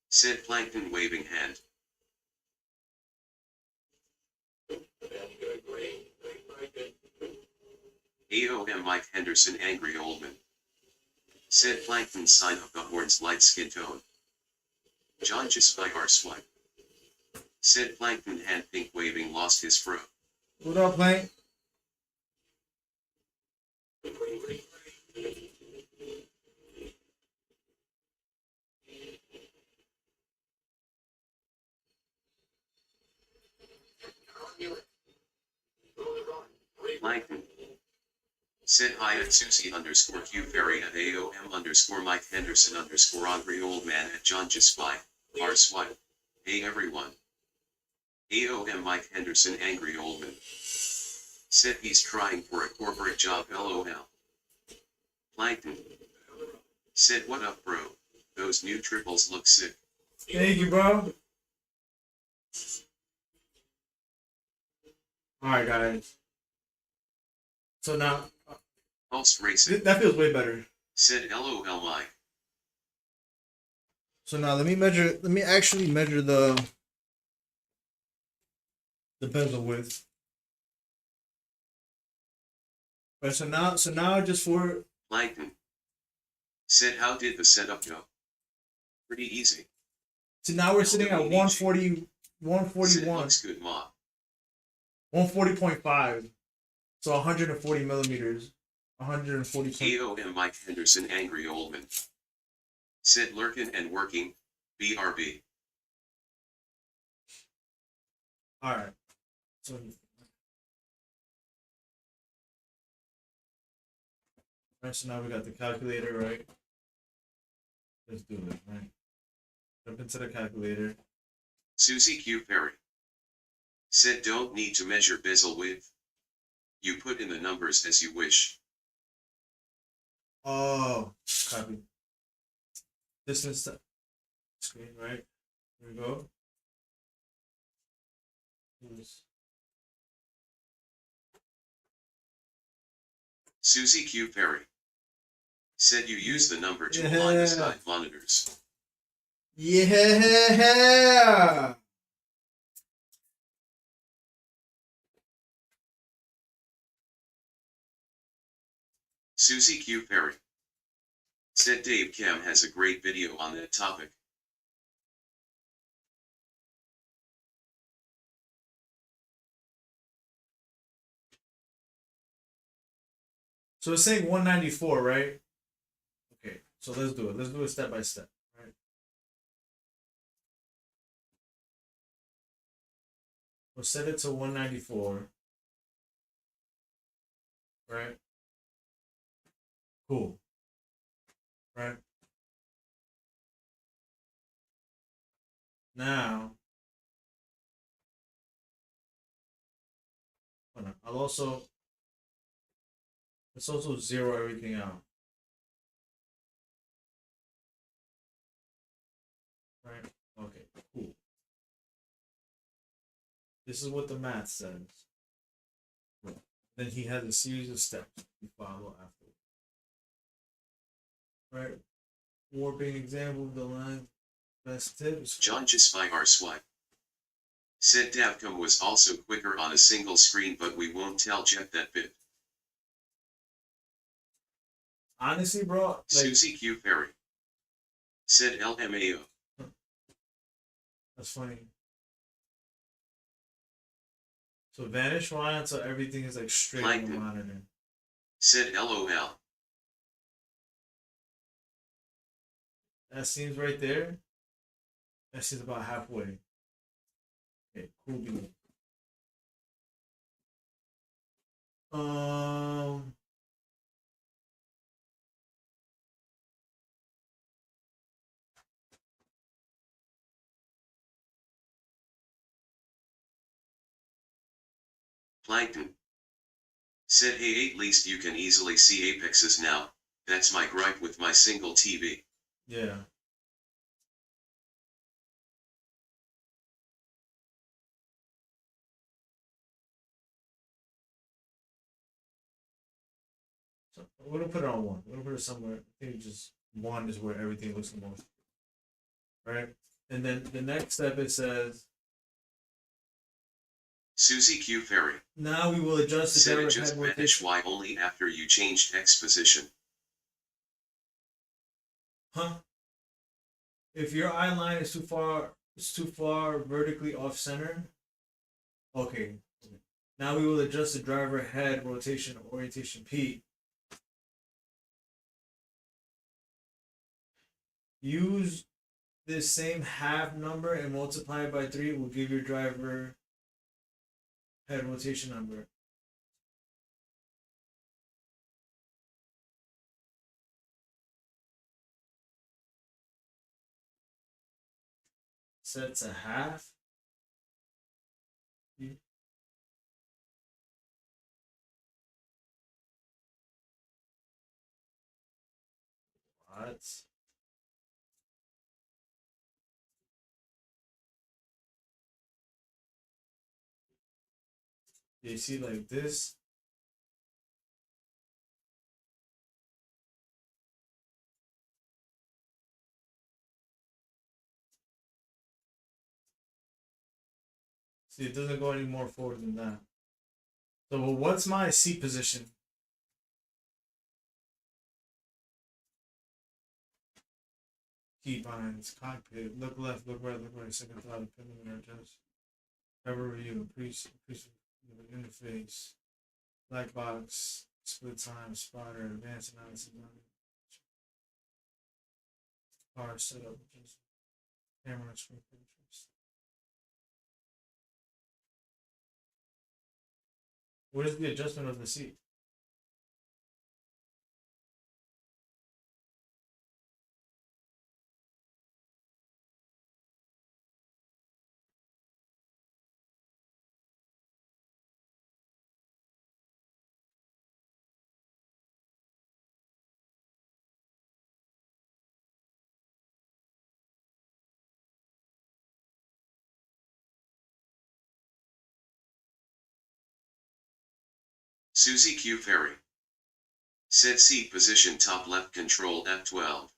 Speaker 2: Said Plankton waving hand.
Speaker 4: About to go green. Green bacon.
Speaker 2: AOM Mike Henderson angry old man. Said Plankton sign of the horns light skin tone. John just by our swipe. Said Plankton hand pink waving lost his fro.
Speaker 1: What up, Plank?
Speaker 4: Green, green, green.
Speaker 2: Plankton. Said hi at Susie underscore Q Ferry at AOM underscore Mike Henderson underscore angry old man at John just by our swipe. Hey everyone. AOM Mike Henderson angry old man. Said he's trying for a corporate job LOL. Plankton. Said what up bro, those new triples look sick.
Speaker 1: Thank you, bro. Alright, guys. So now,
Speaker 2: Pulse racing.
Speaker 1: that feels way better.
Speaker 2: Said LOL Mike.
Speaker 1: So now let me actually measure the bezel width. Right, so now just for
Speaker 2: Plankton. Said how did the setup go? Pretty easy.
Speaker 1: so now we're sitting at 140
Speaker 2: Said
Speaker 1: 141
Speaker 2: looks good ma.
Speaker 1: 140.5. So 140 millimeters. 140.
Speaker 2: AOM Mike Henderson angry old man. Said lurkin' and working, BRB.
Speaker 1: Alright. So right, so now we got the calculator, right? Let's do it, right? Jump into the calculator.
Speaker 2: Susie Q Perry. Said don't need to measure bezel width. You put in the numbers as you wish.
Speaker 1: Oh, copy. Distance to screen, right? Here we go.
Speaker 2: Susie Q Perry. Said you use the number to align the side monitors.
Speaker 1: Yeah.
Speaker 2: Susie Q Perry. Said Dave Cam has a great video on that topic.
Speaker 1: So it's saying 194, right? Okay, so let's do it. Let's do it step by step, right? We'll set it to 194. Right? Cool. Right? Now, hold on. Let's also zero everything out. Right? Okay, cool. This is what the math says. Then he has a series of steps we follow after. Right? Warping example of the line. Best tips.
Speaker 2: John just by our swipe. Said Davcom was also quicker on a single screen, but we won't tell Jet that bit.
Speaker 1: Honestly, bro. Like,
Speaker 2: Susie Q Perry. Said LMAO.
Speaker 1: That's funny. So vanish line until everything is like straight on the
Speaker 2: Plankton.
Speaker 1: monitor.
Speaker 2: Said LOL.
Speaker 1: That seems right there. That seems about halfway. Okay, cool bean.
Speaker 2: Plankton. Said hey, at least you can easily see apexes now. That's my gripe with my single TV.
Speaker 1: Yeah. So we're gonna put it on one. We're gonna put it somewhere. I think just 1 is where everything looks the most, right? And then the next step, it says,
Speaker 2: Susie Q Ferry.
Speaker 1: now we will adjust the
Speaker 2: Said
Speaker 1: driver
Speaker 2: it just
Speaker 1: head
Speaker 2: vanished
Speaker 1: rotation.
Speaker 2: Y only after you changed X position.
Speaker 1: Huh? If your eye line is too far vertically off center. Okay. Now we will adjust the driver head rotation orientation P. Use this same half number and multiply it by 3 will give your driver head rotation number. Set to half. What? You see like this? See, it doesn't go any more forward than that. So, well, what's my C position? Key binds, cockpit, look left, look right, second thought, preliminary adjust. Cover review, increase interface, black box, split time, spotter, advanced analysis, car setup, camera screen pictures. What is the adjustment of the seat?
Speaker 2: Susie Q Ferry. Said seat position top left control F12.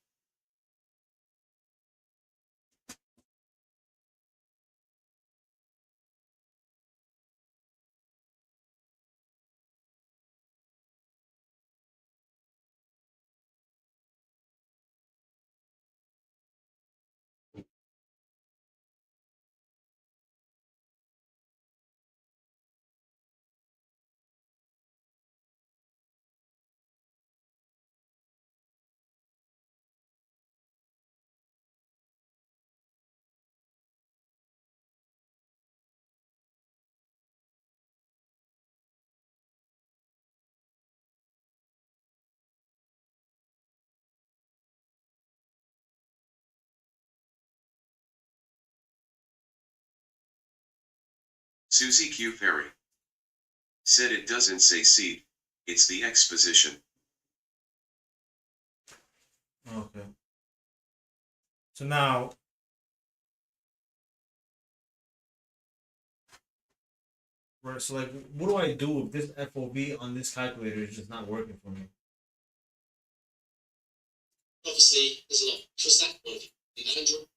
Speaker 2: Susie Q Ferry. Said it doesn't say seat, it's the X position.
Speaker 1: Okay. So now, right, so like, what do I do if this FOV on this calculator is just not working for me?
Speaker 3: Obviously, there's a lot because that one, the Android,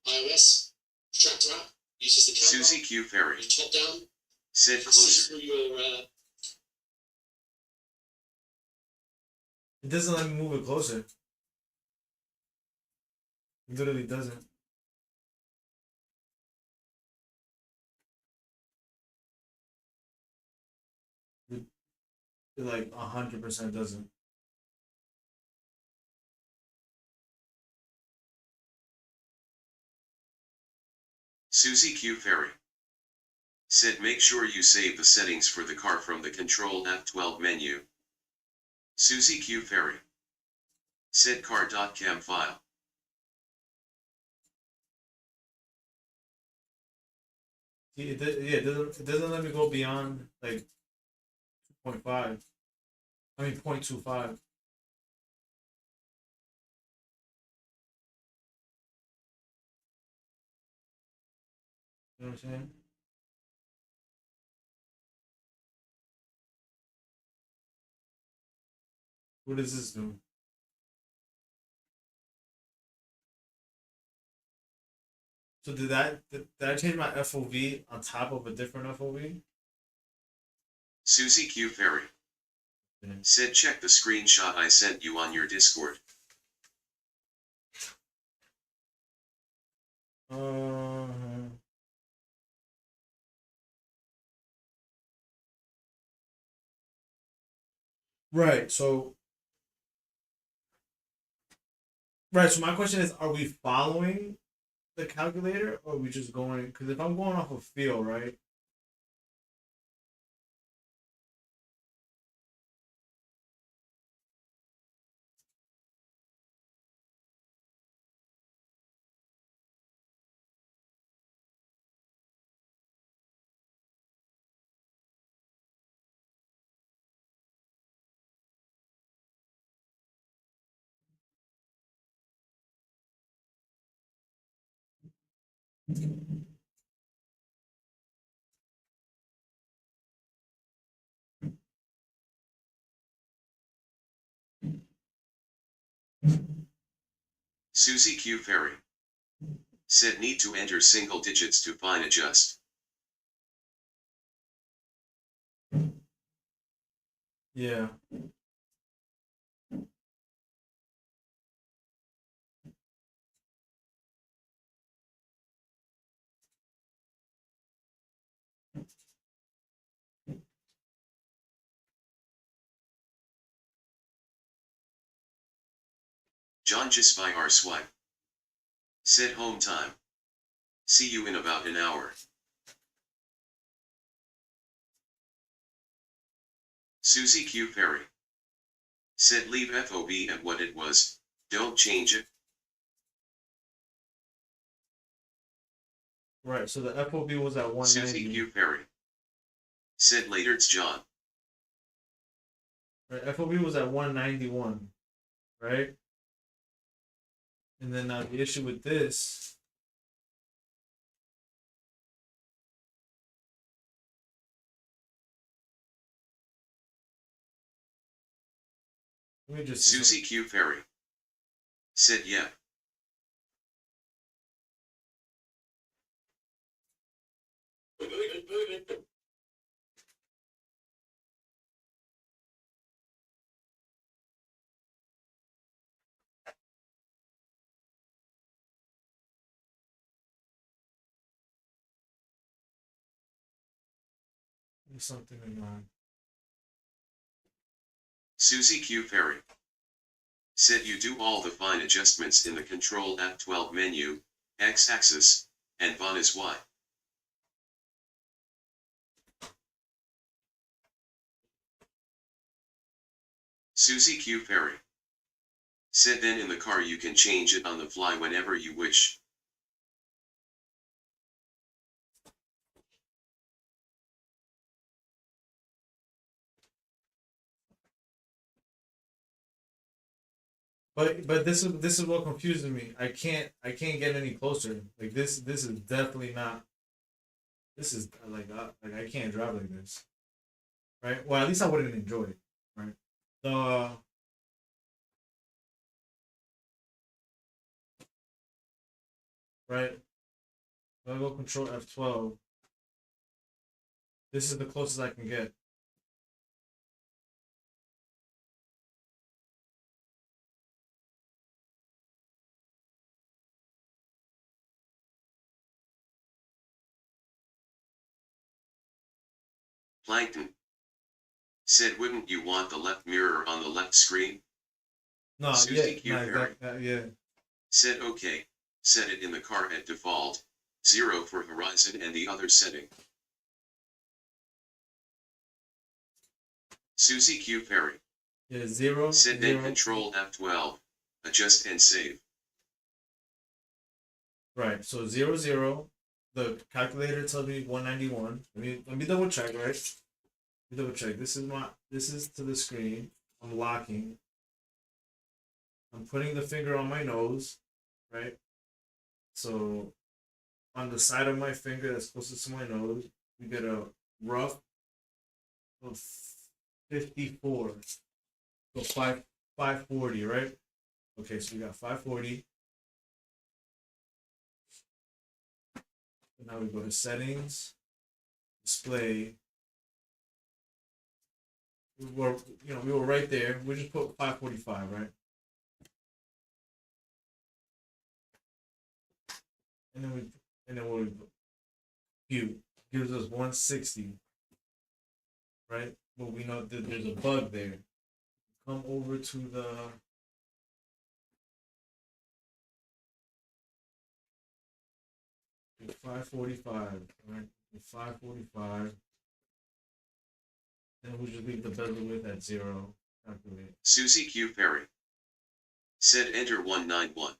Speaker 3: iOS, Tractor app uses the camera.
Speaker 2: Susie Q Ferry.
Speaker 3: You top down.
Speaker 2: Said
Speaker 3: You can see
Speaker 2: closer.
Speaker 3: through your
Speaker 1: It doesn't let me move it closer. It literally doesn't. It like 100% doesn't.
Speaker 2: Susie Q Ferry. Said make sure you save the settings for the car from the control F12 menu. Susie Q Ferry. Said car.cam file.
Speaker 1: See, it doesn't let me go beyond like 2.5. I mean 0.25. You know what I'm saying? What does this do? So did I change my FOV on top of a different FOV?
Speaker 2: Susie Q Ferry said check the screenshot I sent you on your Discord.
Speaker 1: Right. So right. So my question is, are we following the calculator, or are we just going? Because if I'm going off of feel, right?
Speaker 2: Susie Q Ferry said need to enter single digits to fine adjust.
Speaker 1: Yeah.
Speaker 2: John just by our swipe said home time. See you in about an hour. Susie Q Ferry said leave FOB at what it was, don't change it.
Speaker 1: Right. So the FOB was at
Speaker 2: Susie
Speaker 1: 190.
Speaker 2: Q Ferry said later it's John.
Speaker 1: Right. FOB was at 191. Right. And then the issue with this. Let me just
Speaker 2: Susie Q Ferry said yeah.
Speaker 4: Move it.
Speaker 1: do something in mind.
Speaker 2: Susie Q Ferry said you do all the fine adjustments in the Control F12 menu, X-axis, and VON is Y. Susie Q Ferry said then in the car you can change it on the fly whenever you wish.
Speaker 1: But this is what confuses me. I can't get any closer. Like this is definitely not. This is like I can't drive like this, right? Well, at least I wouldn't enjoy it, right? The right. If I go Control F12. This is the closest I can get.
Speaker 2: Plankton said wouldn't you want the left mirror on the left screen?
Speaker 1: No,
Speaker 2: Susie
Speaker 1: yeah,
Speaker 2: Q
Speaker 1: no,
Speaker 2: Ferry
Speaker 1: yeah.
Speaker 2: said okay, set it in the car at default, 0 for horizon and the other setting. Susie Q Ferry
Speaker 1: Yeah, zero.
Speaker 2: said then
Speaker 1: zero.
Speaker 2: Control F12, adjust and save.
Speaker 1: Right. So 0, 0. The calculator tells me 191. Let me double check, right? Let me double check. This is to the screen. I'm locking. I'm putting the finger on my nose, right? So on the side of my finger that's closest to my nose, we get a rough of 54. So 540, right? Okay, so we got 540. Now we go to settings, display. We were right there. We just put 545, right? And then we view gives us 160, right? But we know that there's a bug there. Come over to the 545, right? 545. Then we'll just leave the bezel width at 0. Calculate.
Speaker 2: Susie Q. Perry. Said enter 191.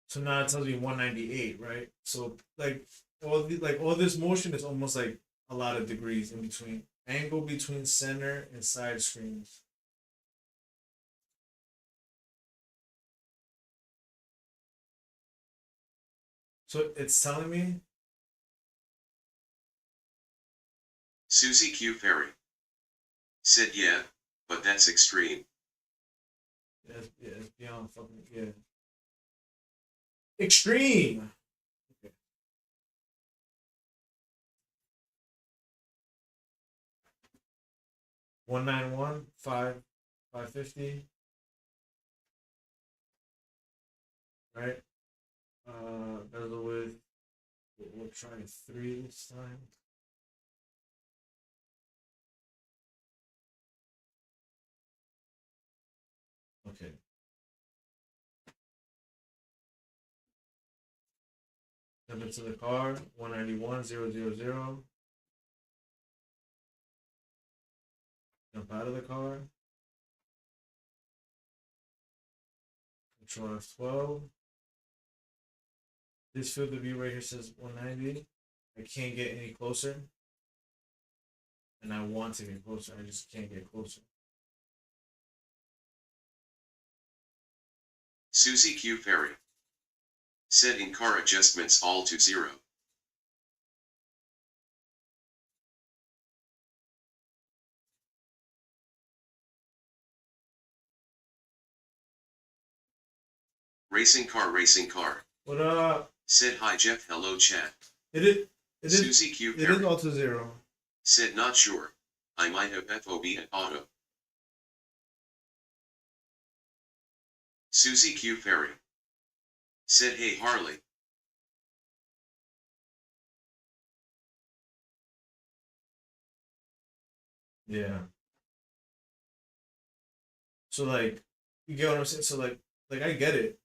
Speaker 1: So now it tells me 198, right? So all this motion is almost like a lot of degrees in between. Angle between center and side screens. So it's telling me
Speaker 2: Susie Q. Perry. Said yeah, but that's extreme.
Speaker 1: it's beyond fucking, yeah. Extreme. Okay. 191, 550. Right? Bezel width. We'll try 3 this time. Okay. Step into the car, 191,000. Jump out of the car. Control F12. This field of view right here says 190. I can't get any closer. And I want to get closer. I just can't get closer.
Speaker 2: Susie Q. Perry. Set in-car adjustments all to 0. Racing car.
Speaker 1: What up?
Speaker 2: Said hi Jeff, hello chat.
Speaker 1: It is
Speaker 2: Susie Q.
Speaker 1: it
Speaker 2: Perry.
Speaker 1: is all to 0.
Speaker 2: Said not sure. I might have FOB at auto. Susie Q. Perry. Said hey Harley.
Speaker 1: Yeah. So like, you get what I'm saying? So like I get it.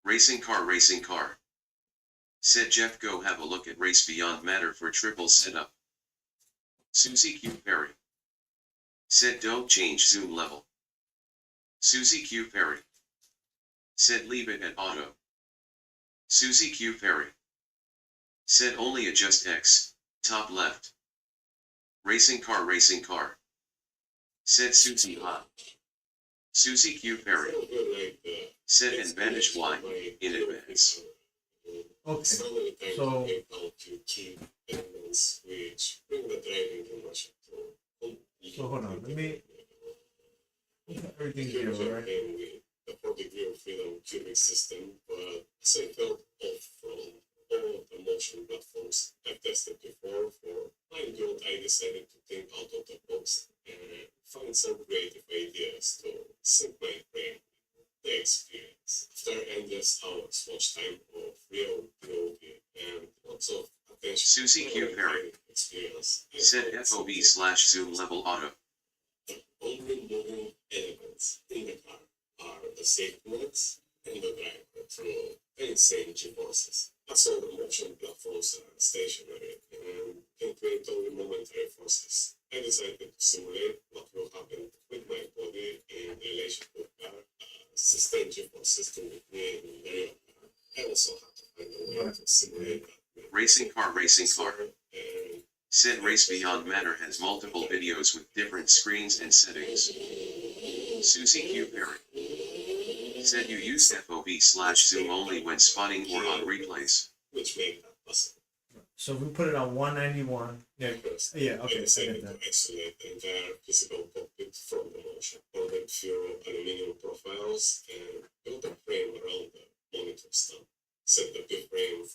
Speaker 2: Racing car. Said Jeff go have a look at Race Beyond Matter for triple setup. Susie Q. Perry. Said don't change zoom level. Susie Q. Perry. Said leave it at auto. Susie Q. Perry. Said only adjust X, top left. Racing car. Said Susie hot. Susie Q. Perry. Said advantage Y, in advance.
Speaker 1: Okay. So hold on. Let me everything's here, right?
Speaker 4: The 4-degree of freedom cubic system, but as I felt off from all of the motion platforms I've tested before, for my build, I decided to think out of the box and find some creative ideas to sync my brain with the experience. After endless hours watch time of real beauty and lots of attention
Speaker 2: Susie Q. Perry.
Speaker 4: experience,
Speaker 2: Said FOB/zoom level auto.
Speaker 4: the only moving elements in the car are the safety nets and the driver through the insane G-forces. As all the motion platforms are stationary and can create only momentary forces, I decided to simulate what will happen with my body in relation to the car, sustained G-forces to meet me in the real car. I also had to find a way to simulate that.
Speaker 2: Racing car.
Speaker 4: And
Speaker 2: Said Race Beyond Matter has multiple videos with different screens and settings. Susie Q. Perry. Said you use FOB/zoom only when spotting or on replays.
Speaker 4: which made that possible.
Speaker 1: So if we put it on 191. Yeah.
Speaker 4: First,
Speaker 1: Yeah. Okay.
Speaker 4: I
Speaker 1: I
Speaker 4: decided
Speaker 1: get that.
Speaker 4: to isolate the entire physical cockpit from the motion. Ordered few aluminum profiles and built a frame around the monitor stand. Set the big frame.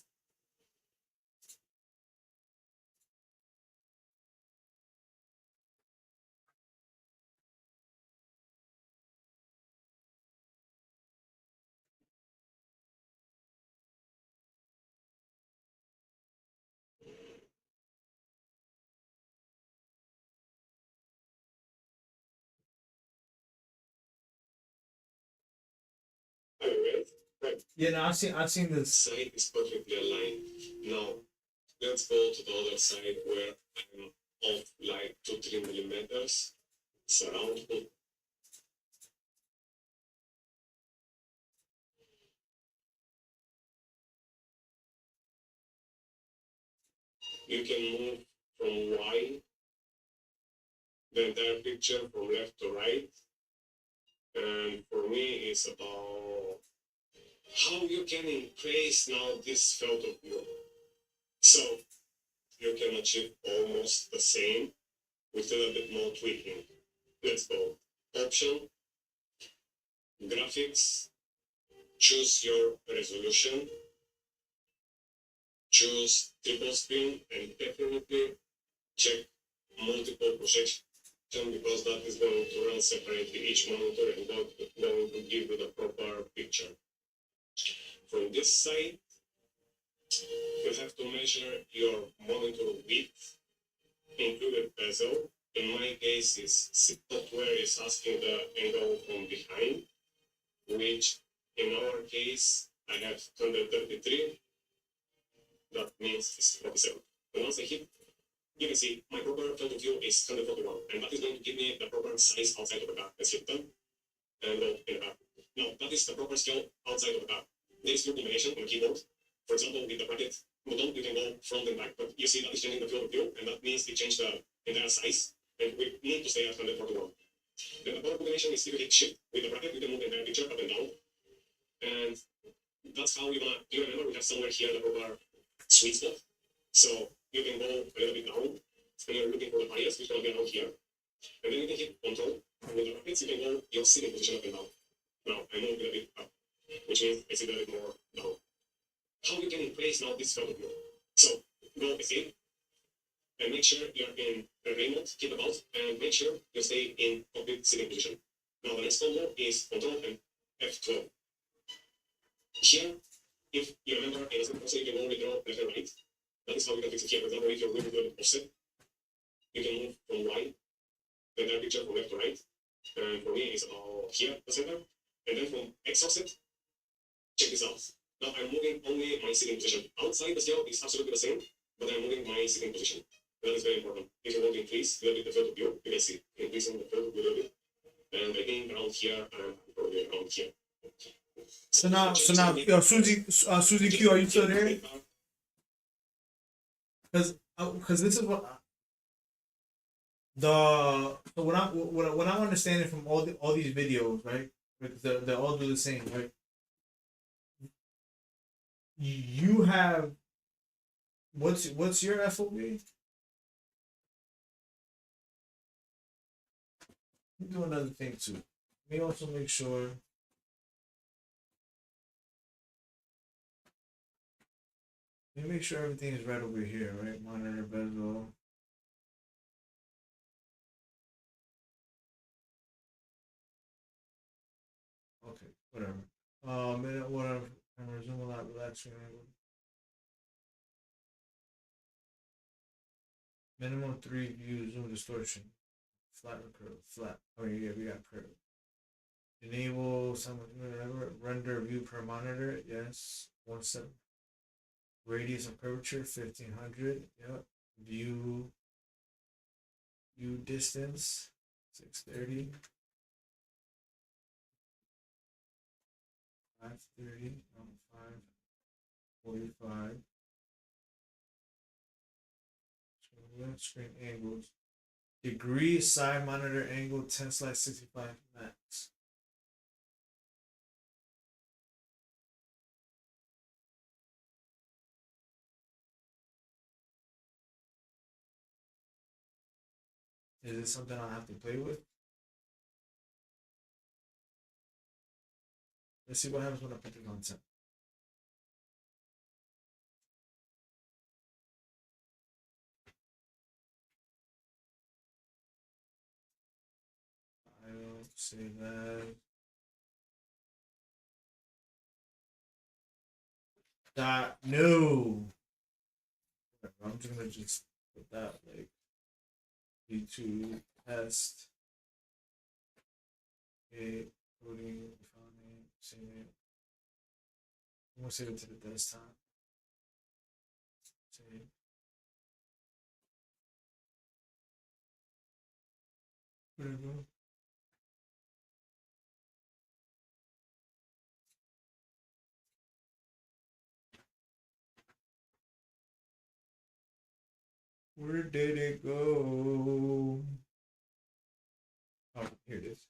Speaker 4: Are you ready? Right.
Speaker 1: Yeah. No, I've seen this.
Speaker 4: Side is perfectly aligned. Now let's go to the other side where I'm off like 2-3 millimeters. Surround me. You can move from Y, the entire picture from left to right. And for me, it's about how you can increase now this field of view. So you can achieve almost the same with a little bit more tweaking. Let's go. Option, graphics, choose your resolution, choose triple screen, and definitely check multiple projection because that is going to run separately each monitor and going to give you the proper picture. From this side, you have to measure your monitor width, included bezel. In my case, software is asking the angle from behind, which in our case, I have 133. That means it's 47. And once I hit, you can see my proper field of view is 141, and that is going to give me the proper size outside of the car. Let's hit done and go in the car. Now, that is the proper scale outside of the car. There is no combination on the keyboard. For example, with the bracket button, you can go front and back, but you see that is changing the field of view, and that means it changed the entire size, and we need to stay at 141. Then the power combination is if you hit shift with the bracket, you can move the entire picture up and down, and that's how you wanna, you remember we have somewhere here the proper sweet spot. So you can go a little bit down, and you're looking for the bias, which will be around here, and then you can hit control, and with the brackets, you can go your sitting position up and down. Now, I move a little bit up, which means I sit a little bit more down. How you can increase now this field of view? So, go escape, and make sure you're in a remote, keep about, and make sure you stay in complete sitting position. Now, the next combo is control and F12. Here, if you remember, in a simple process, you can go withdraw left and right. That is how you can fix it here. For example, if you're going to do an offset, you can move from Y, the entire picture from left to right. And for me, it's about here, the center. And then from X offset, check this out. Now I'm moving only my sitting position. Outside the scale is absolutely the same, but I'm moving my sitting position. That is very important. If you want to increase a little bit the field of view, you can see increasing the field of view a little bit. And I think around here and probably around here.
Speaker 1: So now, Suzy Q, are you still there? Because this is what what I'm understanding from all these videos, right? Because they all do the same, right? You have what's your FOV? Do another thing too. Let me also make sure. Let me make sure everything is right over here, right? Monitor bezel. Okay, whatever. Whatever. And resume a lot, relaxing angle. Minimum 3 view zoom distortion. Flat or curve. Flat. Oh yeah, we got curve. Enable some render view per monitor. Yes. 1/7. Radius of curvature 1500. Yep. View distance 630. 530. 545. Screen angles. Degree side monitor angle 10/65 max. Is it something I have to play with? Let's see what happens when I put this on 10. I'll say that. No. I'm just gonna put that like B2 test. Okay, coding, defining, save it. I'm gonna save it to the desktop. Save. There we go. Where did it go? Oh, here it is.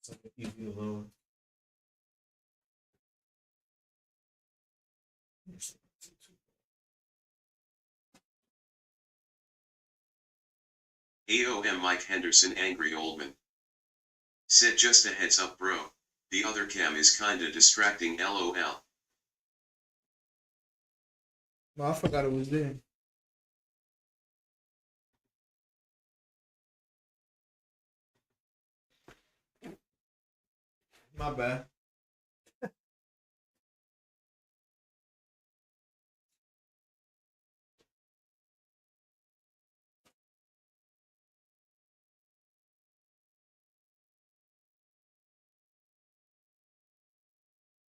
Speaker 1: It's like easy to load.
Speaker 2: AOM Mike Henderson Angry Oldman. Said just a heads up bro. The other cam is kinda distracting lol.
Speaker 1: No, I forgot it was there. My bad.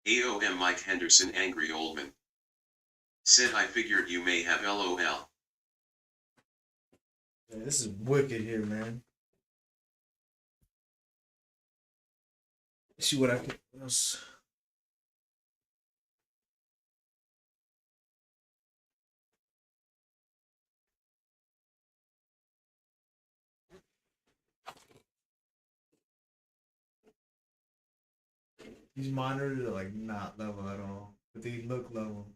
Speaker 2: AOM Mike Henderson Angry Oldman. Said I figured you may have lol.
Speaker 1: Yeah, this is wicked here, man. Let's see what I can. What else? These monitors are like not level at all, but they look level.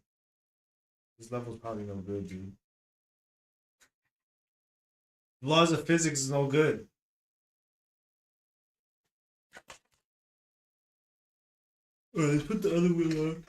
Speaker 1: This level's probably no good, dude. Laws of physics is no good. Alright, let's put the other wheel on.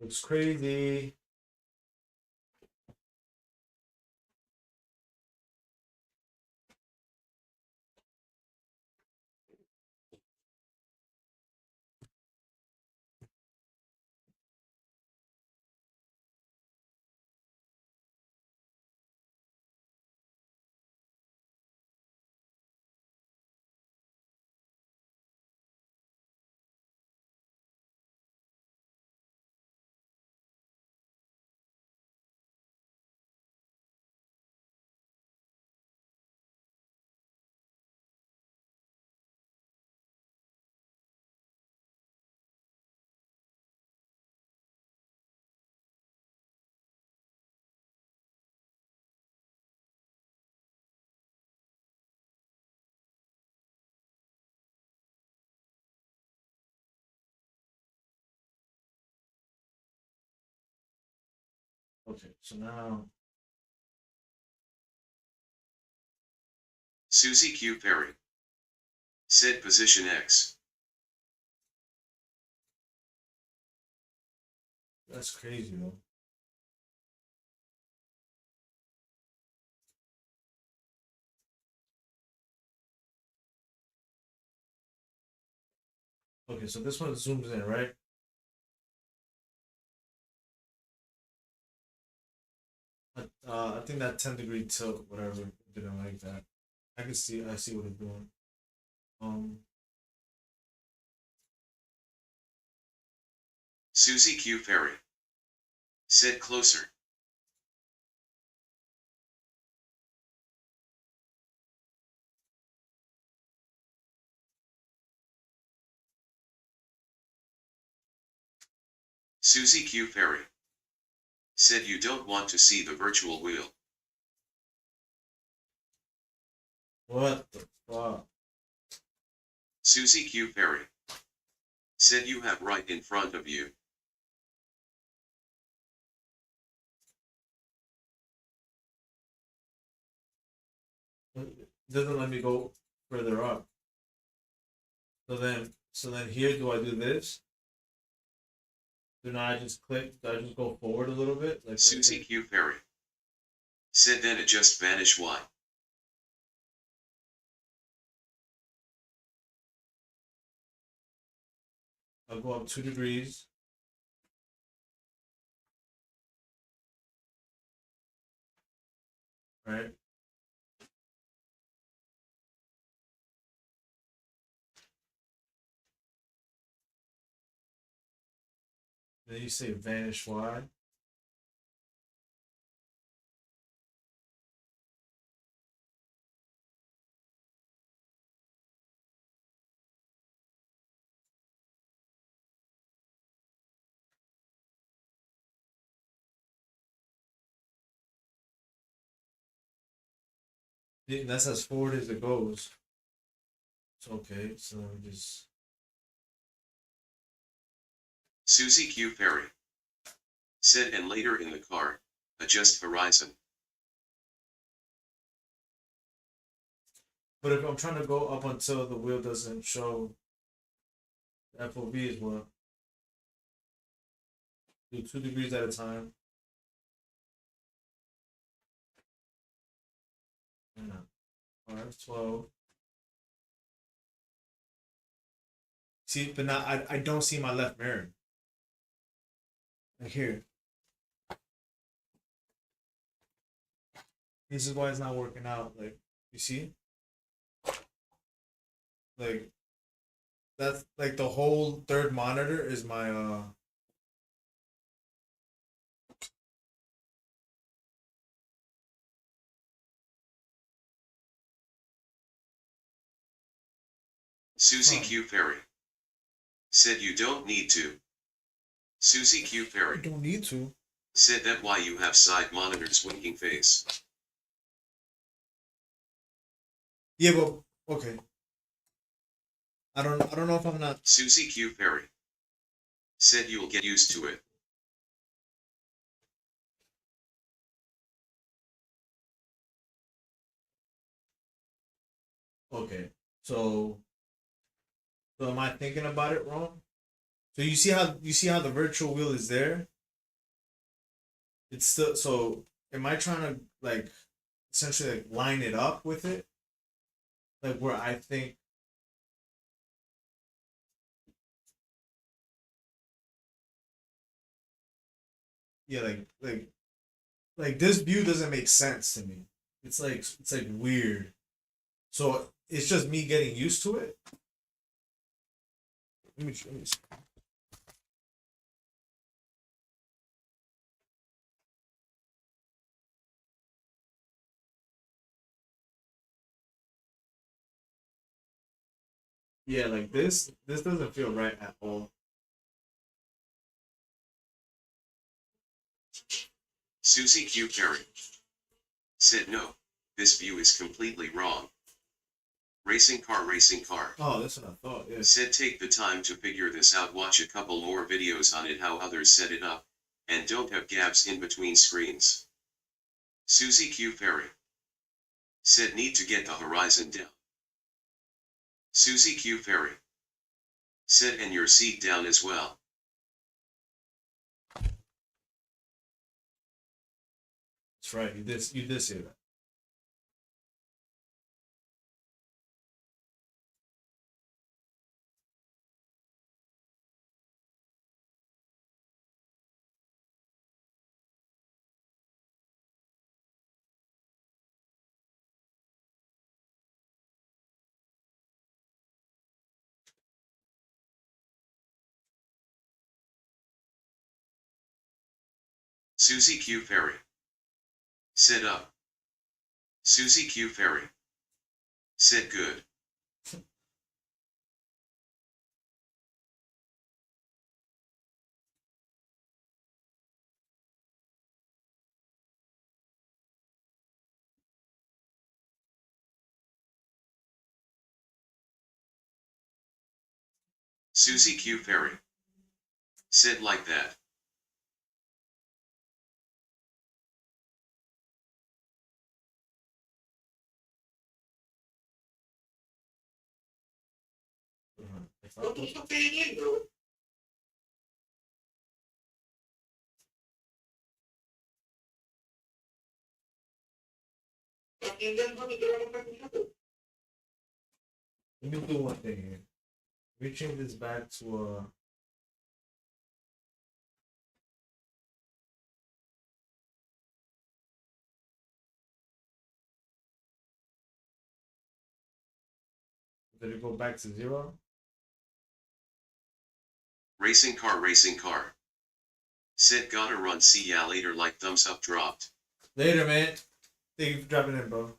Speaker 1: Looks crazy. Okay, so now
Speaker 2: Susie Q. Perry said position X.
Speaker 1: that's crazy though. Okay, so this one zooms in, right? I think that 10-degree tilt, whatever, didn't like that. I see what it's doing.
Speaker 2: Susie Q. Perry said closer. Susie Q. Perry said you don't want to see the virtual wheel.
Speaker 1: What the fuck?
Speaker 2: Susie Q. Perry said you have right in front of you.
Speaker 1: It doesn't let me go further up. So then here, do I do this? Do not I just click? Do I just go forward a little bit? Like
Speaker 2: Susie
Speaker 1: right
Speaker 2: Q. Perry said then adjust vanish Y.
Speaker 1: I'll go up 2 degrees. Right? Then you say vanish Y. Yeah, that's as forward as it goes. It's okay. So let me just.
Speaker 2: Susie Q. Perry said and later in the car, adjust horizon.
Speaker 1: But if I'm trying to go up until the wheel doesn't show the FOV as well, do 2 degrees at a time. And 5, 12. See, but now I don't see my left mirror. Like here. This is why it's not working out. Like, you see? Like, that's like the whole third monitor is my
Speaker 2: Susie Q. Perry said you don't need to. Susie Q.
Speaker 1: I
Speaker 2: Perry
Speaker 1: don't need to.
Speaker 2: said that why you have side monitors winking face.
Speaker 1: Yeah, but okay. I don't know if I'm not.
Speaker 2: Susie Q. Perry said you'll get used to it.
Speaker 1: Okay. So am I thinking about it wrong? So you see how the virtual wheel is there? It's still so am I trying to like essentially like line it up with it? Like where I think yeah, like this view doesn't make sense to me. It's like weird. So it's just me getting used to it. Let me see. Yeah, like this doesn't feel right at all.
Speaker 2: Susie Q. Perry said no, this view is completely wrong. Racing car.
Speaker 1: Oh, that's what I thought. Yeah.
Speaker 2: Said take the time to figure this out, watch a couple more videos on it how others set it up, and don't have gaps in between screens. Susie Q. Ferry said need to get the horizon down. Susie Q. Ferry said and your seat down as well.
Speaker 1: That's right. You did say that.
Speaker 2: Susie Q. Ferry said up. Susie Q. Ferry said good. Susie Q. Ferry said like that.
Speaker 1: If I
Speaker 4: What
Speaker 1: put-
Speaker 4: the fuck are you doing, bro? Fucking then how did that fucking happen?
Speaker 1: Let me do one thing here. Let me change this back to did it go back to 0?
Speaker 2: Racing car. Said gotta run, see ya later, like thumbs up dropped.
Speaker 1: Later, man. Thank you for dropping in, bro.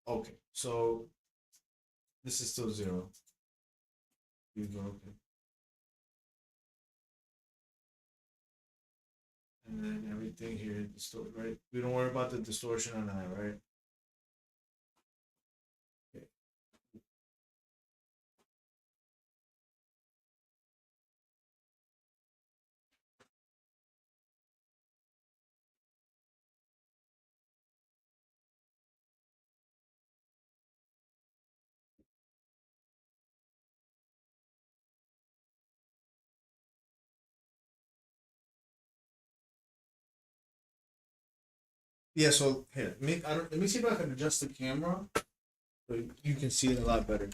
Speaker 1: Okay, so this is still 0. You go, okay. And then everything here distort, right? We don't worry about the distortion on that, right? Okay. Yeah, so here, let me see if I can adjust the camera so you can see it a lot better.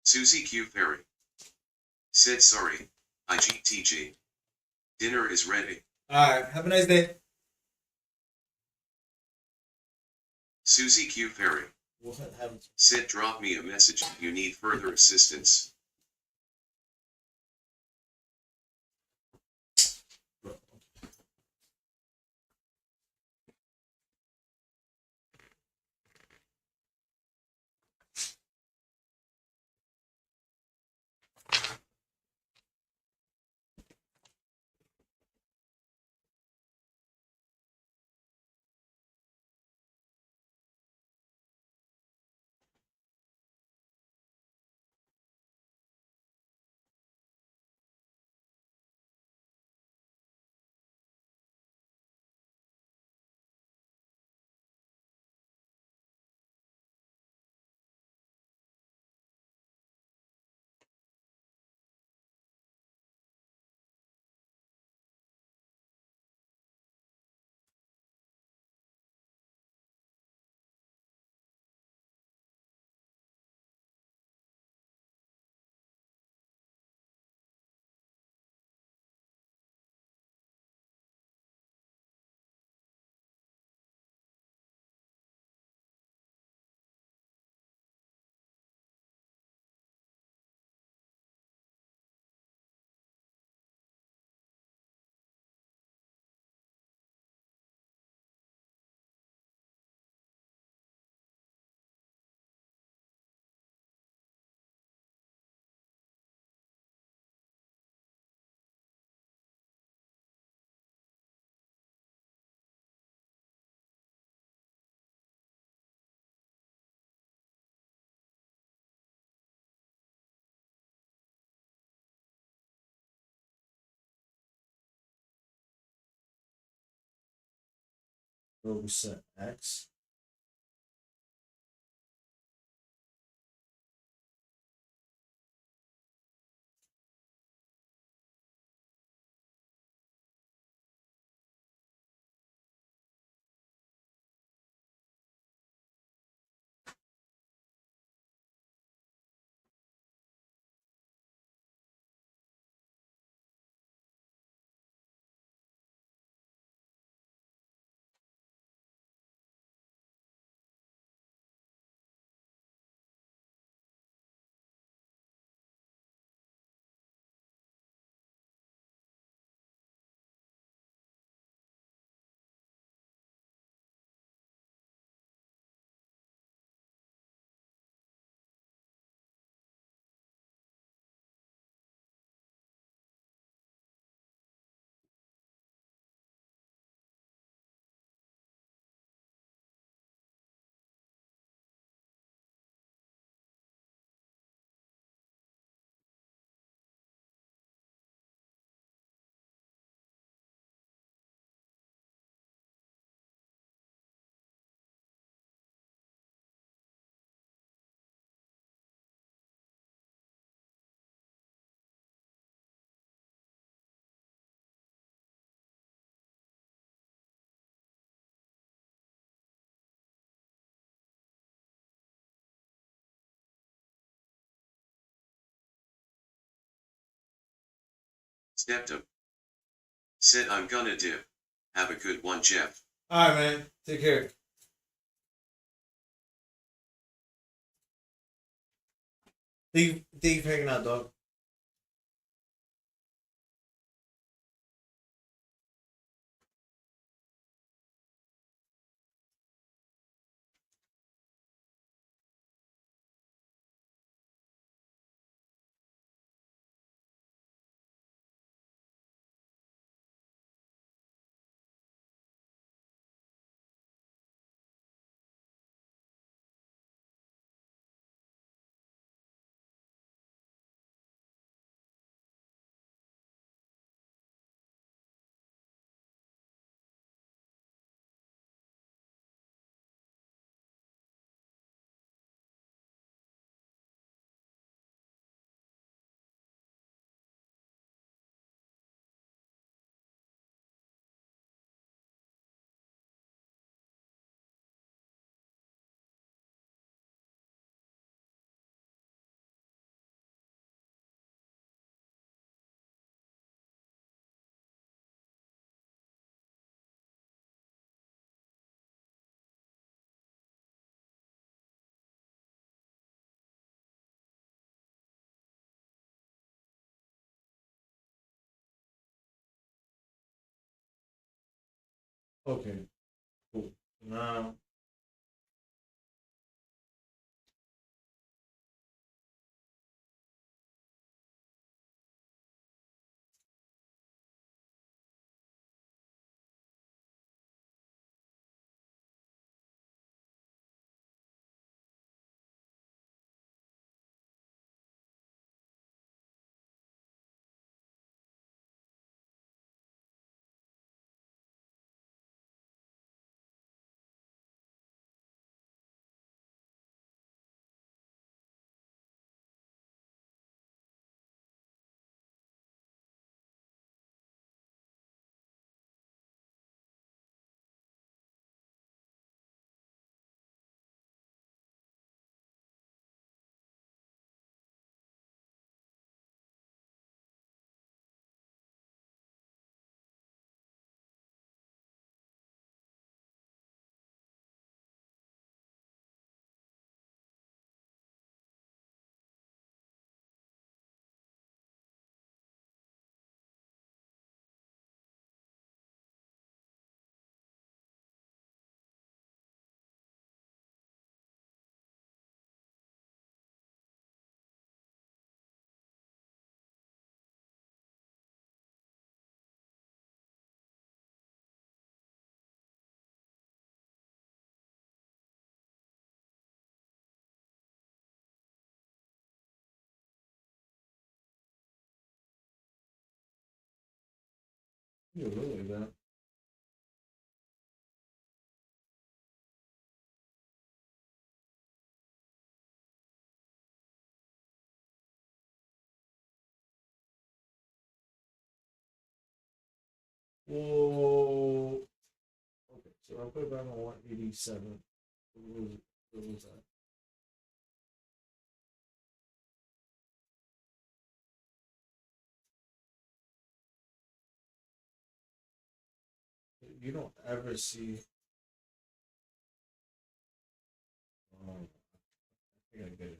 Speaker 2: Susie Q. Ferry said sorry, IGTG. Dinner is ready.
Speaker 1: Alright, have a nice day.
Speaker 2: Susie Q. Ferry
Speaker 1: We'll have
Speaker 2: said drop me a message if you need further assistance.
Speaker 1: where we set x.
Speaker 2: Stepped up. Said I'm gonna dip. Have a good one, Jeff.
Speaker 1: All right, man. Take care. Thank you for hanging out, dog. Okay, cool. Now, you really that. Whoa. Okay, so I'll put it back on 187. What was that? You don't ever see. I think I get it.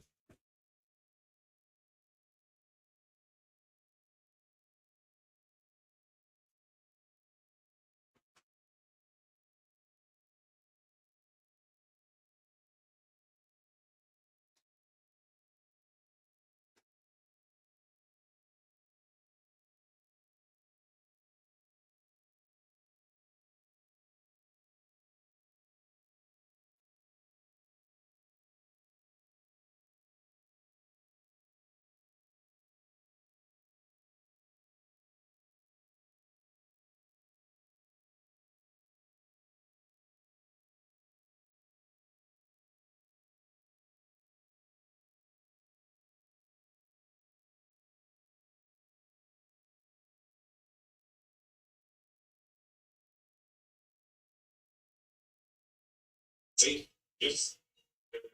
Speaker 4: Say yes.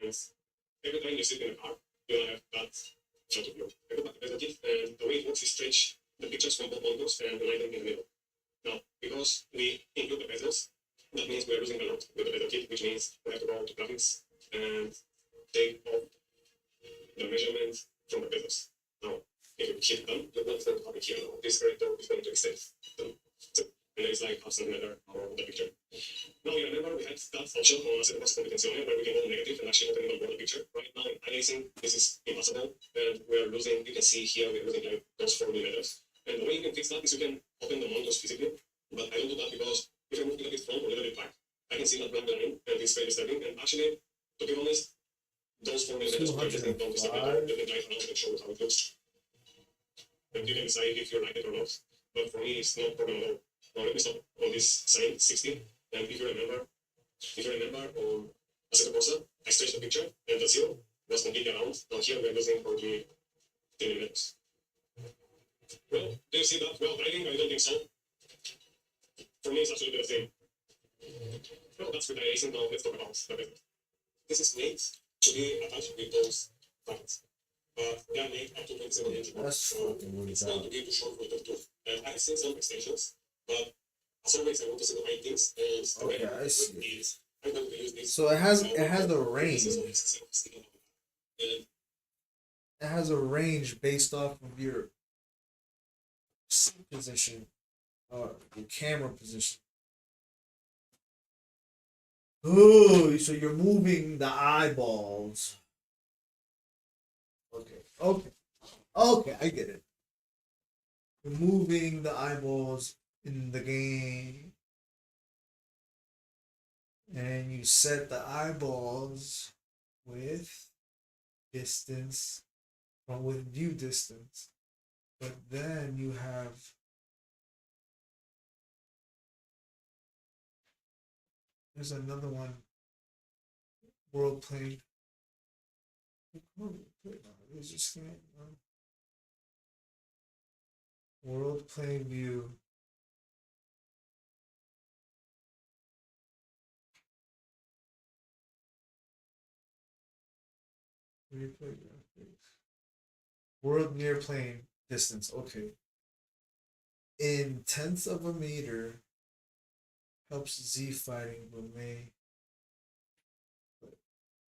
Speaker 4: Yes. Every time you sit in a car, you'll have that shot of you. Everybody has a gift, and the way it works is stretch the pictures from both monitors and align them in the middle. Now, because we include the bezels, that means we're losing a lot with the bezel kit, which means we have to go to graphics and take off the measurement from the bezels. Now, if you hit them, you want them to have it here now. This character is going to extend them. So, and it's like half centimeter of the picture. Now you remember we had that function on SEQUENTIAL where we can go negative and actually open the picture. Right now in aliasing, this is impossible, and we are losing. You can see here we're losing like those 4 millimeters. And the way you can fix that is you can open the monitors physically, but I don't do that because if I move a little bit front or a little bit back, I can see that black line and it's very disturbing. And actually, to be honest, those 4 millimeters are just don't disturb at all. You can drive around and show how it looks, and you can decide if you like it or not. But for me, it's no problem at all. Now let me stop on this sign 60. And if you remember on a second cursor, I stretched the picture and the zero was completely around. Now here we are losing probably 10 minutes. Well, do you see that? Well, driving, I don't think so. For me, it's absolutely the same. Well, that's with the racing. Now let's talk about the method. This is made to be attached with those brackets. But they are made up to 27 inches. So it's going to be too short for the tooth. And I have seen some extensions, but as always, I want to see the right things, and the way
Speaker 1: Okay, I see.
Speaker 4: is I'm going to use this.
Speaker 1: So it has a range.
Speaker 4: And
Speaker 1: It has a range based off of your seat position or your camera position. Oh, so you're moving the eyeballs. Okay, I get it. You're moving the eyeballs in the game, and you set the eyeballs with distance or with view distance, but then you have there's another one, world plane. Laser scan, world plane view. Replay graphics. World near plane distance. Okay. In tenths of a meter helps Z fighting, but may.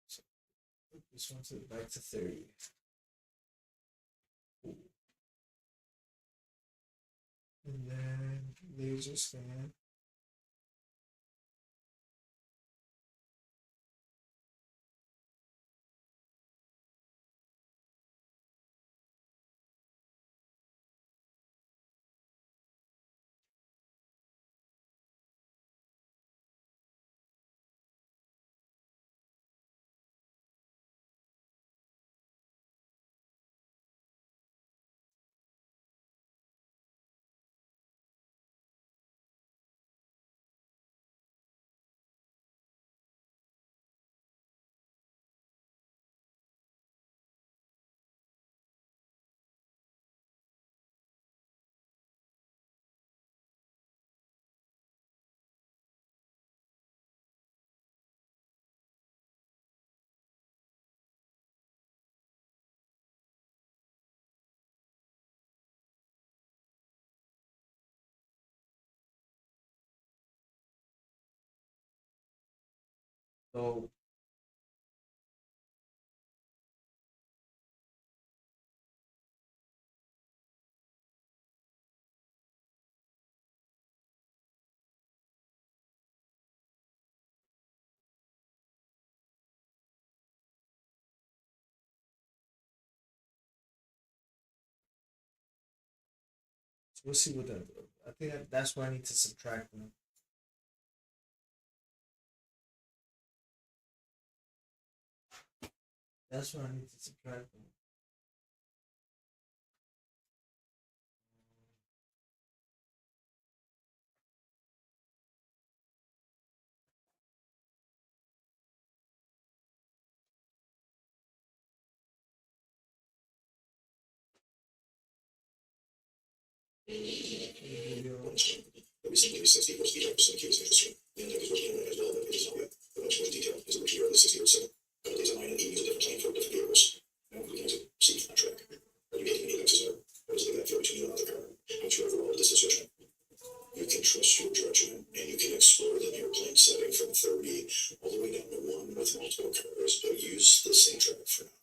Speaker 1: So this one's back to 30. Cool. And then laser scan. So we'll see what that. I think that's why I need to subtract them. That's why I need to subtract them.
Speaker 4: Recently, 60 equals 85% Q is interesting. And I was working on it as well, but it is not yet. The much more detail is over here on the 60 or 7. Couple days on mine and even use a different plane for different vehicles. Now we can use it, see on track. Are you getting any access there? Or is it that feel between you and another car? I'm sure overall this is judgment. You can trust your judgment and you can explore the airplane setting from 30 all the way down to 1 with multiple cars, but use the same track for now.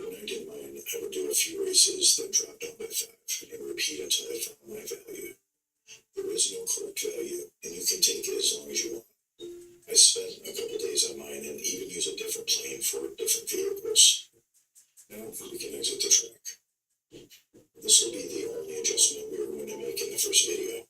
Speaker 4: When I did mine, I would do a few races, then drop down by 5 and repeat until I found my value. There is no correct value, and you can take it as long as you want. I spent a couple days on mine and even use a different plane for different vehicles. Now we can exit the track. This will be the only adjustment we were going to make in the first video.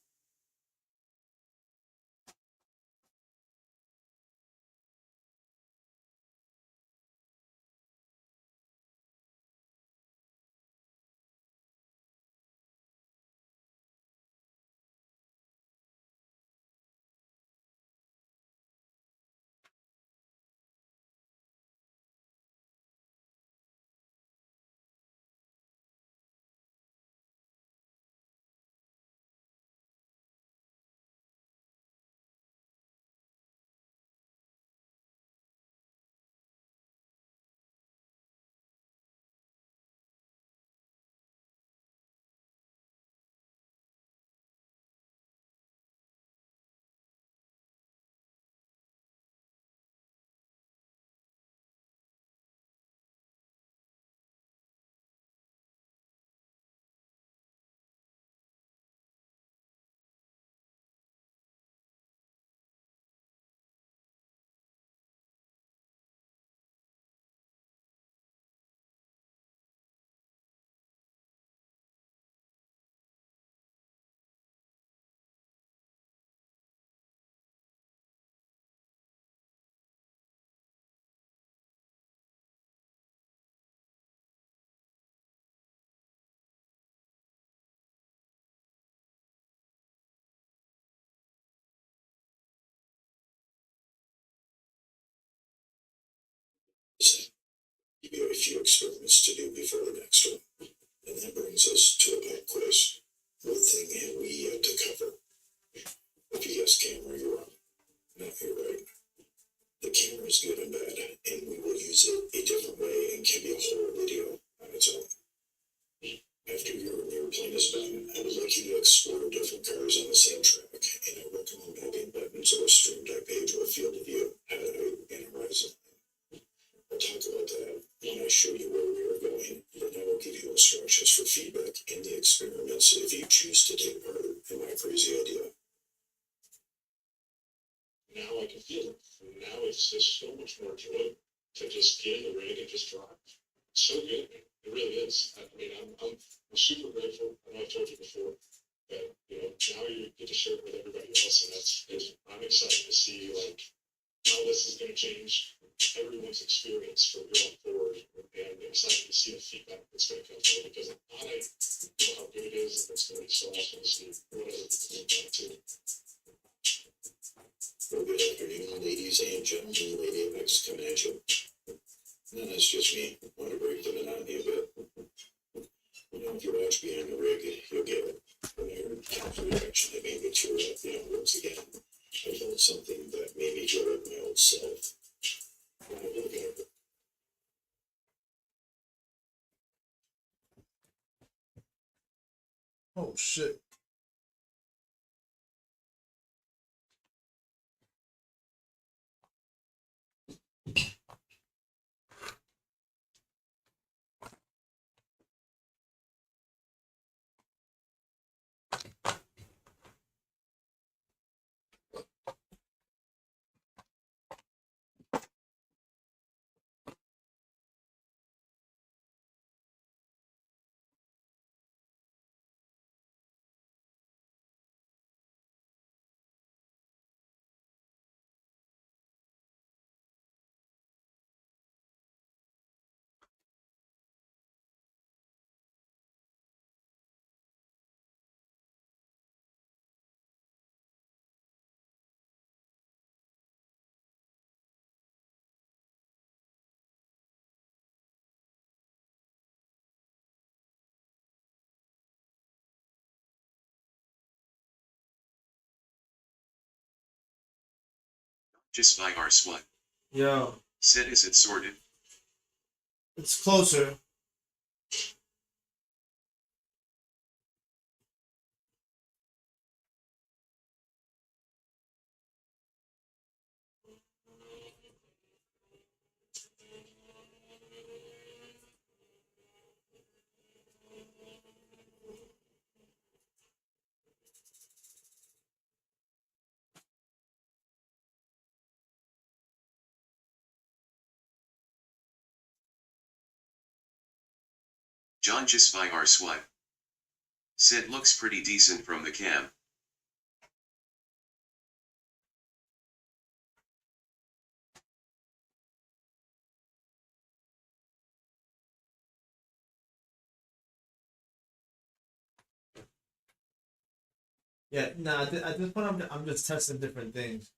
Speaker 4: You have a few experiments to do before the next one. And that brings us to a pop quiz. What thing have we yet to cover? If you guess camera, you're wrong. No, you're right. The camera is good and bad, and we will use it a different way and can be a whole video on its own. After your airplane is done, I would like you to explore different cars on the same track, and I recommend having buttons or a stream type page or a field of view, head and horizon. I'll talk about that when I show you where we are going, then I will give you instructions for feedback in the experiments if you choose to take part in my crazy idea.
Speaker 5: Now I can feel it. And now it's just so much more joy to just get in the rig and just drive. It's so good, man. It really is. I mean, I'm super grateful. I know I've told you before, but now you get to share it with everybody else, and I'm excited to see like how this is going to change everyone's experience from going forward, and I'm excited to see the feedback that's going to come from it because I know how good it is, and it's going to be so awesome to see what other people have done too.
Speaker 4: Well, good afternoon, ladies and gentlemen. Lady Apex coming at you. No, that's just me. I want to break the monotony a bit. If you watch Behind the Rig, you'll get it. When I heard the reaction that made me tear up, once again, I felt something that made me go at my old self. When I look at it,
Speaker 1: Oh shit.
Speaker 2: Just by our swipe.
Speaker 1: Yo,
Speaker 2: Said is it sorted?
Speaker 1: it's closer.
Speaker 2: John just by our swipe. Said looks pretty decent from the cam.
Speaker 1: Yeah, nah. At this point, I'm just testing different things.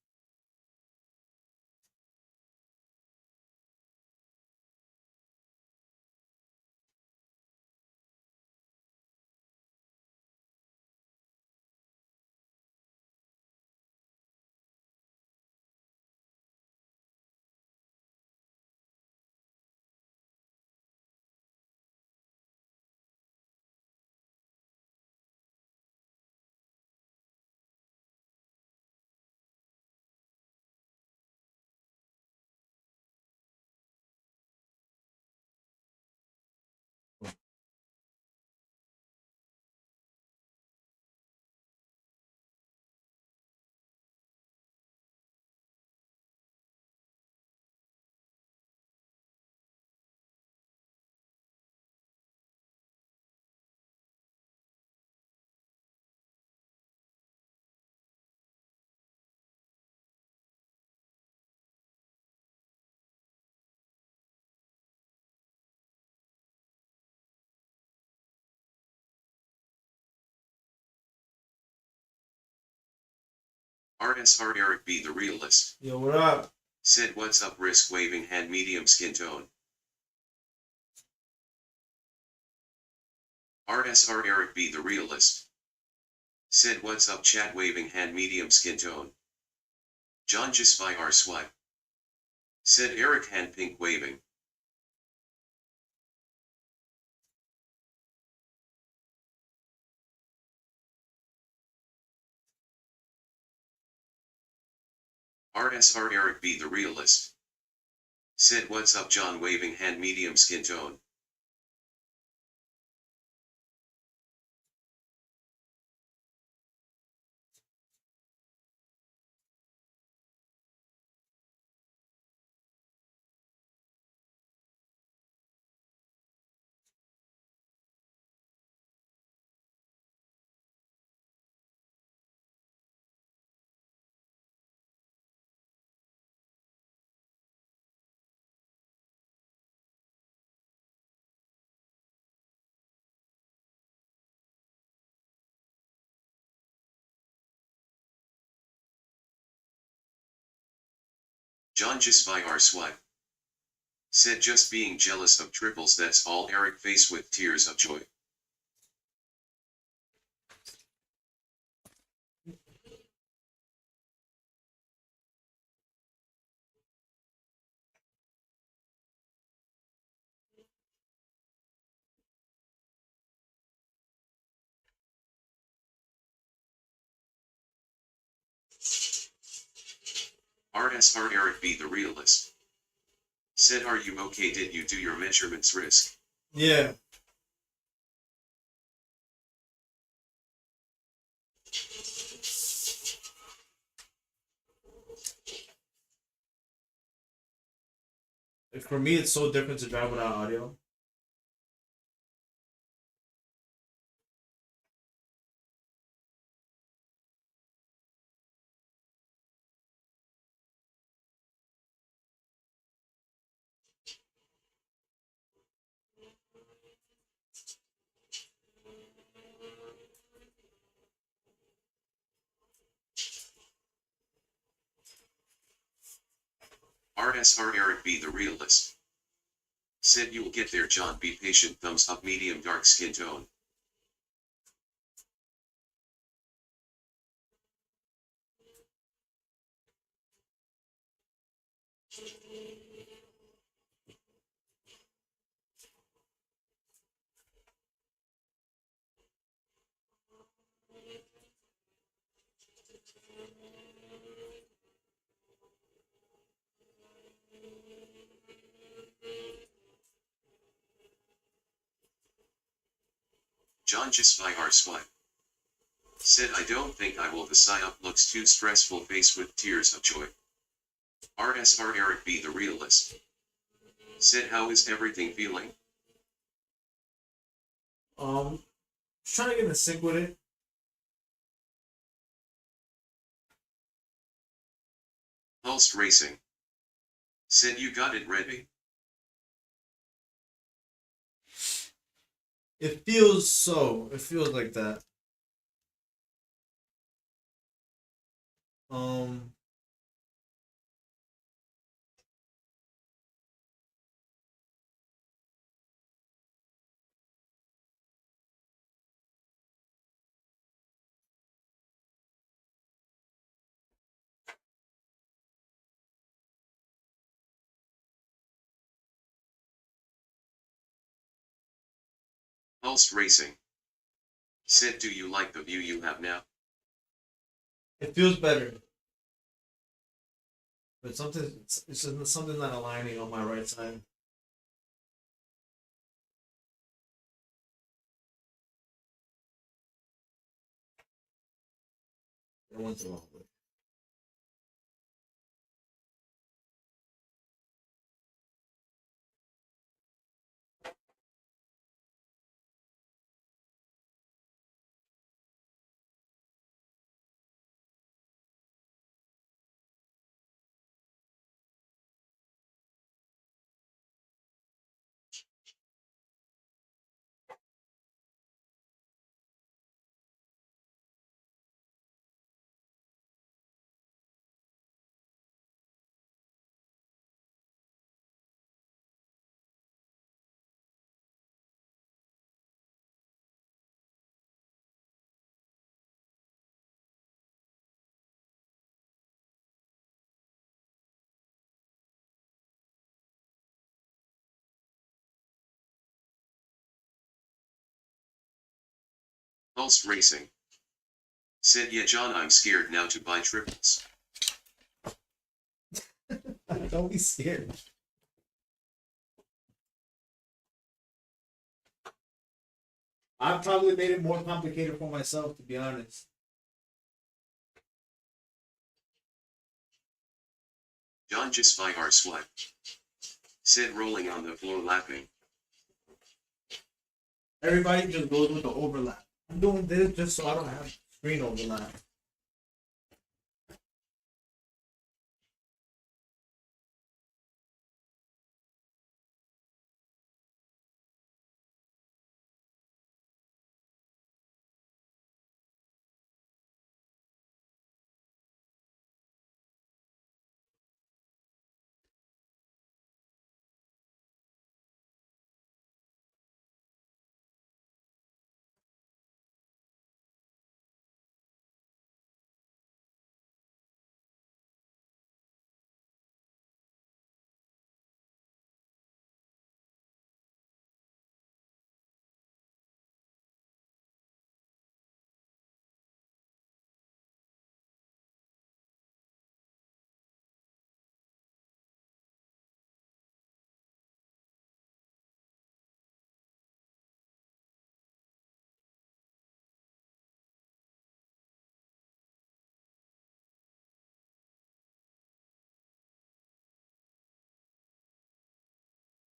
Speaker 2: RSR Eric B the realist.
Speaker 1: Yo, what up?
Speaker 2: Said what's up risk waving hand medium skin tone. RSR Eric B the realist. Said what's up chat waving hand medium skin tone. John just by our swipe. Said Eric hand pink waving. RSR Eric B the realist. Said what's up John waving hand medium skin tone. John just by our swipe. Said just being jealous of triples that's all Eric face with tears of joy. RSR Eric B the realist. Said are you okay did you do your measurements risk?
Speaker 1: Yeah. For me, it's so different to drive without audio.
Speaker 2: RSR Eric B the realist. Said you'll get there John be patient thumbs up medium dark skin tone. John just by our swipe. Said I don't think I will, the psyop looks too stressful, face with tears of joy. RSR Eric B the realist. Said how is everything feeling?
Speaker 1: Just trying to get in sync with it.
Speaker 2: Pulsed Racing. Said you got it ready?
Speaker 1: It feels so. It feels like that.
Speaker 2: Pulsed Racing. Said do you like the view you have now?
Speaker 1: It feels better. But it's just something not aligning on my right side. It went the wrong way.
Speaker 2: Pulsed Racing. Said yeah John I'm scared now to buy triples.
Speaker 1: Don't be scared. I probably made it more complicated for myself, to be honest.
Speaker 2: John just by our swipe. Said rolling on the floor laughing.
Speaker 1: Everybody just goes with the overlap. I'm doing this just so I don't have screen overlap.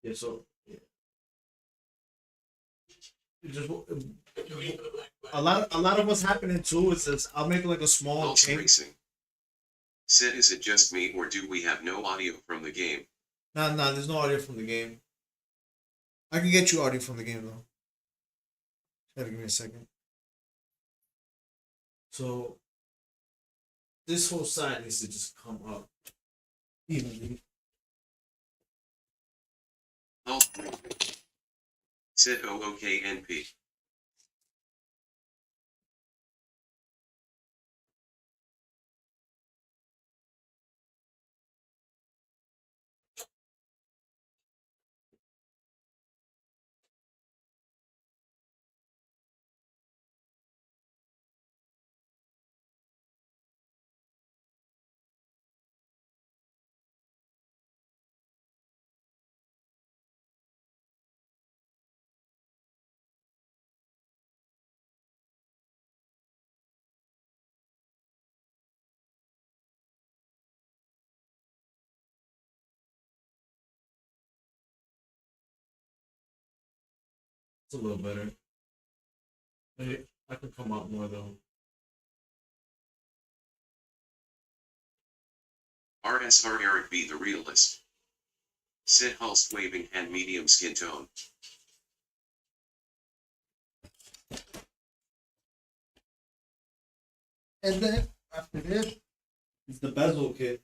Speaker 1: Yeah, so yeah. It just a lot of what's happening too is this. I'll make like a small
Speaker 2: Pulsed
Speaker 1: change.
Speaker 2: Racing. Said is it just me or do we have no audio from the game?
Speaker 1: Nah, there's no audio from the game. I can get you audio from the game though. Gotta give me a second. So this whole side needs to just come up evenly.
Speaker 2: Pulsed Racing. Said oh okay NP.
Speaker 1: It's a little better. Hey, I could come out more though.
Speaker 2: RSR Eric B. The Realist. Sid Hulst waving hand medium skin tone.
Speaker 1: And then after this is the bezel kit.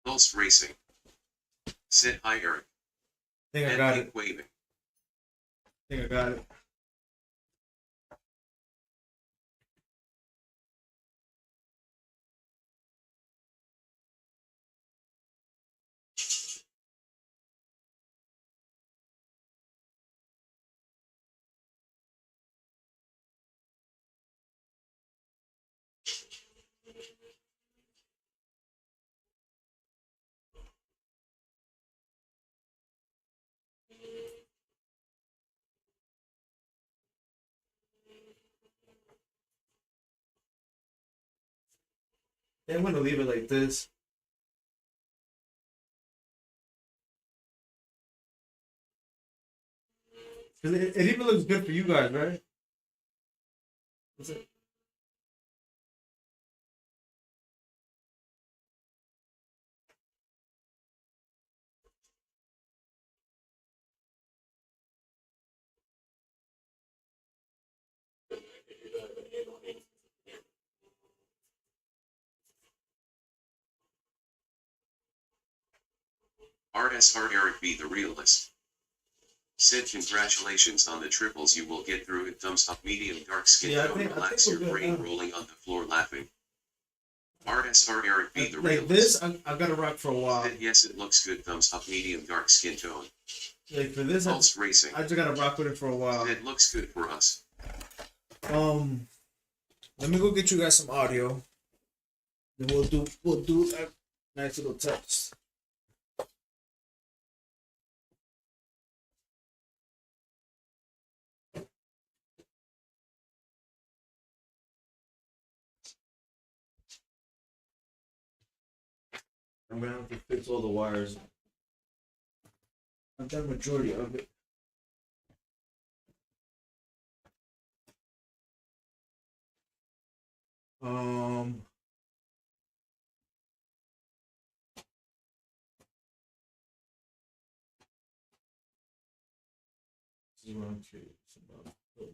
Speaker 2: Hulst racing. Sid hi Eric.
Speaker 1: I think I
Speaker 2: And
Speaker 1: got
Speaker 2: pink
Speaker 1: it.
Speaker 2: waving.
Speaker 1: I think I got it. Yeah, I'm gonna leave it like this. 'Cause it even looks good for you guys, right? What's it?
Speaker 2: RSR Eric B. The Realist. Sid congratulations on the triples you will get through it. Thumbs up medium dark skin
Speaker 1: Yeah, I
Speaker 2: tone.
Speaker 1: think
Speaker 2: Relax
Speaker 1: we're
Speaker 2: your
Speaker 1: good
Speaker 2: brain
Speaker 1: now.
Speaker 2: rolling on the floor laughing. RSR Eric B. The
Speaker 1: Like
Speaker 2: Realist.
Speaker 1: this, I gotta rock for a while.
Speaker 2: Sid, yes it looks good. Thumbs up medium dark skin tone.
Speaker 1: Like for this,
Speaker 2: Hulst racing.
Speaker 1: I just gotta rock with it for a while.
Speaker 2: Sid looks good for us.
Speaker 1: Let me go get you guys some audio. Then we'll do a nice little test. I'm gonna have to fix all the wires. I've done majority of it. Um, 0, 2,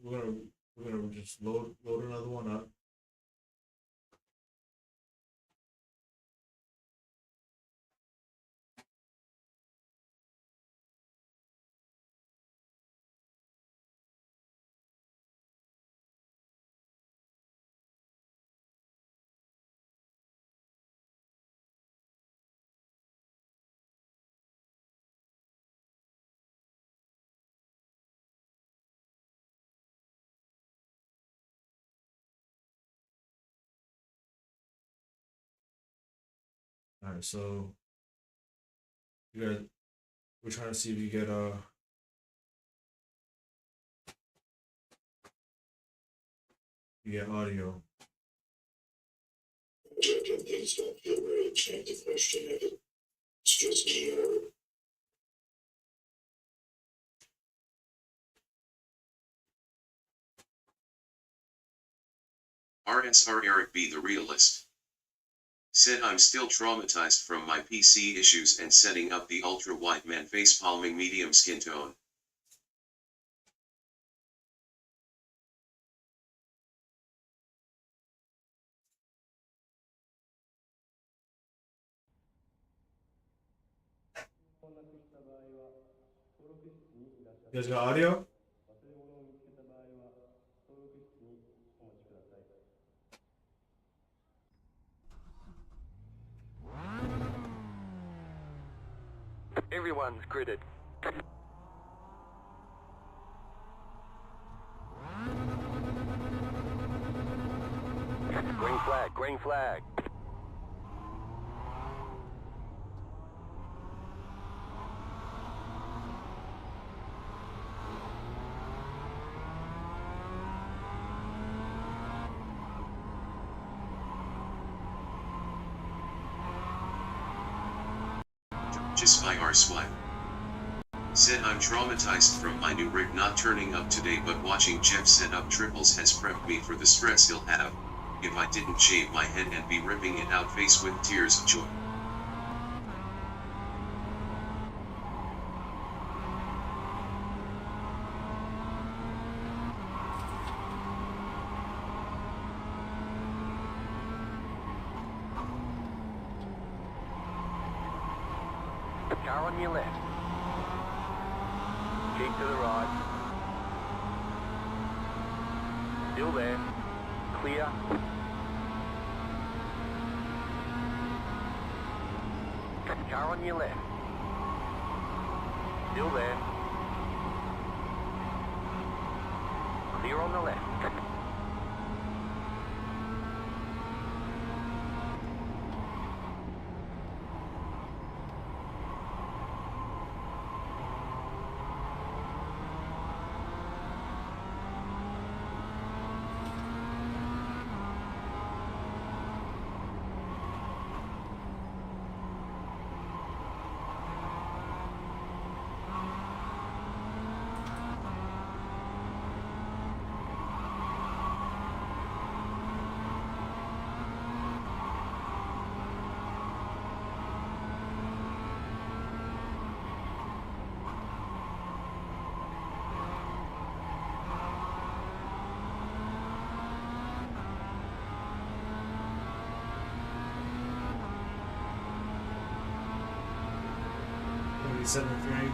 Speaker 1: we're gonna just load another one up. All right, so you guys, we're trying to see if you get audio.
Speaker 4: Judging things don't feel very change the question of it. It's just me or
Speaker 2: RSR Eric B. The Realist. Said I'm still traumatized from my PC issues and setting up the ultra-wide man face palming medium skin tone.
Speaker 1: You guys got audio?
Speaker 6: Everyone's gridded. Green flag, green flag.
Speaker 2: just by our swipe. Said I'm traumatized from my new rig not turning up today, but watching Jeff set up triples has prepped me for the stress he'll have if I didn't shave my head and be ripping it out face with tears of joy.
Speaker 6: Car on your left. Keep to the right. Still there. Clear. Car on your left. Still there. Clear on the left.
Speaker 1: Seven frame.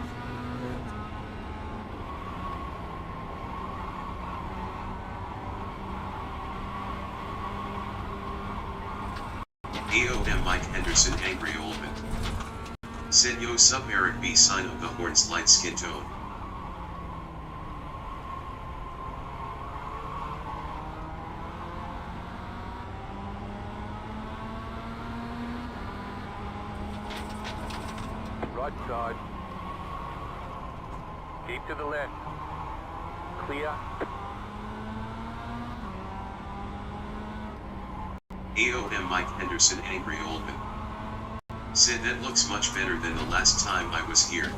Speaker 2: AOM Mike Henderson angry old man. Said yo sub Eric B sign of the horns light skin tone.
Speaker 6: Right side. Keep to the left. Clear.
Speaker 2: AOM Mike Henderson angry old man. Said that looks much better than the last time I was here.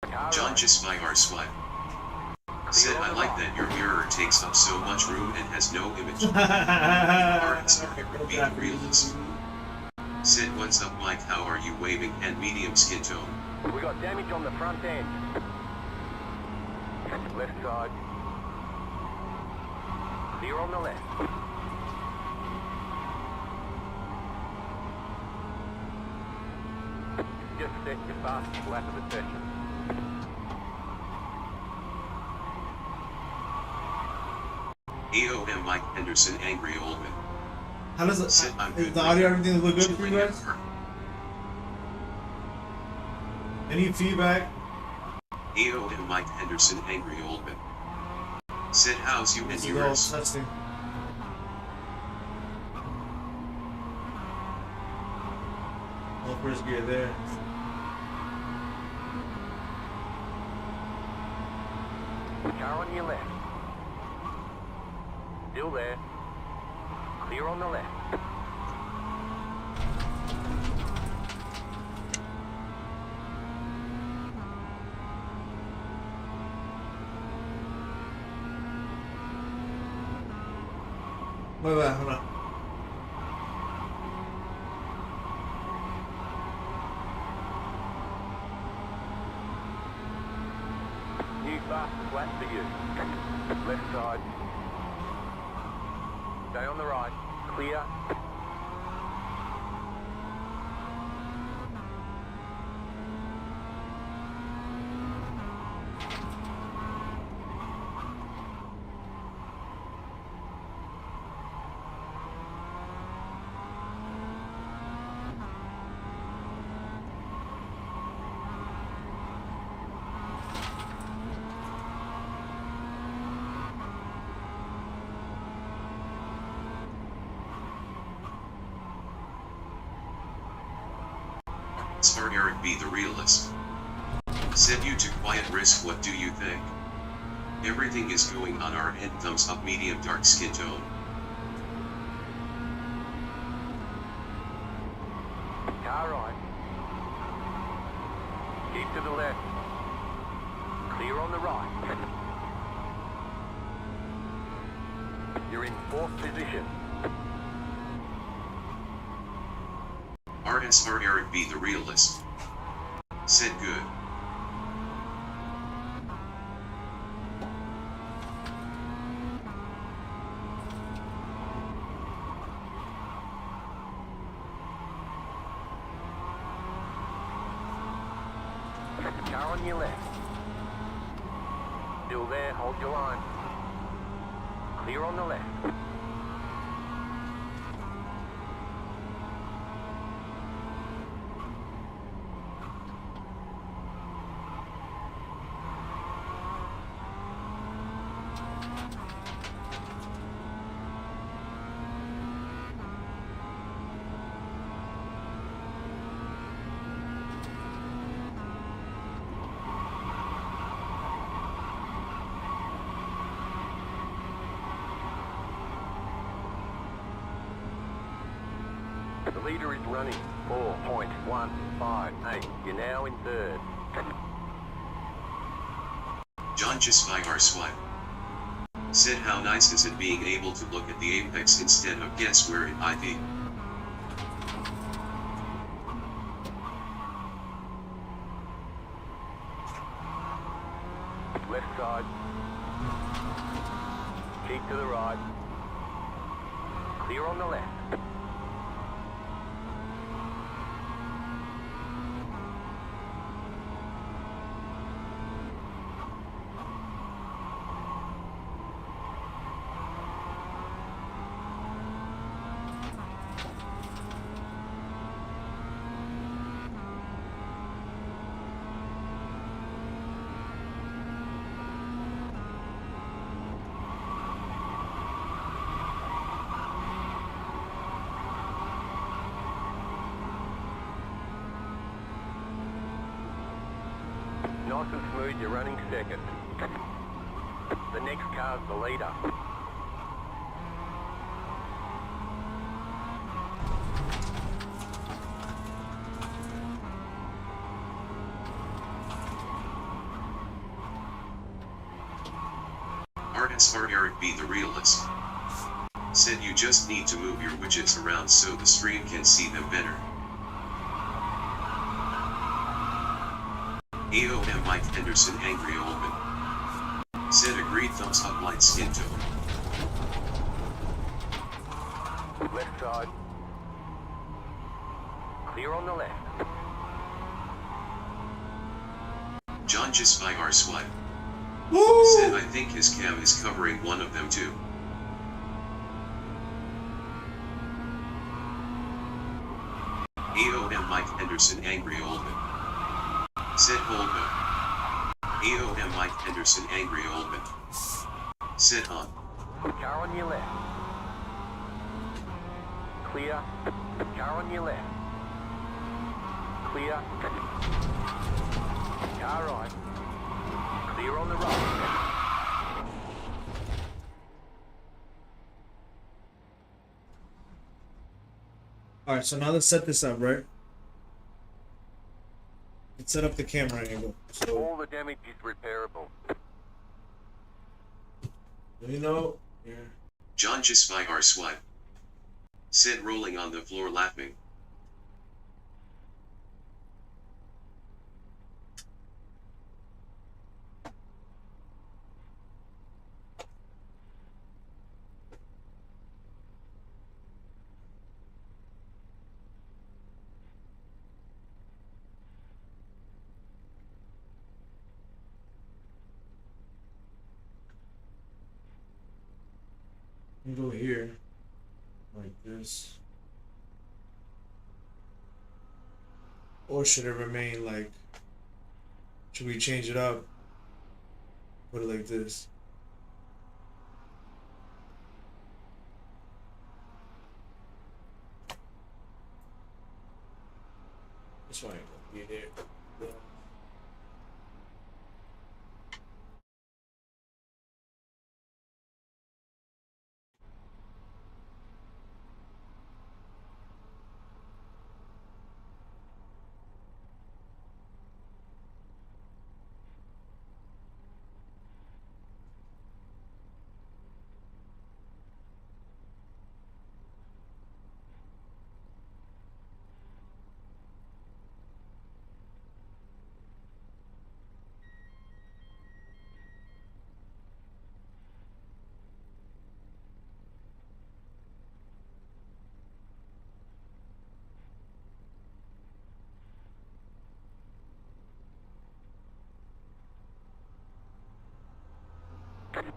Speaker 6: Car
Speaker 2: John
Speaker 6: right.
Speaker 2: just by our swipe. Said I like that your mirror takes up so much room and has no image. Artist or Eric B realist. Said what's up Mike, how are you waving, and medium skin tone.
Speaker 6: We got damage on the front end. Left side. Clear on the left. Just set your fastest lap of the session.
Speaker 2: AOM Mike Henderson angry old man.
Speaker 1: How does
Speaker 2: Said I'm
Speaker 1: is
Speaker 2: good.
Speaker 1: the audio everything look good for
Speaker 2: Chilling
Speaker 1: you
Speaker 2: at
Speaker 1: guys?
Speaker 2: work.
Speaker 1: Any feedback?
Speaker 2: AOM Mike Henderson angry old man. Said how's you and
Speaker 1: This is all
Speaker 2: yours.
Speaker 1: testing. All first gear there.
Speaker 6: Car on your left. Still there. Clear on the left.
Speaker 1: Wait, hold on.
Speaker 6: New fast flat for you. Left side. Stay on the right. Clear.
Speaker 2: Star Eric B the realist. Said you to quiet risk, what do you think? Everything is going on our end, thumbs up medium dark skin tone.
Speaker 6: Car right. Keep to the left. Clear on the right. You're in 4th position.
Speaker 2: RSR Eric B. the realist. Said good.
Speaker 6: Car on your left. Still there, hold your line. Clear on the left. The leader is running 4.158. You're now in 3rd.
Speaker 2: John just by our swipe. Said how nice is it being able to look at the apex instead of guess where it might be.
Speaker 6: Left side. Keep to the right. Clear on the left. Nice and smooth, you're running 2nd. The next car's the leader.
Speaker 2: RSR Eric B. the realist. Said you just need to move your widgets around so the stream can see them better. AOM Mike Henderson Angry Oldman. Said agreed thumbs up light skin tone.
Speaker 6: Left side. Clear on the left.
Speaker 2: John just by our swipe.
Speaker 1: Woo!
Speaker 2: Said I think his cam is covering one of them too. AOM Mike Henderson Angry Oldman. Said hold up. AOM Mike Henderson Angry Oldman. Said on.
Speaker 6: Car on your left. Clear. Car on your left. Clear. Car right. Clear on the right.
Speaker 1: Alright, so now let's set this up, right? Let's set up the camera angle. So,
Speaker 6: All the damage is repairable.
Speaker 1: you know, yeah.
Speaker 2: John just by our swipe. Said rolling on the floor laughing.
Speaker 1: You can go here, like this. Or should it remain like, should we change it up? Put it like this. This one ain't gonna be there.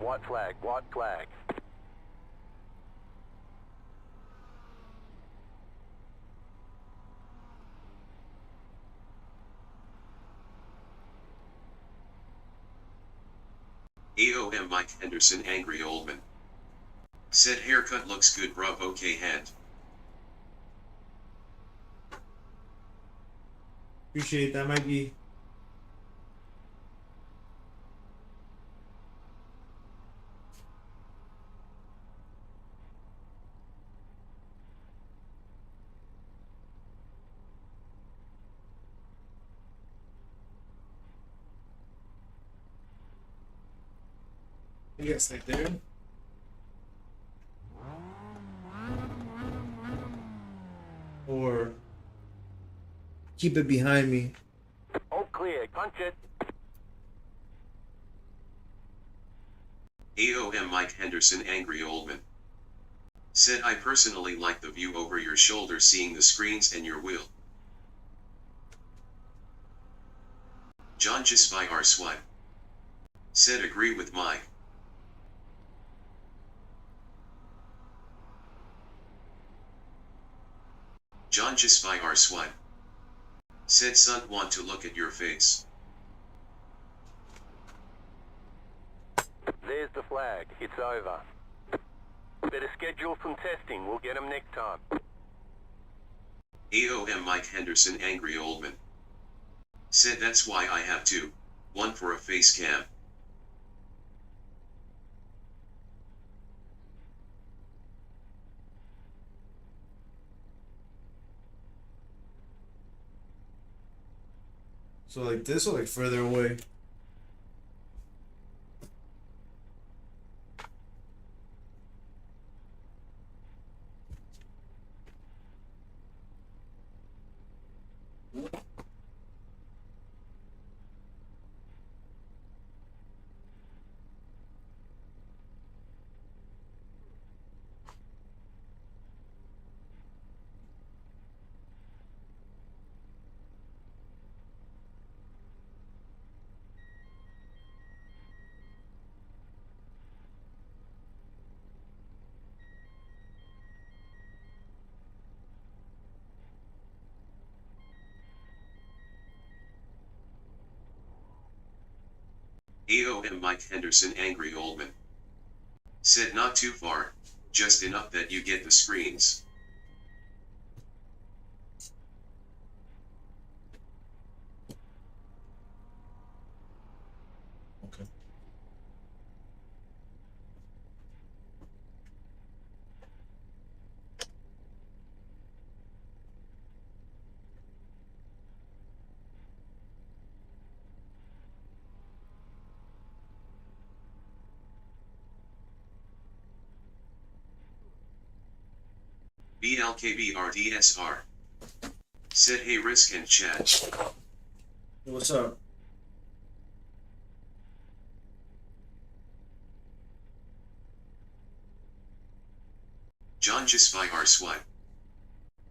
Speaker 6: white flag, white flag.
Speaker 2: AOM Mike Henderson angry old man. Said haircut looks good bruv okay hand.
Speaker 1: Appreciate that, Mikey. Yes, right there. Or keep it behind me.
Speaker 6: All clear, punch it.
Speaker 2: AOM Mike Henderson angry old man. Said I personally like the view over your shoulder seeing the screens and your wheel. John just by our swipe. Said agree with Mike. John just by our swipe. Said son want to look at your face.
Speaker 6: There's the flag. It's over. Better schedule some testing. We'll get them next time.
Speaker 2: AOM Mike Henderson angry old man. Said that's why I have two. One for a face cam.
Speaker 1: So like this or like further away?
Speaker 2: AOM Mike Henderson angry old man. Said not too far, just enough that you get the screens.
Speaker 1: Okay.
Speaker 2: BLKBRDSR. Said hey Risk and chat.
Speaker 1: Hey, what's up?
Speaker 2: John just by our swipe.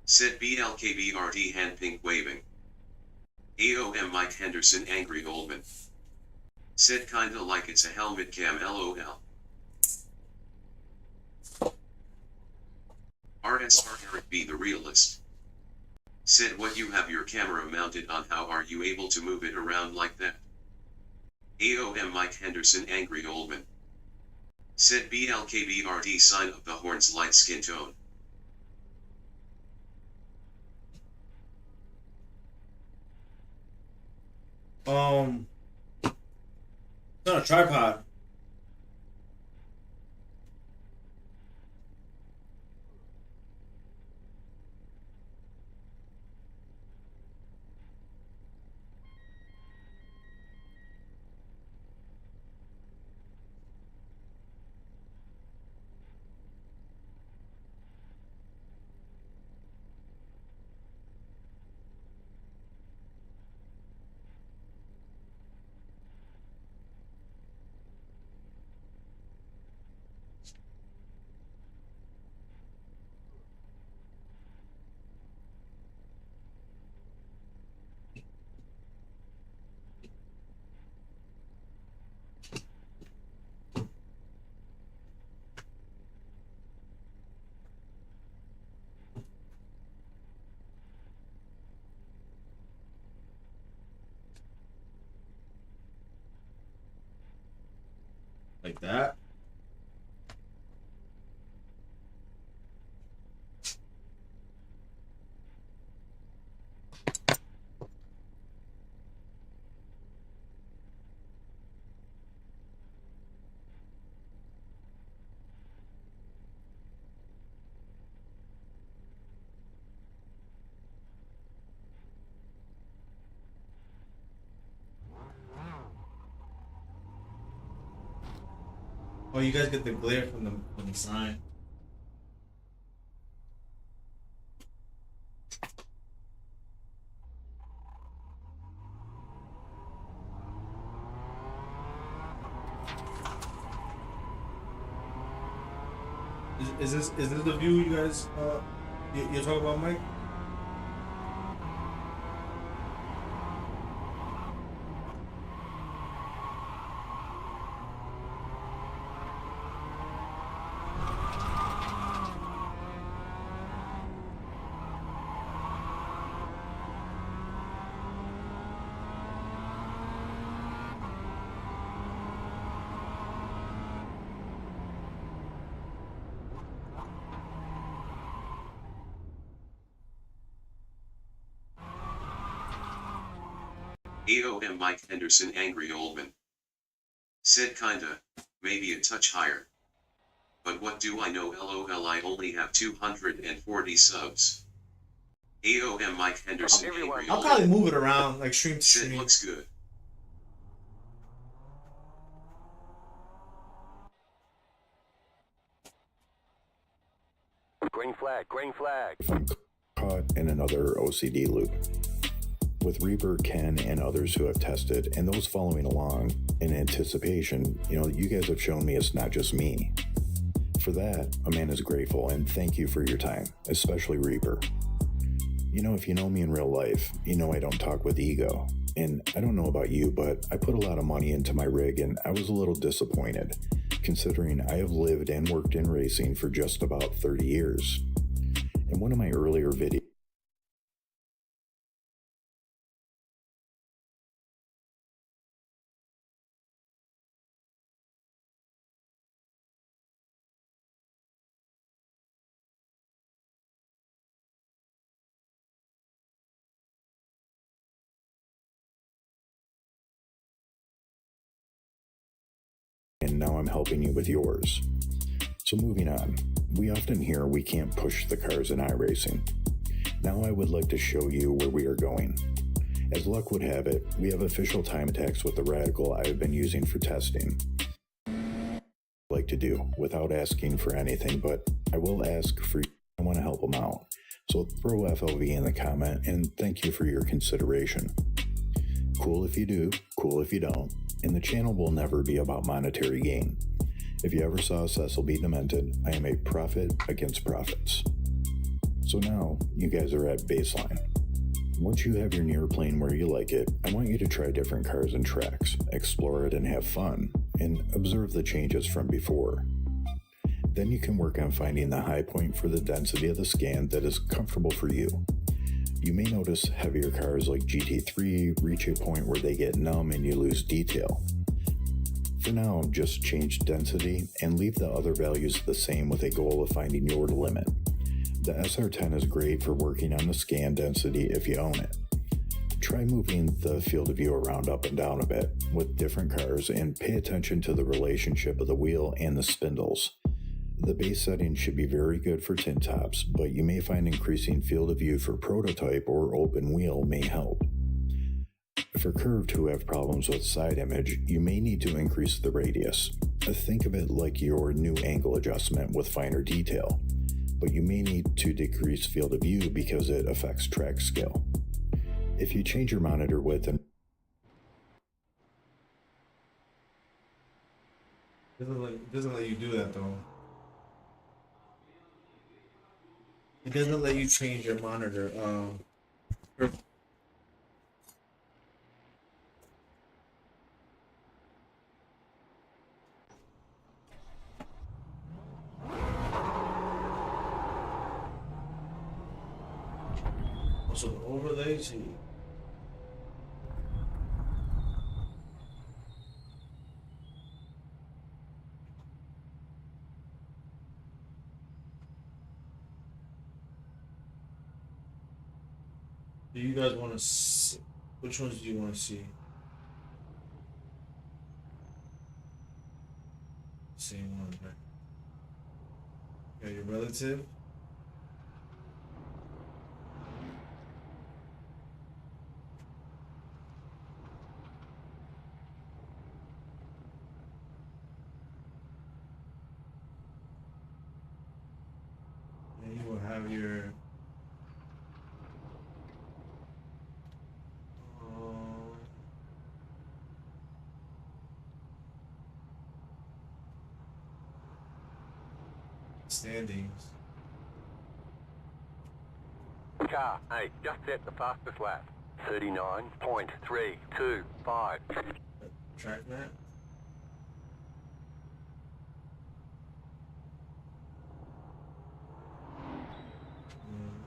Speaker 2: Said BLKBRD hand pink waving. AOM Mike Henderson angry old man. Said kinda like it's a helmet cam LOL. RSR Eric B the realist. Said what you have your camera mounted on, how are you able to move it around like that? AOM Mike Henderson angry old man. Said BLKBRD sign of the horns light skin tone.
Speaker 1: It's on a tripod. like that. Oh, you guys get the glare from the sign. Is this the view you guys you're talking about, Mike?
Speaker 2: AOM Mike Henderson angry old man. Said kinda, maybe a touch higher. But what do I know, lol, I only have 240 subs. AOM Mike Henderson
Speaker 6: Everyone.
Speaker 2: angry
Speaker 1: I'll
Speaker 2: old
Speaker 1: probably
Speaker 2: man.
Speaker 1: move it around like stream to
Speaker 2: Said
Speaker 1: stream.
Speaker 2: looks good.
Speaker 6: Green flag, green flag.
Speaker 7: If I'm caught in another OCD loop. With Reaper, Ken, and others who have tested, and those following along in anticipation, you guys have shown me it's not just me. For that, a man is grateful, and thank you for your time, especially Reaper. If you know me in real life, I don't talk with ego. And I don't know about you, but I put a lot of money into my rig, and I was a little disappointed, considering I have lived and worked in racing for just about 30 years. In one of my earlier videos, and now I'm helping you with yours. So moving on, we often hear we can't push the cars in iRacing. Now I would like to show you where we are going. As luck would have it, we have official time attacks with the Radical I have been using for testing. Like to do without asking for anything, but I will ask for you. I want to help them out. So throw FOV in the comment and thank you for your consideration. Cool if you do, cool if you don't, and the channel will never be about monetary gain. If you ever saw Cecil be demented, I am a prophet against prophets. So now, you guys are at baseline. Once you have your near plane where you like it, I want you to try different cars and tracks, explore it and have fun, and observe the changes from before. Then you can work on finding the high point for the density of the scan that is comfortable for you. You may notice heavier cars like GT3 reach a point where they get numb and you lose detail. For now, just change density and leave the other values the same with a goal of finding your limit. The SR10 is great for working on the scan density if you own it. Try moving the field of view around up and down a bit with different cars and pay attention to the relationship of the wheel and the spindles. The base setting should be very good for tint tops, but you may find increasing field of view for prototype or open wheel may help. For curved who have problems with side image, you may need to increase the radius. Think of it like your new angle adjustment with finer detail, but you may need to decrease field of view because it affects track scale. If you change your monitor width and
Speaker 1: It doesn't let you do that though. It doesn't let you change your monitor. So the overlays. Do you guys want to see? Which ones do you want to see? Same one, right? Yeah, your relative. And you will have your standings.
Speaker 6: Car A, just set the fastest lap. 39.325.
Speaker 1: Track map. Mm.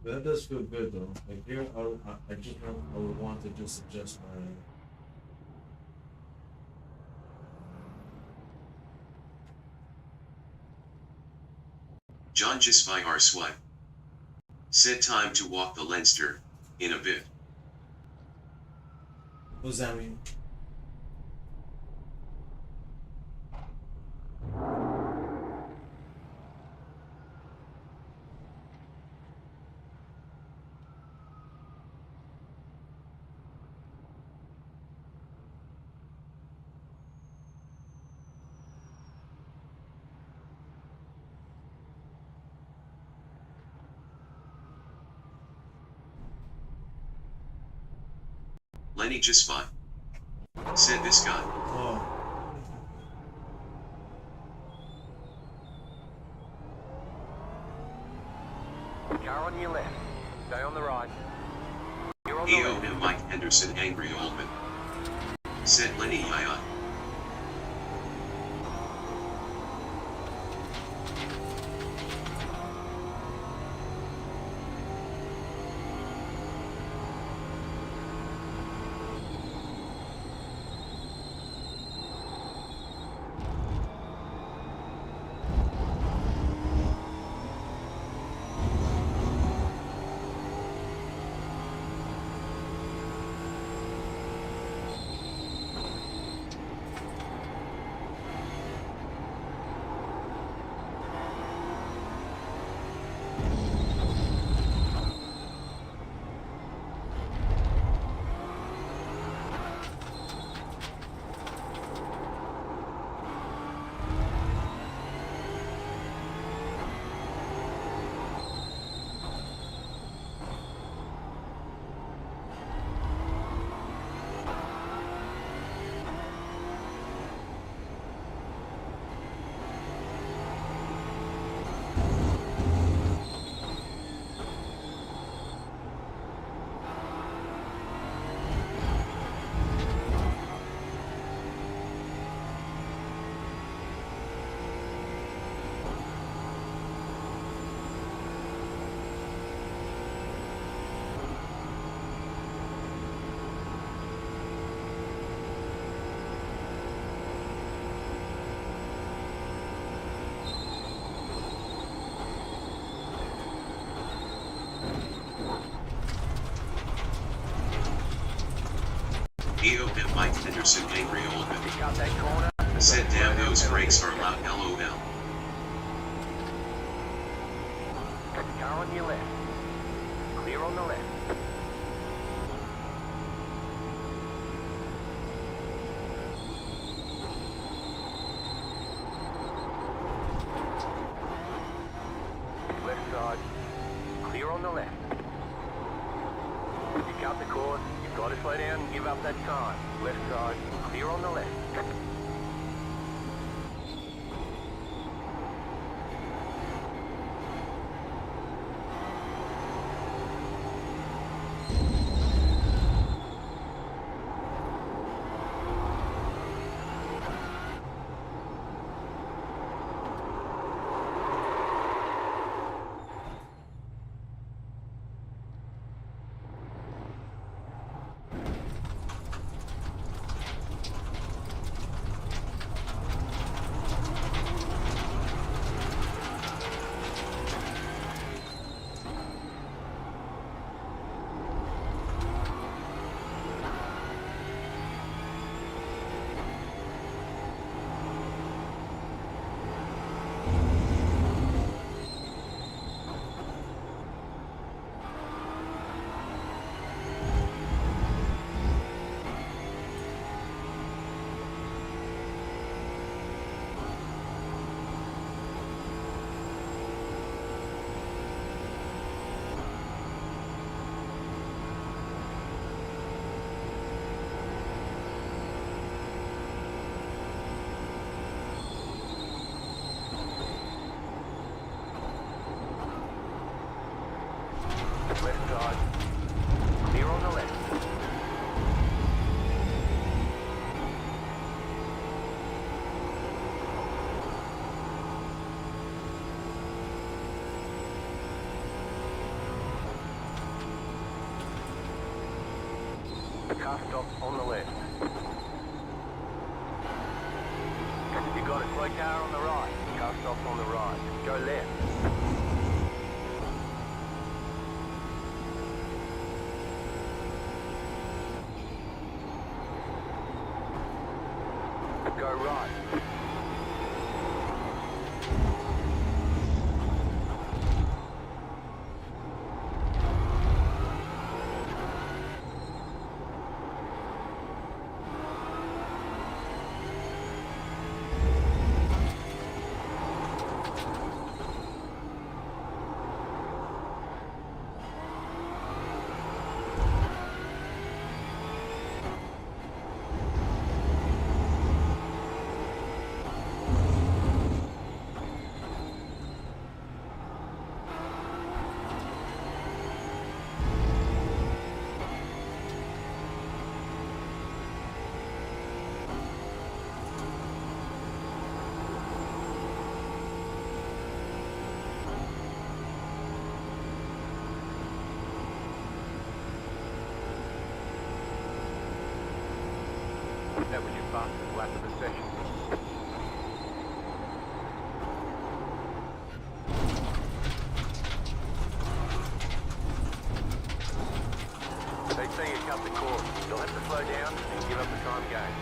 Speaker 1: But that does feel good though. Like here, I just I would want to just adjust my.
Speaker 2: John just by our swipe. Said time to walk the Leinster, in a bit.
Speaker 1: What does that mean?
Speaker 2: Lenny just fine. Said this guy.
Speaker 1: Oh.
Speaker 6: Car on your left. Stay on the right. You're on the
Speaker 2: EO
Speaker 6: left.
Speaker 2: and Mike Henderson angry old man. Said Lenny yaya. Mike Henderson angry old man.
Speaker 6: Pick out that corner.
Speaker 2: Said damn those brakes are loud LOL.
Speaker 6: Car on your left. Clear on the left. Left side. Clear on the left. Pick out the course. You've got to slow down and give up that time. Left side. Clear on the left. Left side. Clear on the left. Car stop on the left. You got a slow car on the right. Car stop on the right. Go left. Go right. That was your fastest lap of the session. They say you cut the course. You'll have to slow down and give up the time game.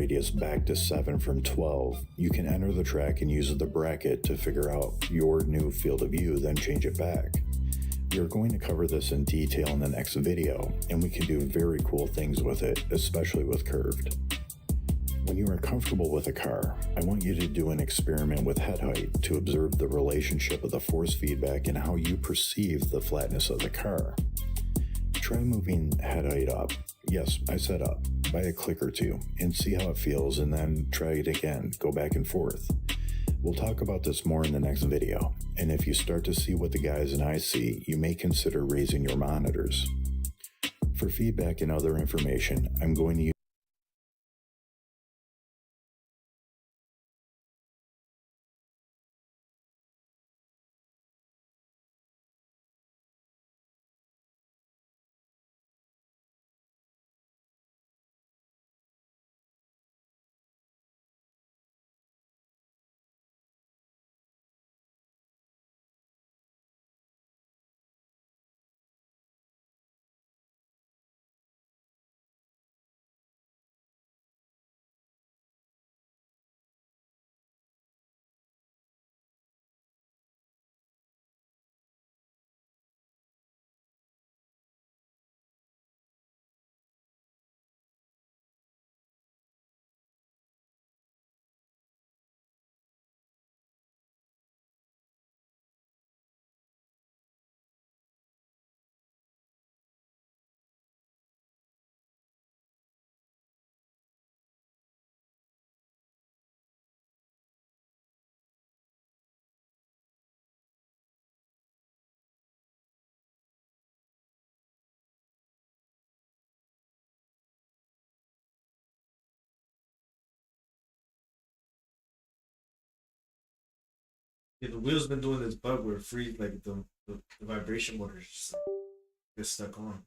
Speaker 7: radius back to 7 from 12, you can enter the track and use the bracket to figure out your new field of view, then change it back. We are going to cover this in detail in the next video, and we can do very cool things with it, especially with curved. When you are comfortable with a car, I want you to do an experiment with head height to observe the relationship of the force feedback and how you perceive the flatness of the car. Try moving head height up, yes, I said up, by a click or two, and see how it feels, and then try it again, go back and forth. We'll talk about this more in the next video, and if you start to see what the guys and I see, you may consider raising your monitors. For feedback and other information, I'm going to use
Speaker 1: Yeah, the wheel's been doing this bug where free like the vibration motor just gets stuck on.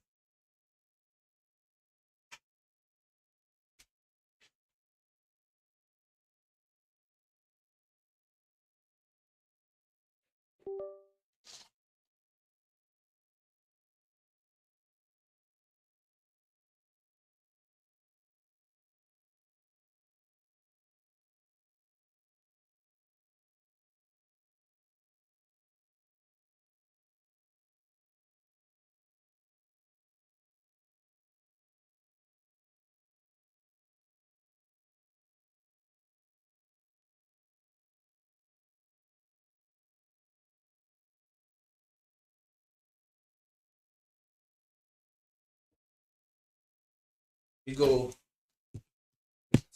Speaker 1: You go.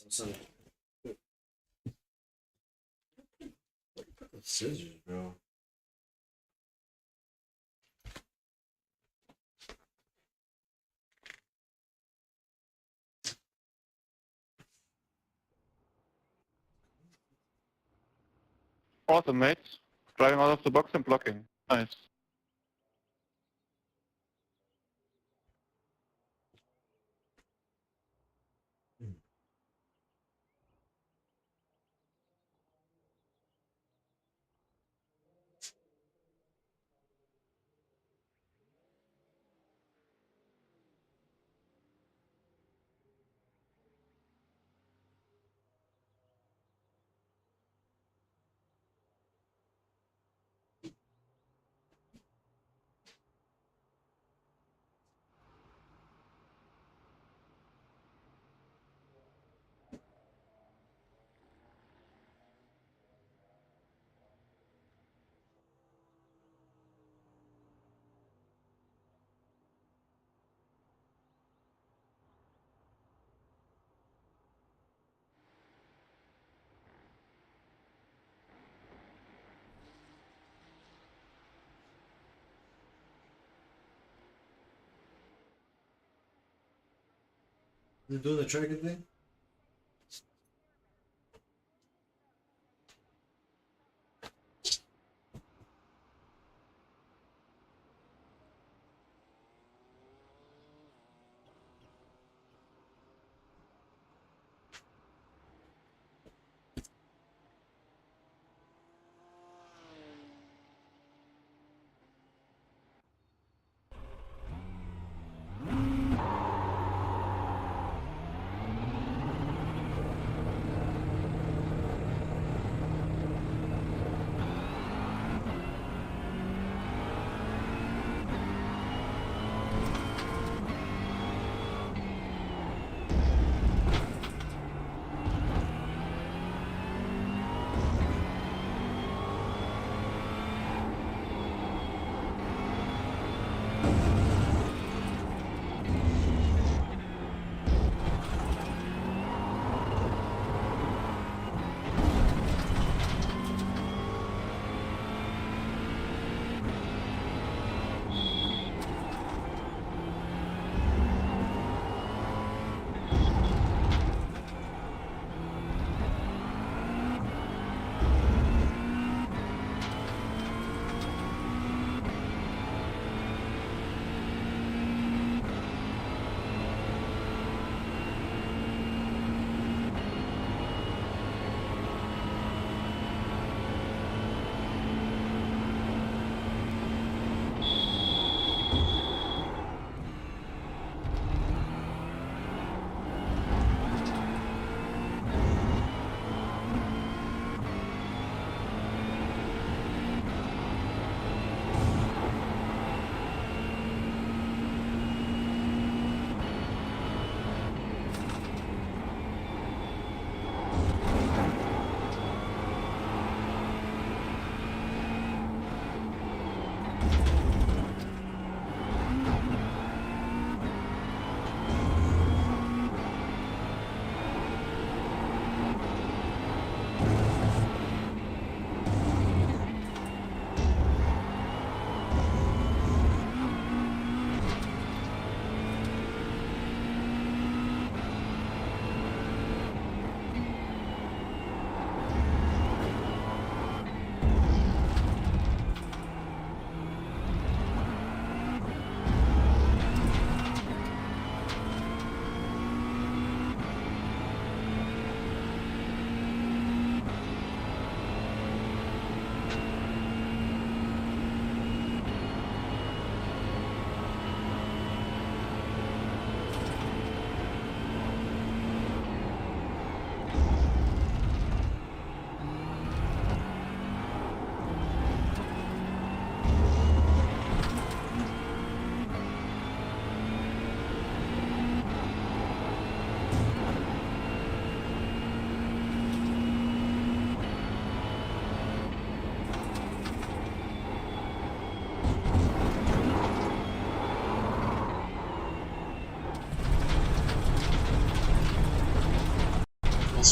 Speaker 1: Some scissors, bro.
Speaker 8: Awesome, mate. Driving out of the box and blocking. Nice.
Speaker 1: You doing the tracker thing?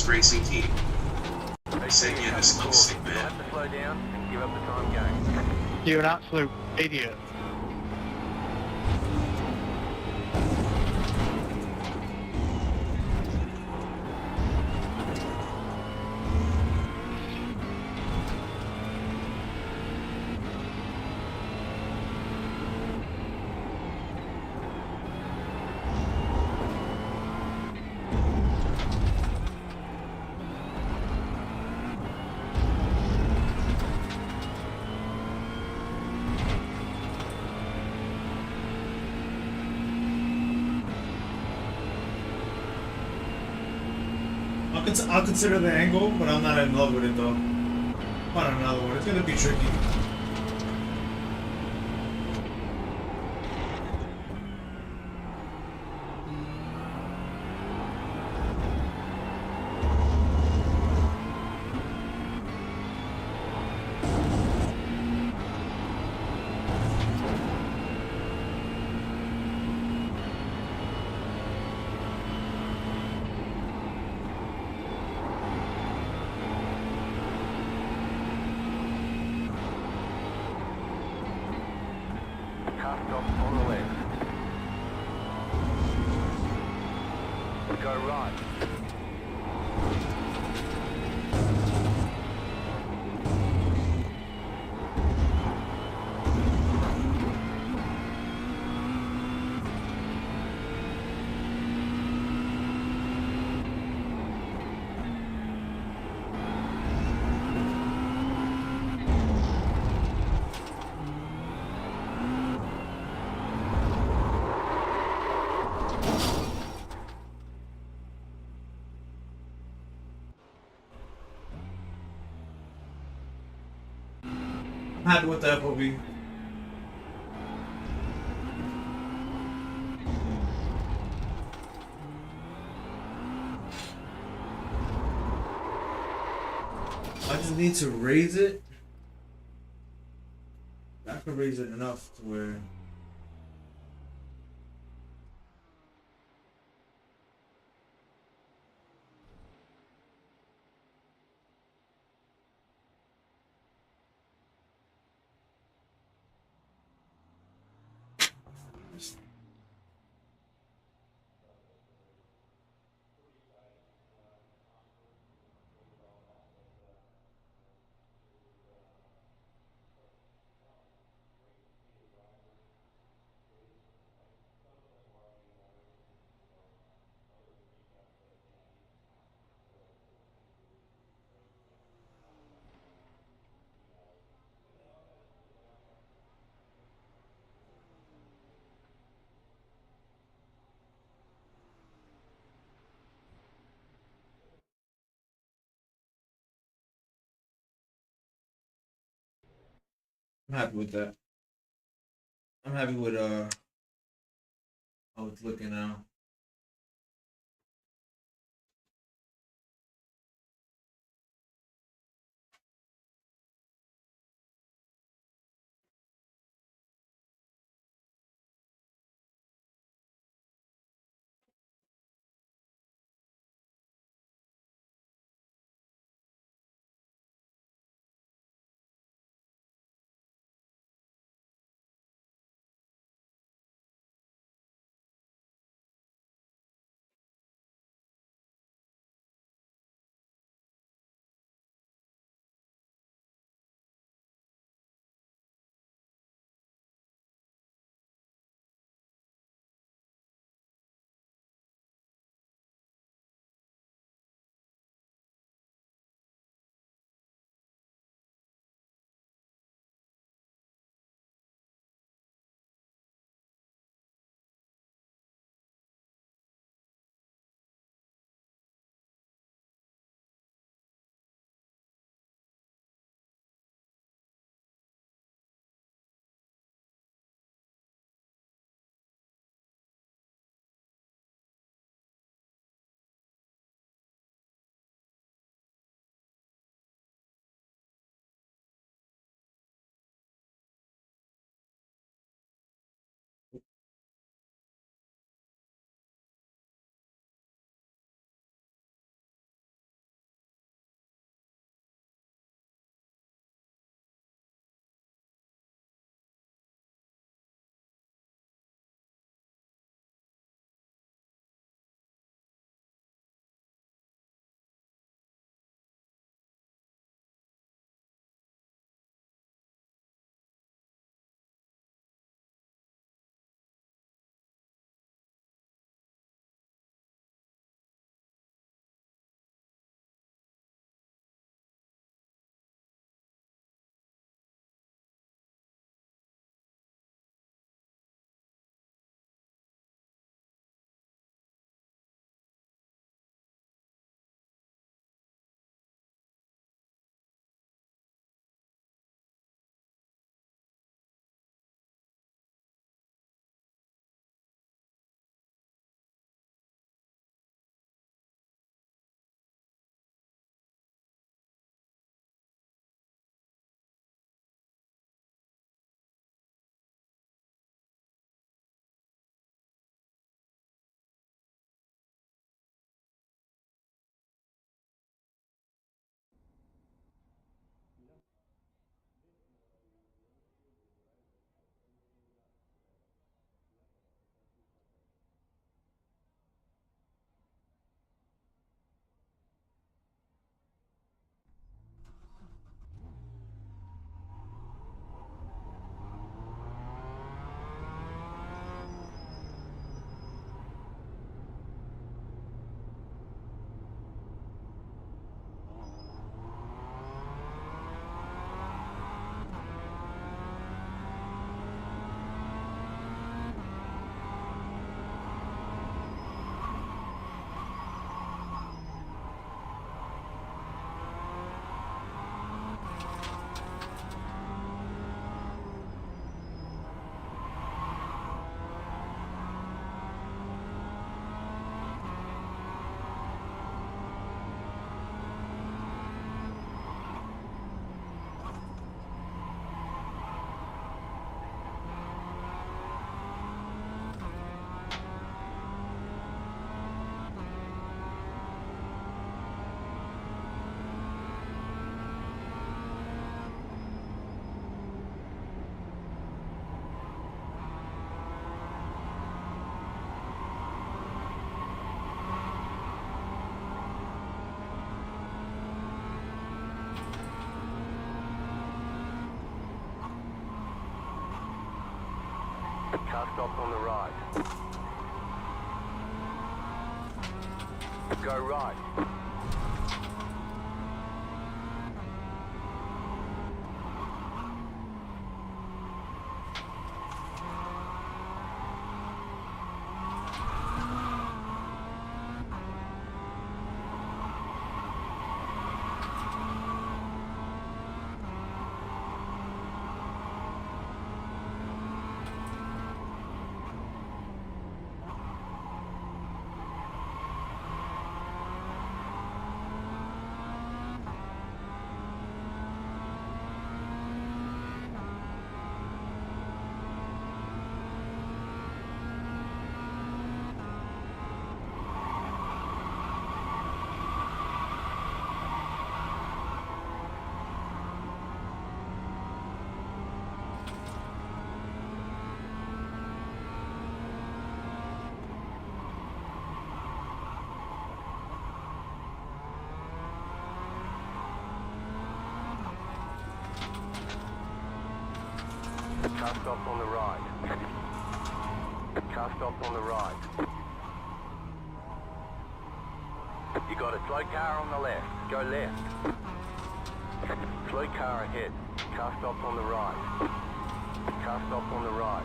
Speaker 2: Fast Racing Team.
Speaker 6: They
Speaker 2: Said
Speaker 6: say
Speaker 2: yeah,
Speaker 6: cut
Speaker 2: this
Speaker 6: the
Speaker 2: looks
Speaker 6: course.
Speaker 2: sick,
Speaker 6: You'll
Speaker 2: man.
Speaker 6: have to slow down and give up the time game.
Speaker 8: You're an absolute idiot.
Speaker 1: I'll consider the angle, but I'm not in love with it though. Find another one. It's gonna be tricky.
Speaker 6: Car stop on the left. Go right.
Speaker 1: I'm happy with the FOV. I just need to raise it. I can raise it enough to where I'm happy with that. I'm happy with how it's looking now.
Speaker 6: Car stopped on the right. Go right. Car stopped on the right. Car stopped on the right. You got a slow car on the left. Go left. Slow car ahead. Car stopped on the right. Car stopped on the right.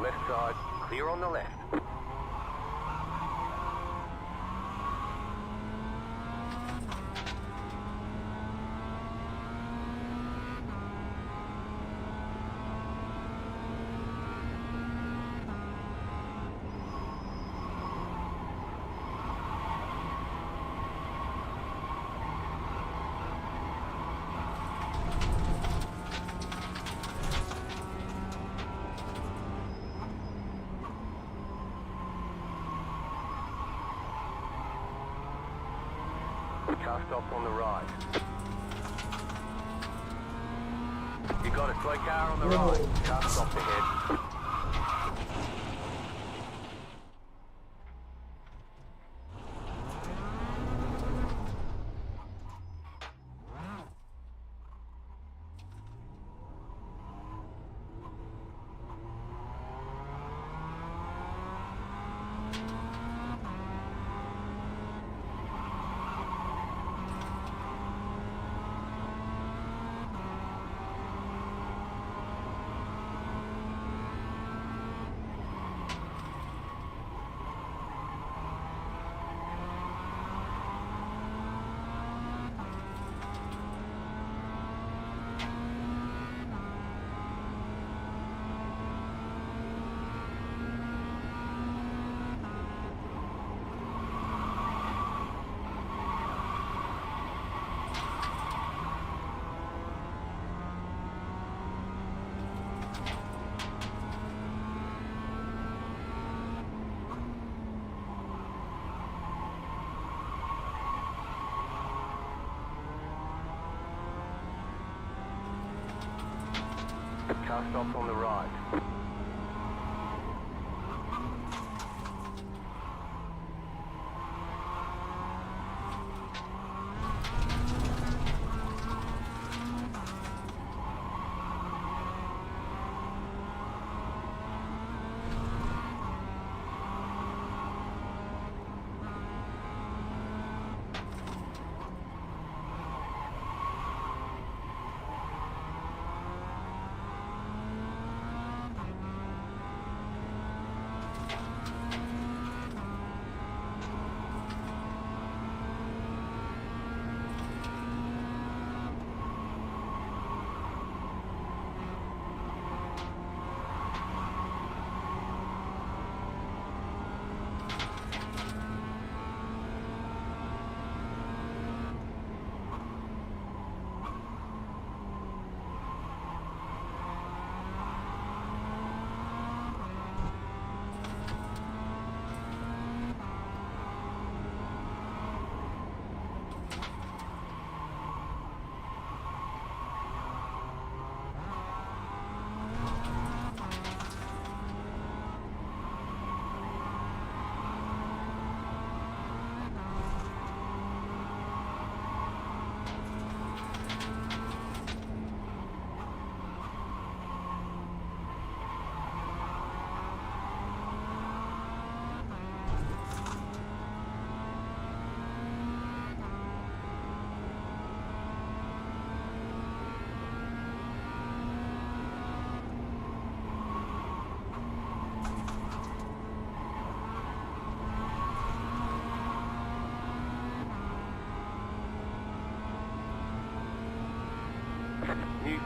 Speaker 6: Left side, clear on the left. Car stopped on the right. You got a slow car on the right. Car stopped ahead. Car stopped on the right.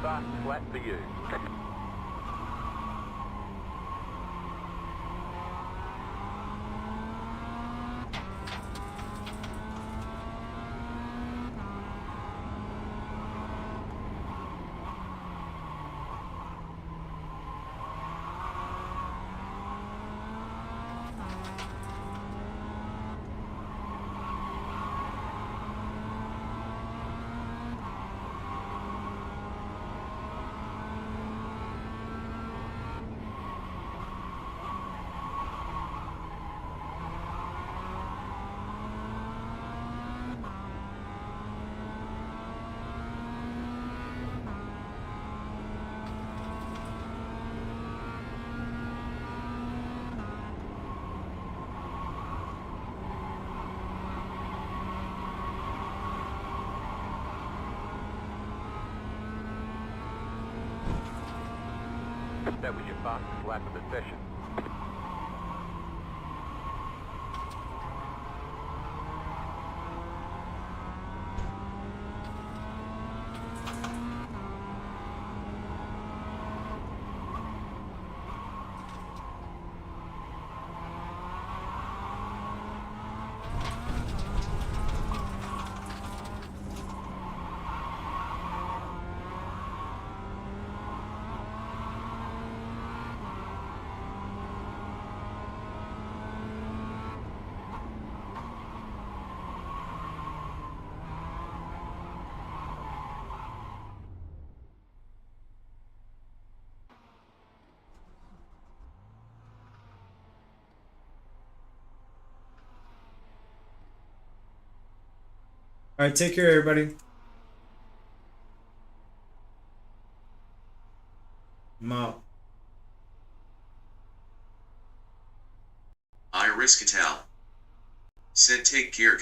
Speaker 6: fast flat for you. That was your fastest lap of the session.
Speaker 1: All right, take care, everybody. I'm out.
Speaker 2: Iris Catal said take care, guys.